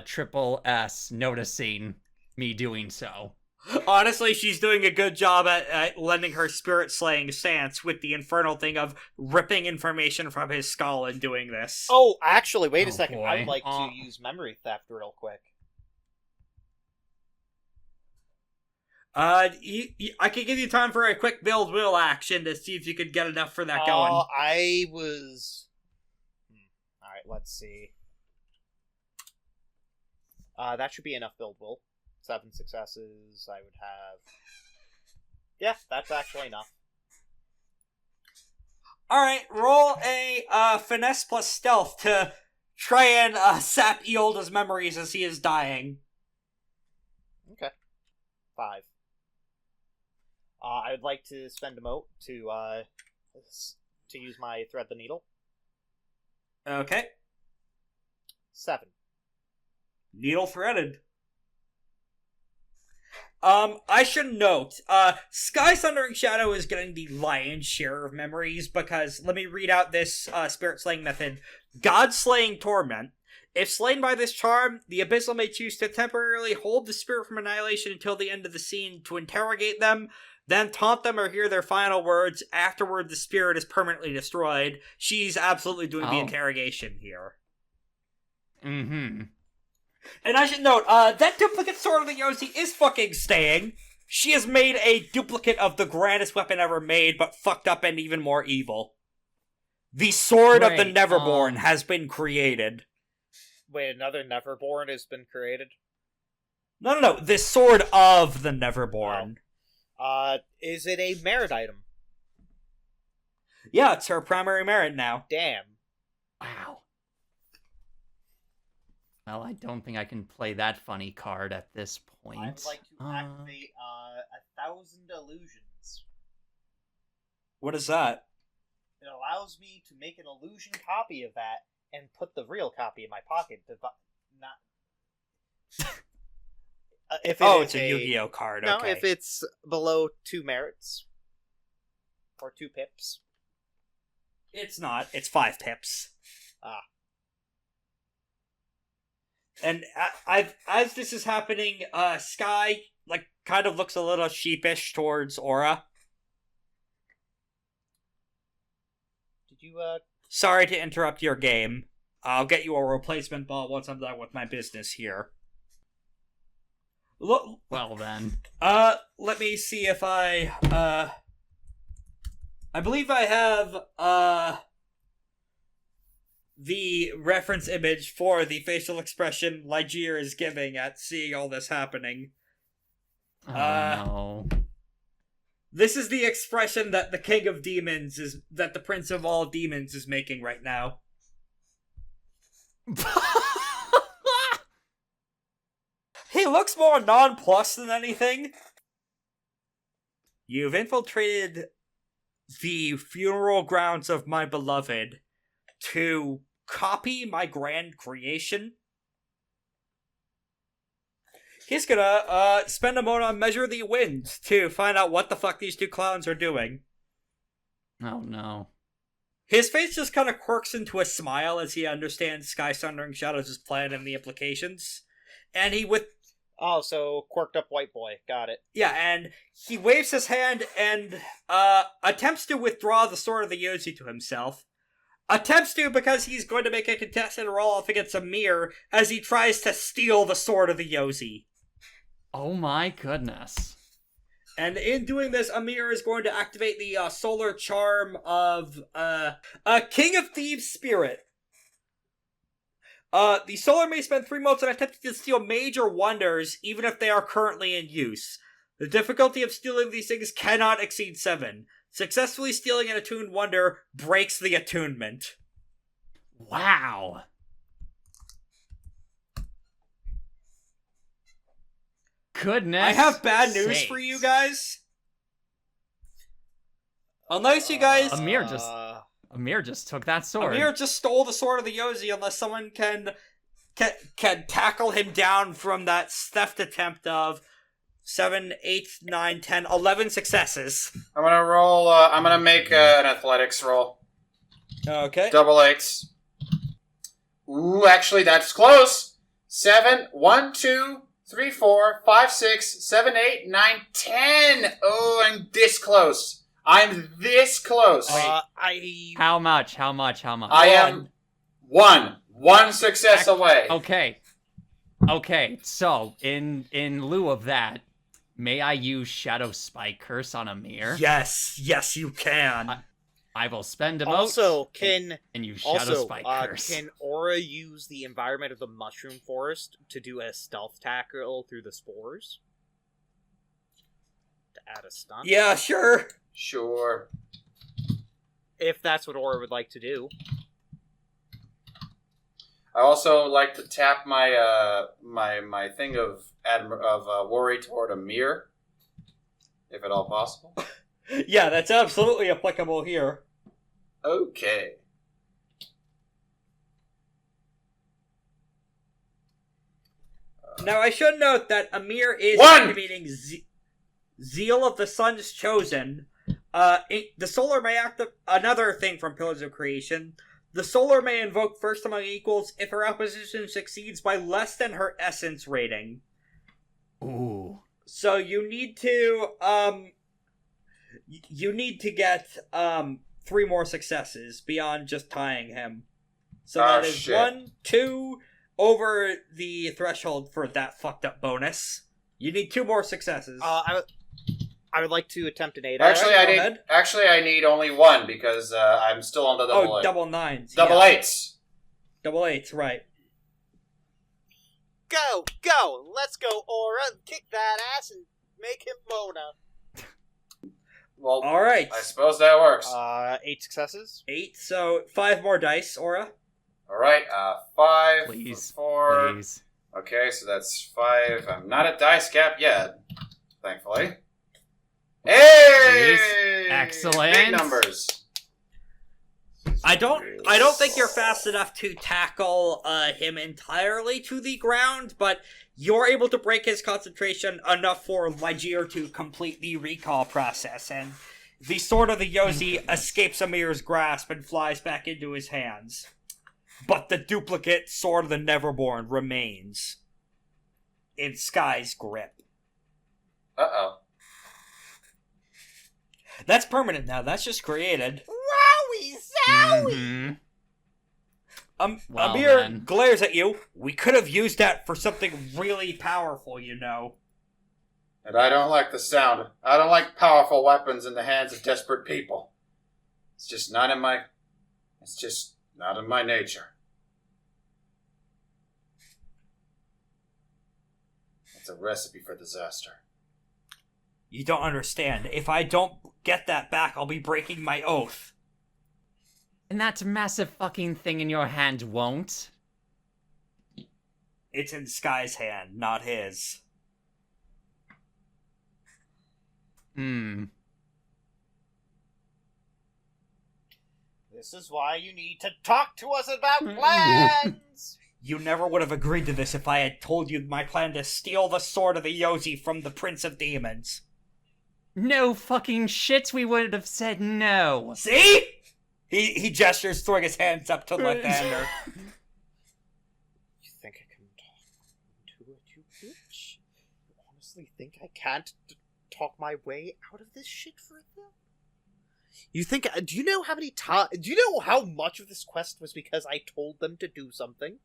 Triple S noticing me doing so? Honestly, she's doing a good job at lending her spirit-slaying stance with the infernal thing of ripping information from his skull and doing this. Oh, actually, wait a second. Boy. I would like to use memory theft real quick. I could give you time for a quick build will action to see if you could get enough for that going. I was... Alright, let's see. That should be enough build will. 7 successes, I would have... Yeah, that's actually enough. Alright, roll a finesse plus stealth to try and sap Iolda's memories as he is dying. Okay. 5. I would like to spend a mote to use my thread the needle. Okay. 7. Needle threaded. I should note, Sundering Shadow is getting the lion's share of memories because, let me read out this spirit slaying method. God Slaying Torment. If slain by this charm, the Abyssal may choose to temporarily hold the spirit from annihilation until the end of the scene to interrogate them, then taunt them or hear their final words. Afterward, the spirit is permanently destroyed. She's absolutely doing the interrogation here. Mm-hmm. And I should note, that duplicate sword of the Yosi is fucking staying. She has made a duplicate of the grandest weapon ever made, but fucked up and even more evil. The Sword of the Neverborn has been created. Wait, another Neverborn has been created? No. The Sword of the Neverborn. Is it a merit item? Yeah, it's her primary merit now. Damn. Wow. Well, I don't think I can play that funny card at this point. I would like to activate 1,000 illusions. What is that? It allows me to make an illusion copy of that and put the real copy in my pocket. If It's a Yu-Gi-Oh card. No, okay. if it's below 2 merits or 2 pips. It's not. It's 5 pips. Ah. And as this is happening, Sky kind of looks a little sheepish towards Aura. Did you Sorry to interrupt your game. I'll get you a replacement ball once I'm done with my business here. Look. Well then. Let me see if I believe I have the reference image for the facial expression Ligeir is giving at seeing all this happening. Oh no. This is the expression that the King of Demons that the Prince of all Demons is making right now. He looks more nonplussed than anything. You've infiltrated the funeral grounds of my beloved to copy my grand creation. He's gonna spend a moment on Measure the Wind to find out what the fuck these two clowns are doing. Oh no. His face just kind of quirks into a smile as he understands Sundering Shadow's plan and the implications. And Oh, so quirked up white boy. Got it. Yeah, and he waves his hand and attempts to withdraw the Sword of the Yosi to himself. Attempts to because he's going to make a contested roll off against Amir as he tries to steal the Sword of the Yosi. Oh my goodness. And in doing this, Amir is going to activate the solar charm of King of Thieves' Spirit. The Solar may spend 3 modes on attempting to steal major wonders, even if they are currently in use. The difficulty of stealing these things cannot exceed 7. Successfully stealing an attuned wonder breaks the attunement. Wow. Goodness. I have bad news sakes. for you guys. Unless you guys... Amir just took that sword. Amir just stole the Sword of the Yosi unless someone can tackle him down from that theft attempt of 7, 8, 9, 10, 11 successes. I'm gonna roll, I'm gonna make an athletics roll. Okay. Double 8s. Ooh, actually, that's close. 7, 1, 2, 3, 4, 5, 6, 7, 8, 9, 10. Oh, I'm this close. I'm this close. How much? I am one success away. Okay, so in lieu of that, may I use Shadow Spike Curse on Amir? Yes, you can. I will spend a mote Also, and use Shadow Spike Curse. Can Aura use the environment of the Mushroom Forest to do a stealth tackle through the spores? To add a stunt? Yeah, sure. Sure. If that's what Aura would like to do. I also like to tap my my thing of worry toward Amir, if at all possible. Yeah, that's absolutely applicable here. Okay. Now, I should note that Amir is One! activating Zeal of the Sun's Chosen. The Solar may activate another thing from Pillars of Creation. The Solar may invoke First Among Equals if her opposition succeeds by less than her Essence rating. Ooh. So you need to get 3 more successes beyond just tying him. So that is shit. 1, 2 over the threshold for that fucked up bonus. You need 2 more successes. I would like to attempt an 8. Actually, I need only 1 because I'm still on the double. Double 9s. Double yeah. 8s. Double 8s, right. Go! Let's go, Aura! Kick that ass and make him Mona. Well, All right. I suppose that works. 8 successes. 8, so 5 more dice, Aura. Alright, 5 Please. for 4. Please. Okay, so that's 5. I'm not at dice cap yet, thankfully. Hey! Excellent. Big numbers. I don't think you're fast enough to tackle him entirely to the ground, but you're able to break his concentration enough for Ligear to complete the recall process, and the sword of the Yozi escapes Amir's grasp and flies back into his hands. But the duplicate sword of the Neverborn remains in Sky's grip. Uh-oh. That's permanent now, that's just created. Wowie zowie! Well, Amir then. glares at you. We could have used that for something really powerful, you know. And I don't like the sound. I don't like powerful weapons in the hands of desperate people. It's just not in my nature. It's a recipe for disaster. You don't understand. If I don't get that back, I'll be breaking my oath. And that massive fucking thing in your hand won't. It's in Sky's hand, not his. This is why you need to talk to us about plans! You never would have agreed to this if I had told you my plan to steal the sword of the Yozi from the Prince of Demons. No fucking shit, we would have said no. See? He gestures, throwing his hands up to Lathander. You think I can talk to it, you bitch? You honestly think I can't talk my way out of this shit for them? You think? Do you know how many times? Do you know how much of this quest was because I told them to do something?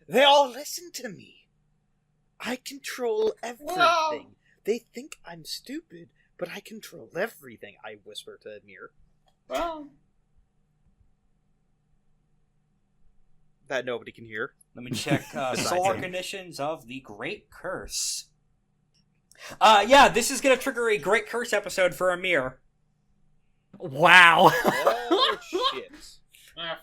They all listen to me. I control everything. Well- They think I'm stupid, but I control everything, I whisper to Amir. Well, That nobody can hear. Let me check Besides solar him. conditions of the Great Curse. Yeah, this is gonna trigger a Great Curse episode for Amir. Wow. Oh, shit. eh,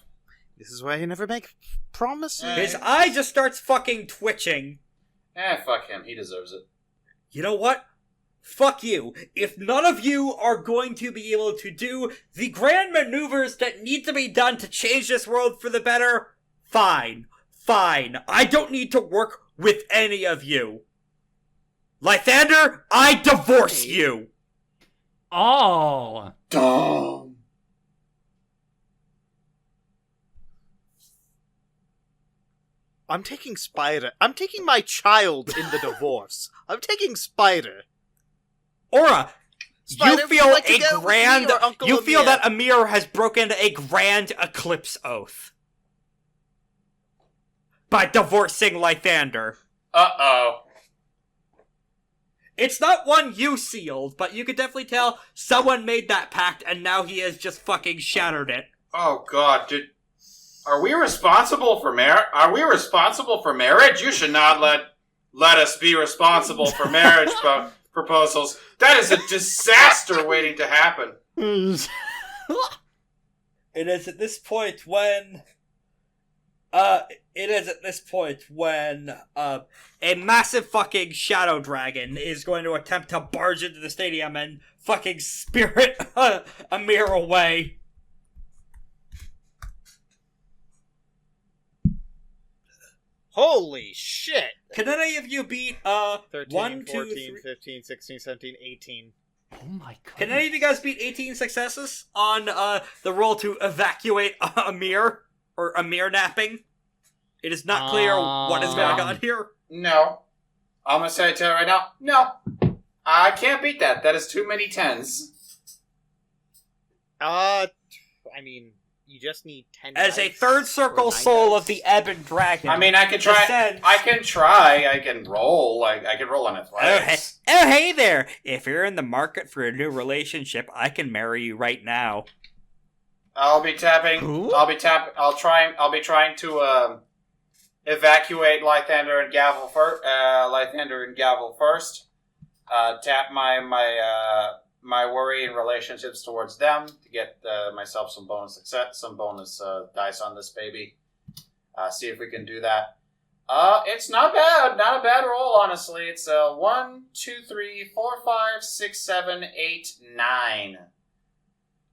This is why you never make promises. His eye just starts fucking twitching. fuck him. He deserves it. You know what? Fuck you. If none of you are going to be able to do the grand maneuvers that need to be done to change this world for the better, fine. Fine. I don't need to work with any of you. Lathander, I divorce you. Oh. Dumb. I'm taking Spider. I'm taking my child in the divorce. I'm taking Spider. Aura, Spider, you would feel you like to a go with grand. me or Uncle You feel Amir? that Amir has broken a grand eclipse oath by divorcing Lathander. Uh-oh. It's not one you sealed, but you could definitely tell someone made that pact and now he has just fucking shattered it. Oh God, are we responsible for Are we responsible for marriage? You should not let us be responsible for marriage proposals. That is a disaster waiting to happen. It is at this point when a massive fucking shadow dragon is going to attempt to barge into the stadium and fucking spirit Amir away. Holy shit! Can any of you beat 13, 1, 2, 14, 3? 15, 16, 17, 18. Oh my god. Can any of you guys beat 18 successes on the roll to evacuate Amir or Amir napping? It is not clear what is going on here. No. I'm gonna say it to you right now. No. I can't beat that. That is too many 10s. I mean, you just need 10 As a dice third circle or 9 soul dice. of the Ebon Dragon. I mean, I can try. descends- I can try. I can roll. I can roll on athletics. Oh, hey there! If you're in the market for a new relationship, I can marry you right now. I'll be tapping. Who? I'll be trying to evacuate Lathander and Gavel first. Tap my worry in relationships towards them to get myself some bonus success, some bonus dice on this baby. See if we can do that. It's not bad. Not a bad roll, honestly. It's 1, 2, 3, 4, 5, 6, 7, 8, 9.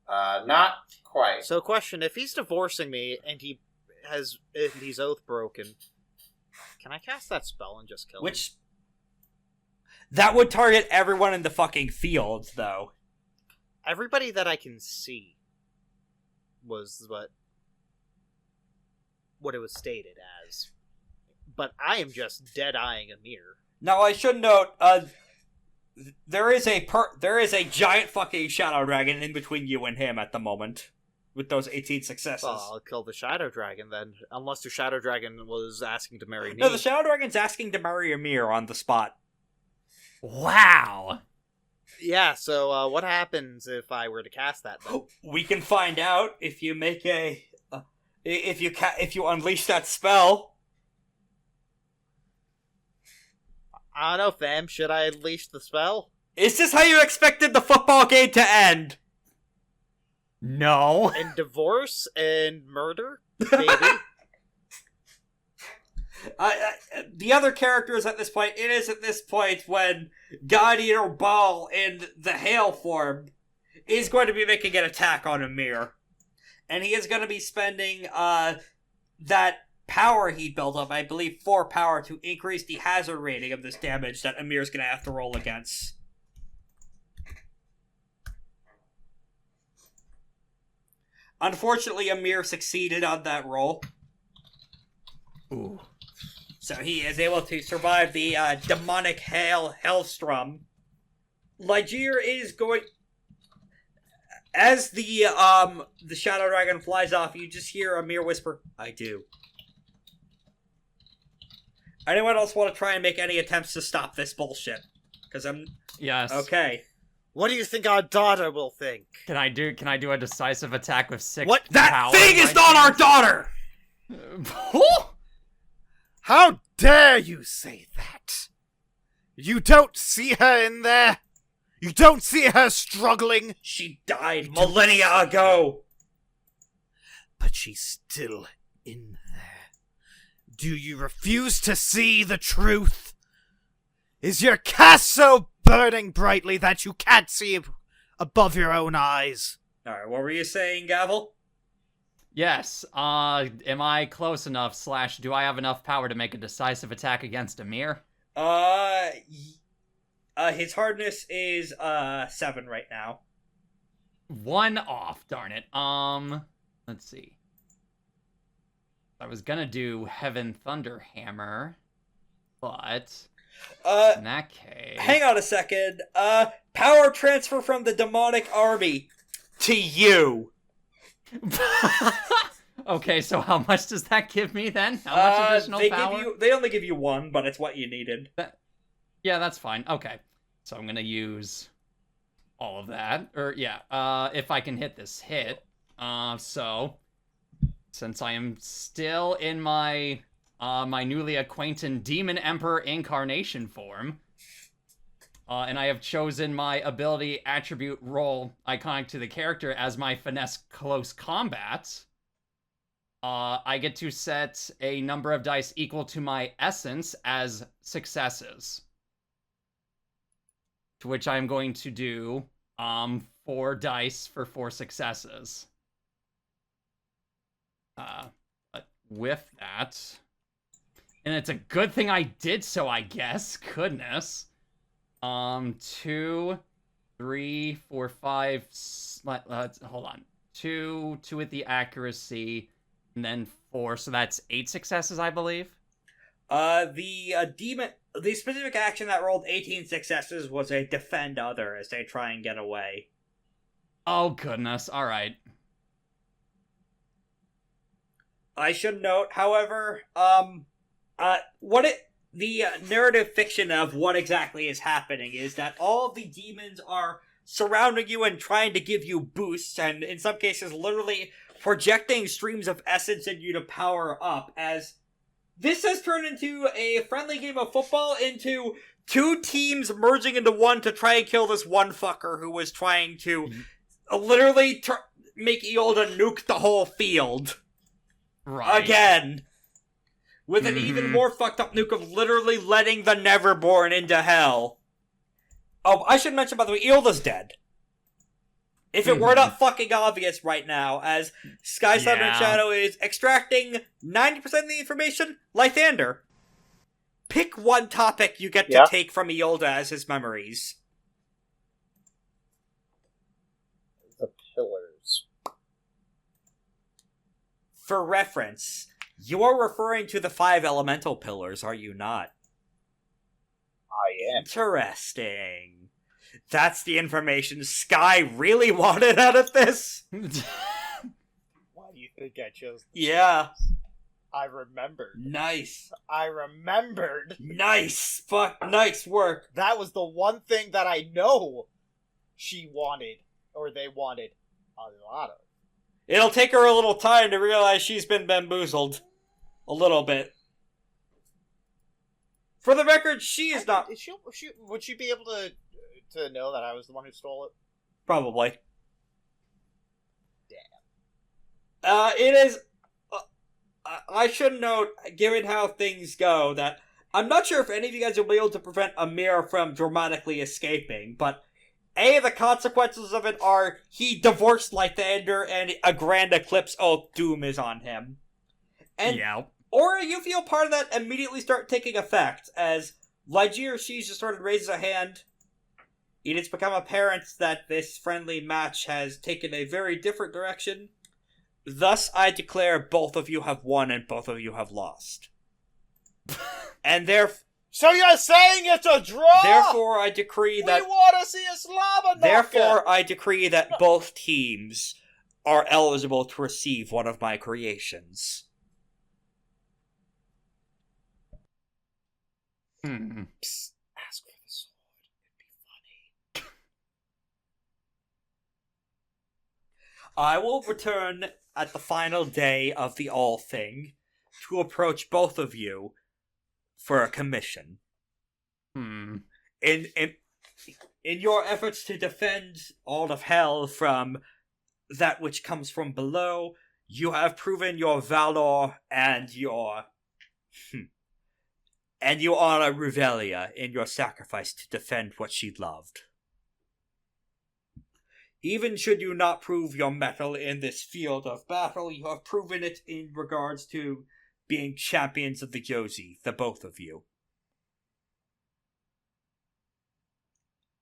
Not quite. So, question: if he's divorcing me and he's oath broken, can I cast that spell and just kill him? That would target everyone in the fucking field, though. Everybody that I can see was what it was stated as. But I am just dead-eyeing Amir. Now, I should note, there is a giant fucking shadow dragon in between you and him at the moment, with those 18 successes. Well, I'll kill the shadow dragon then, unless the shadow dragon was asking to marry me. No, the shadow dragon's asking to marry Amir on the spot. Wow. Yeah, so what happens if I were to cast that then? We can find out if you make if you unleash that spell. I don't know, fam. Should I unleash the spell? Is this how you expected the football game to end? No. And divorce and murder? Maybe. The other characters at this point, it is at this point when God Eater Ball in the Hail form is going to be making an attack on Amir. And he is going to be spending that power he built up, I believe 4 power, to increase the hazard rating of this damage that Amir's going to have to roll against. Unfortunately, Amir succeeded on that roll. Ooh. So he is able to survive the demonic Hellstrom. Ligeir is going... As the Shadow Dragon flies off, you just hear Amir whisper, "I do." Anyone else want to try and make any attempts to stop this bullshit? Because I'm... Yes. Okay. What do you think our daughter will think? Can I do a decisive attack with 6 What? That power thing in is my not our hand? daughter! How dare you say that? You don't see her in there? You don't see her struggling? She died millennia ago! But she's still in there. Do you refuse to see the truth? Is your cast so burning brightly that you can't see above your own eyes? Alright, what were you saying, Gavel? Yes. Am I close enough? / do I have enough power to make a decisive attack against Amir? His hardness is 7 right now. 1 off, darn it. Let's see. I was gonna do Heaven Thunder Hammer, but in that case... Hang on a second. Power transfer from the demonic army to you. Okay, so how much does that give me then? How much additional power? They only give you 1, but it's what you needed. Yeah, that's fine. Okay. So I'm gonna use all of that. Or, yeah, if I can hit this hit. So, since I am still in my my newly acquainted Demon Emperor Incarnation form, and I have chosen my ability attribute role iconic to the character as my Finesse Close Combat, I get to set a number of dice equal to my essence as successes. To which I'm going to do 4 dice for 4 successes. But with that... And it's a good thing I did so, I guess. Goodness. 2, 3, 4, 5... hold on. 2 with the accuracy, and then 4. So that's 8 successes, I believe. The specific action that rolled 18 successes was a defend other as they try and get away. Oh, goodness. All right. I should note, however, the narrative fiction of what exactly is happening is that all of the demons are surrounding you and trying to give you boosts, and in some cases literally projecting streams of essence in you to power up, as this has turned into a friendly game of football into two teams merging into one to try and kill this one fucker who was trying to literally make Iolda nuke the whole field. Right. Again. With an even more fucked up nuke of literally letting the Neverborn into hell. Oh, I should mention, by the way, Iolda's dead. If it were not fucking obvious right now, as Sundering Shadow is extracting 90% of the information, Lythander. Pick one topic you get to take from Iolda as his memories. The pillars. For reference, you are referring to the 5 elemental pillars, are you not? I am. Interesting. That's the information Sky really wanted out of this? Why do you think I chose this? Yeah. I remembered. Nice. I remembered. Nice. Fuck. Nice work. That was the one thing that I know she wanted, or they wanted, a lot of. It'll take her a little time to realize she's been bamboozled. A little bit. For the record, she is not... Would she be able to know that I was the one who stole it? Probably. Damn. It is... I should note, given how things go, that I'm not sure if any of you guys will be able to prevent Amir from dramatically escaping, but the consequences of it are he divorced Lythander and a grand eclipse oath doom is on him. And or you feel part of that immediately start taking effect, as Ligeia sees just started raises a hand. It has become apparent that this friendly match has taken a very different direction. Thus, I declare both of you have won and both of you have lost. And So you're saying it's a draw? therefore, I decree that... We want to see a slobber knocker! Therefore, I decree that both teams are eligible to receive one of my creations. Psst, ask for the sword. It'd be funny. I will return at the final day of the All Thing to approach both of you for a commission. In your efforts to defend all of hell from that which comes from below, you have proven your valor and your... and you honor Ruvelia in your sacrifice to defend what she loved. Even should you not prove your mettle in this field of battle, you have proven it in regards to being champions of the Yozi, the both of you.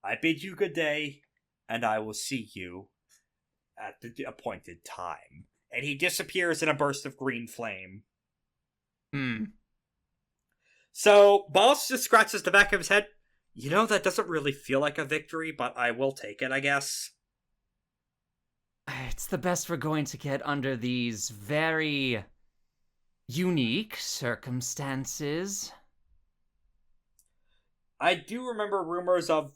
I bid you good day, and I will see you at the appointed time. And he disappears in a burst of green flame. So, Balls just scratches the back of his head. You know, that doesn't really feel like a victory, but I will take it, I guess. It's the best we're going to get under these very unique circumstances. I do remember rumors of...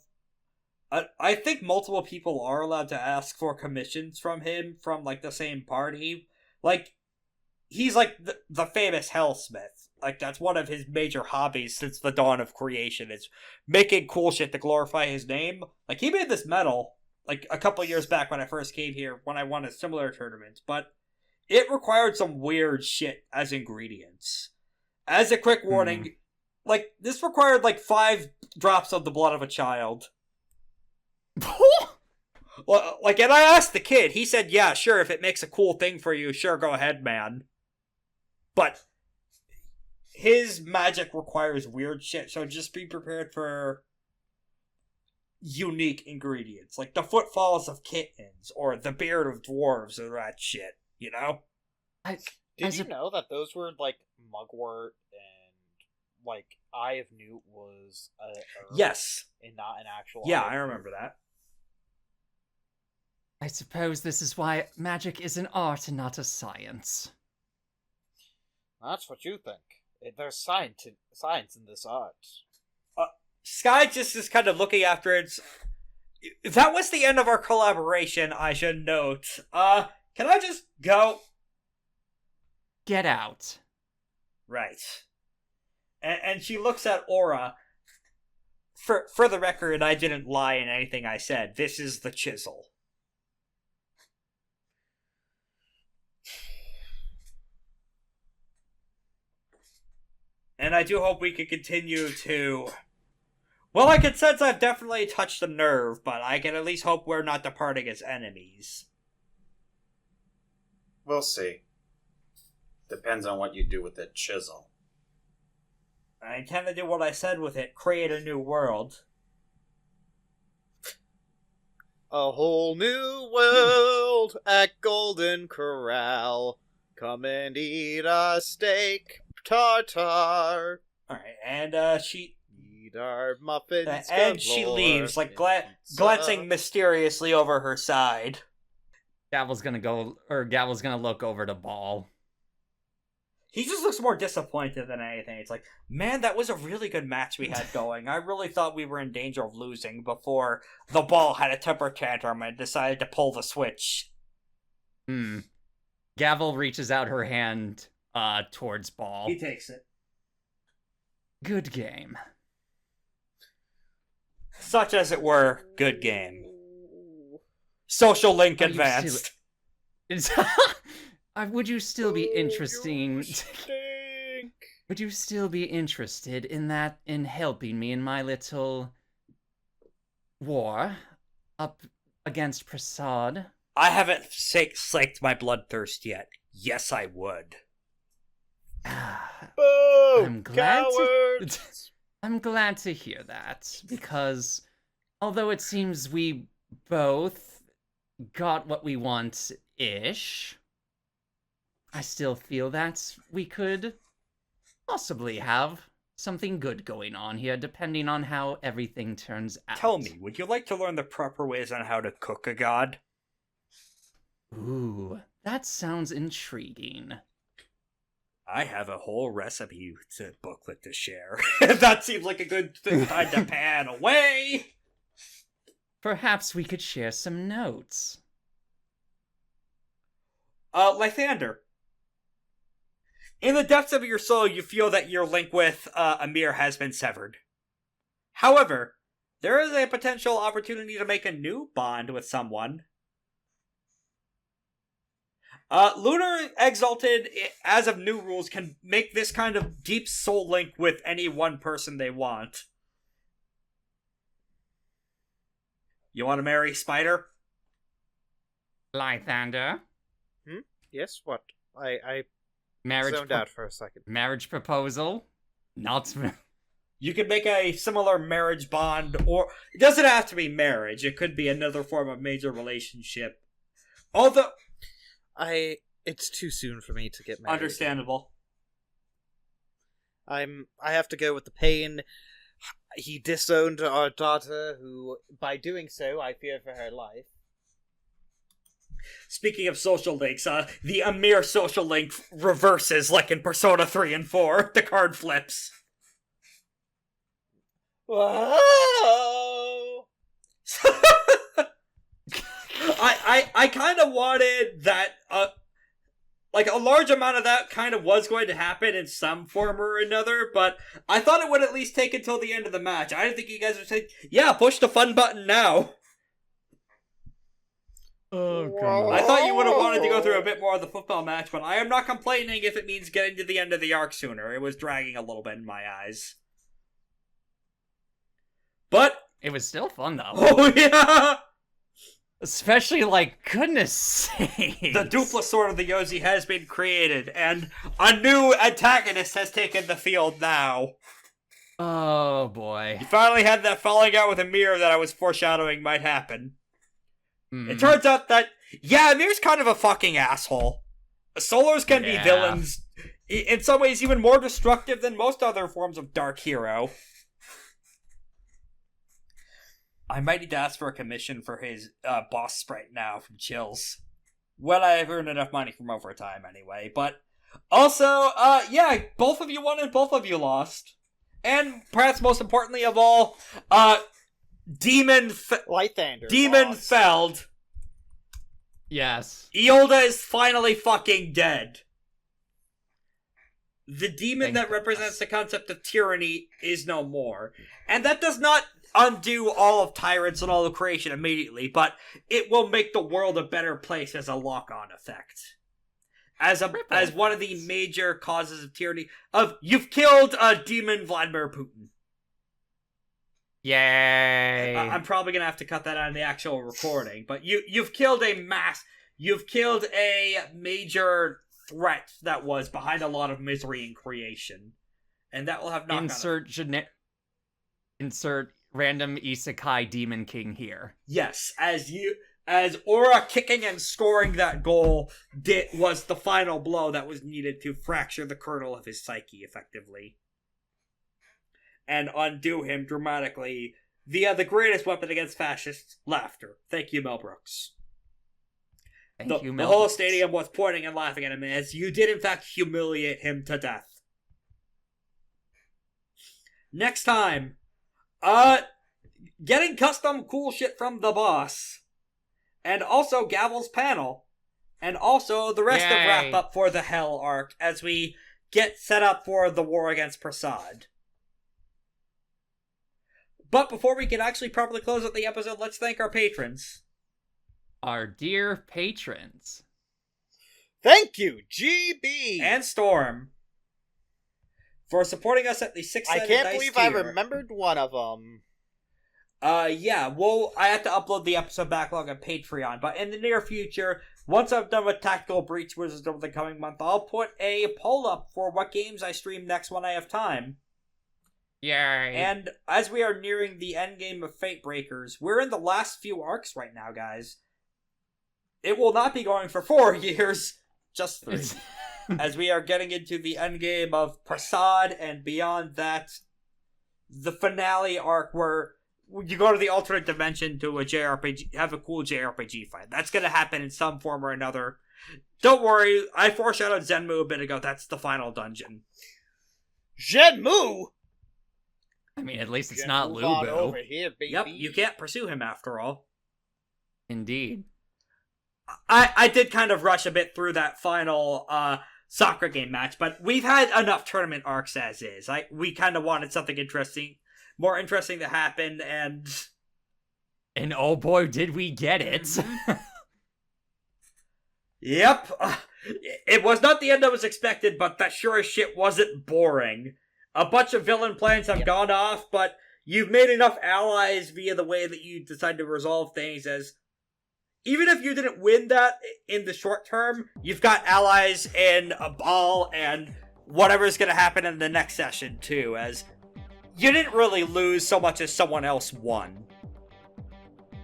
I think multiple people are allowed to ask for commissions from him from, like, the same party. Like, he's, like, the famous Hellsmith. Like, that's one of his major hobbies since the dawn of creation, is making cool shit to glorify his name. Like, he made this medal, like, a couple years back when I first came here, when I won a similar tournament, but it required some weird shit as ingredients. As a quick warning, like, this required, like, 5 drops of the blood of a child. Well, like, and I asked the kid, he said, yeah, sure, if it makes a cool thing for you, sure, go ahead, man. But his magic requires weird shit, so just be prepared for unique ingredients, like the footfalls of kittens, or the beard of dwarves, or that shit, you know? Did you know that those were, like, mugwort and, like, Eye of Newt was a herb Yes. and not an actual Yeah, eye of I Newt? remember that. I suppose this is why magic is an art and not a science. That's what you think. There's science in this art. Sky just is kind of looking after it. That was the end of our collaboration, I should note. Can I just go? Get out. Right. And she looks at Aura. for the record, I didn't lie in anything I said. This is the chisel. And I do hope we can continue to... Well, I can sense I've definitely touched a nerve, but I can at least hope we're not departing as enemies. We'll see. Depends on what you do with the chisel. I intend to do what I said with it, create a new world. A whole new world at Golden Corral. Come and eat a steak tartare. Alright, and she... Eat our muffins and she leaves, like, glancing mysteriously over her side. Gavel's gonna look over to Ball. He just looks more disappointed than anything. It's like, man, that was a really good match we had going. I really thought we were in danger of losing before the Ball had a temper tantrum and decided to pull the switch. Gavel reaches out her hand towards Ball. He takes it. Good game. Such as it were, good game. Social link advanced. Would you still be interesting? You stink. Would you still be interested in that, in helping me in my little war up against Prasad? I haven't slaked my bloodthirst yet. Yes, I would. Boo! I'm glad Cowards! I'm glad to hear that, because although it seems we both got what we want-ish, I still feel that we could possibly have something good going on here, depending on how everything turns out. Tell me, would you like to learn the proper ways on how to cook a god? Ooh, that sounds intriguing. I have a whole recipe booklet to share. That seems like a good time to pan away. Perhaps we could share some notes. Lythander. In the depths of your soul, you feel that your link with Amir has been severed. However, there is a potential opportunity to make a new bond with someone. Lunar Exalted, as of new rules, can make this kind of deep soul link with any one person they want. You want to marry Spider? Lythander? Yes, what? I Marriage zoned out for a second. Marriage proposal? Not... You could make a similar marriage bond, or it doesn't have to be marriage. It could be another form of major relationship. Although... It's too soon for me to get married. Understandable. I have to go with the pain. He disowned our daughter, who, by doing so, I fear for her life. Speaking of social links, the Amir social link reverses like in Persona 3 and 4. The card flips. Whoa! I kind of wanted that, like, a large amount of that kind of was going to happen in some form or another, but I thought it would at least take until the end of the match. I didn't think you guys would say, yeah, push the fun button now. Oh, God. I thought you would have wanted to go through a bit more of the football match, but I am not complaining if it means getting to the end of the arc sooner. It was dragging a little bit in my eyes. But... It was still fun, though. Oh, yeah! Especially, like, goodness sakes. The dupla sword of the Yozi has been created, and a new antagonist has taken the field now. Oh, boy. You finally had that falling out with Amir that I was foreshadowing might happen. It turns out that, yeah, Amir's kind of a fucking asshole. Solars can be villains, in some ways even more destructive than most other forms of Dark Hero. I might need to ask for a commission for his boss sprite now from Chills. When I've earned enough money from overtime, anyway. But also, yeah, both of you won and both of you lost. And perhaps most importantly of all, Lythander. Demon lost. Feld. Yes. Iolda is finally fucking dead. The demon Thank that goodness. represents the concept of tyranny is no more. And that does not undo all of tyrants and all of creation immediately, but it will make the world a better place as a lock-on effect. As one of the major causes of tyranny of you've killed a demon Vladimir Putin. Yay! I'm probably gonna have to cut that out in the actual recording, but you've killed a major threat that was behind a lot of misery in creation, and that will have knock-on Insert random isekai demon king here. Yes, as Aura kicking and scoring that goal was the final blow that was needed to fracture the kernel of his psyche effectively. And undo him dramatically via the greatest weapon against fascists, laughter. Thank you, Mel Brooks. The whole stadium was pointing and laughing at him as you did in fact humiliate him to death. Next time, getting custom cool shit from the boss, and also Gavel's panel, and also the rest of wrap up for the Hell arc as we get set up for the war against Prasad. But before we can actually properly close out the episode, let's thank our patrons. Our dear patrons. Thank you, GB! And Storm. For supporting us at the 6-sided I can't dice believe tier. I remembered one of them. Yeah, well, I have to upload the episode backlog on Patreon, but in the near future, once I'm done with Tactical Breach Wizards over the coming month, I'll put a poll up for what games I stream next when I have time. Yay. And as we are nearing the endgame of FateBreakers, we're in the last few arcs right now, guys. It will not be going for 4 years, just 3. As we are getting into the endgame of Prasad, and beyond that, the finale arc where you go to the alternate dimension to a JRPG, have a cool JRPG fight. That's going to happen in some form or another. Don't worry, I foreshadowed Zenmu a bit ago. That's the final dungeon. Zhenmu? I mean, at least it's not Move on Lubu. over here, baby. Yep, you can't pursue him after all. Indeed. I did kind of rush a bit through that final soccer game match, but we've had enough tournament arcs as is. We kind of wanted something more interesting to happen, and oh boy, did we get it. Yep. It was not the end that was expected, but that sure as shit wasn't boring. A bunch of villain plans have gone off, but you've made enough allies via the way that you decide to resolve things as even if you didn't win that in the short term, you've got allies in a ball and whatever's going to happen in the next session too, as you didn't really lose so much as someone else won.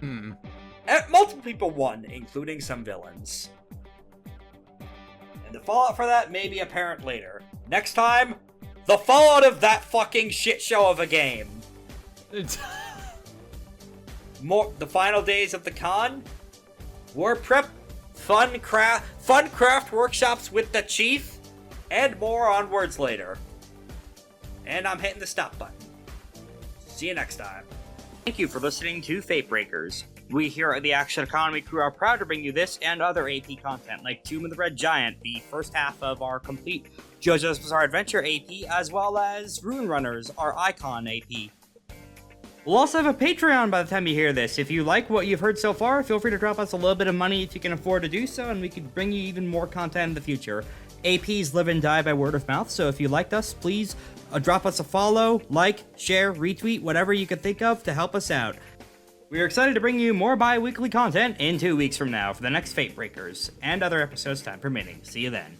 Multiple people won, including some villains. And the fallout for that may be apparent later. Next time, the fallout of that fucking shit show of a game. The final days of the con, war prep, fun craft workshops with the chief, and more onwards later. And I'm hitting the stop button. See you next time. Thank you for listening to FateBreakers. We here at the Action Economy crew are proud to bring you this and other AP content like Tomb of the Red Giant, the first half of our complete JoJo's Bizarre Adventure AP, as well as Rune Runners, our Icon AP. We'll also have a Patreon by the time you hear this. If you like what you've heard so far, feel free to drop us a little bit of money if you can afford to do so, and we can bring you even more content in the future. APs live and die by word of mouth, so if you liked us, please drop us a follow, like, share, retweet, whatever you could think of to help us out. We are excited to bring you more bi-weekly content in 2 weeks from now for the next FateBreakers, and other episodes time permitting. See you then.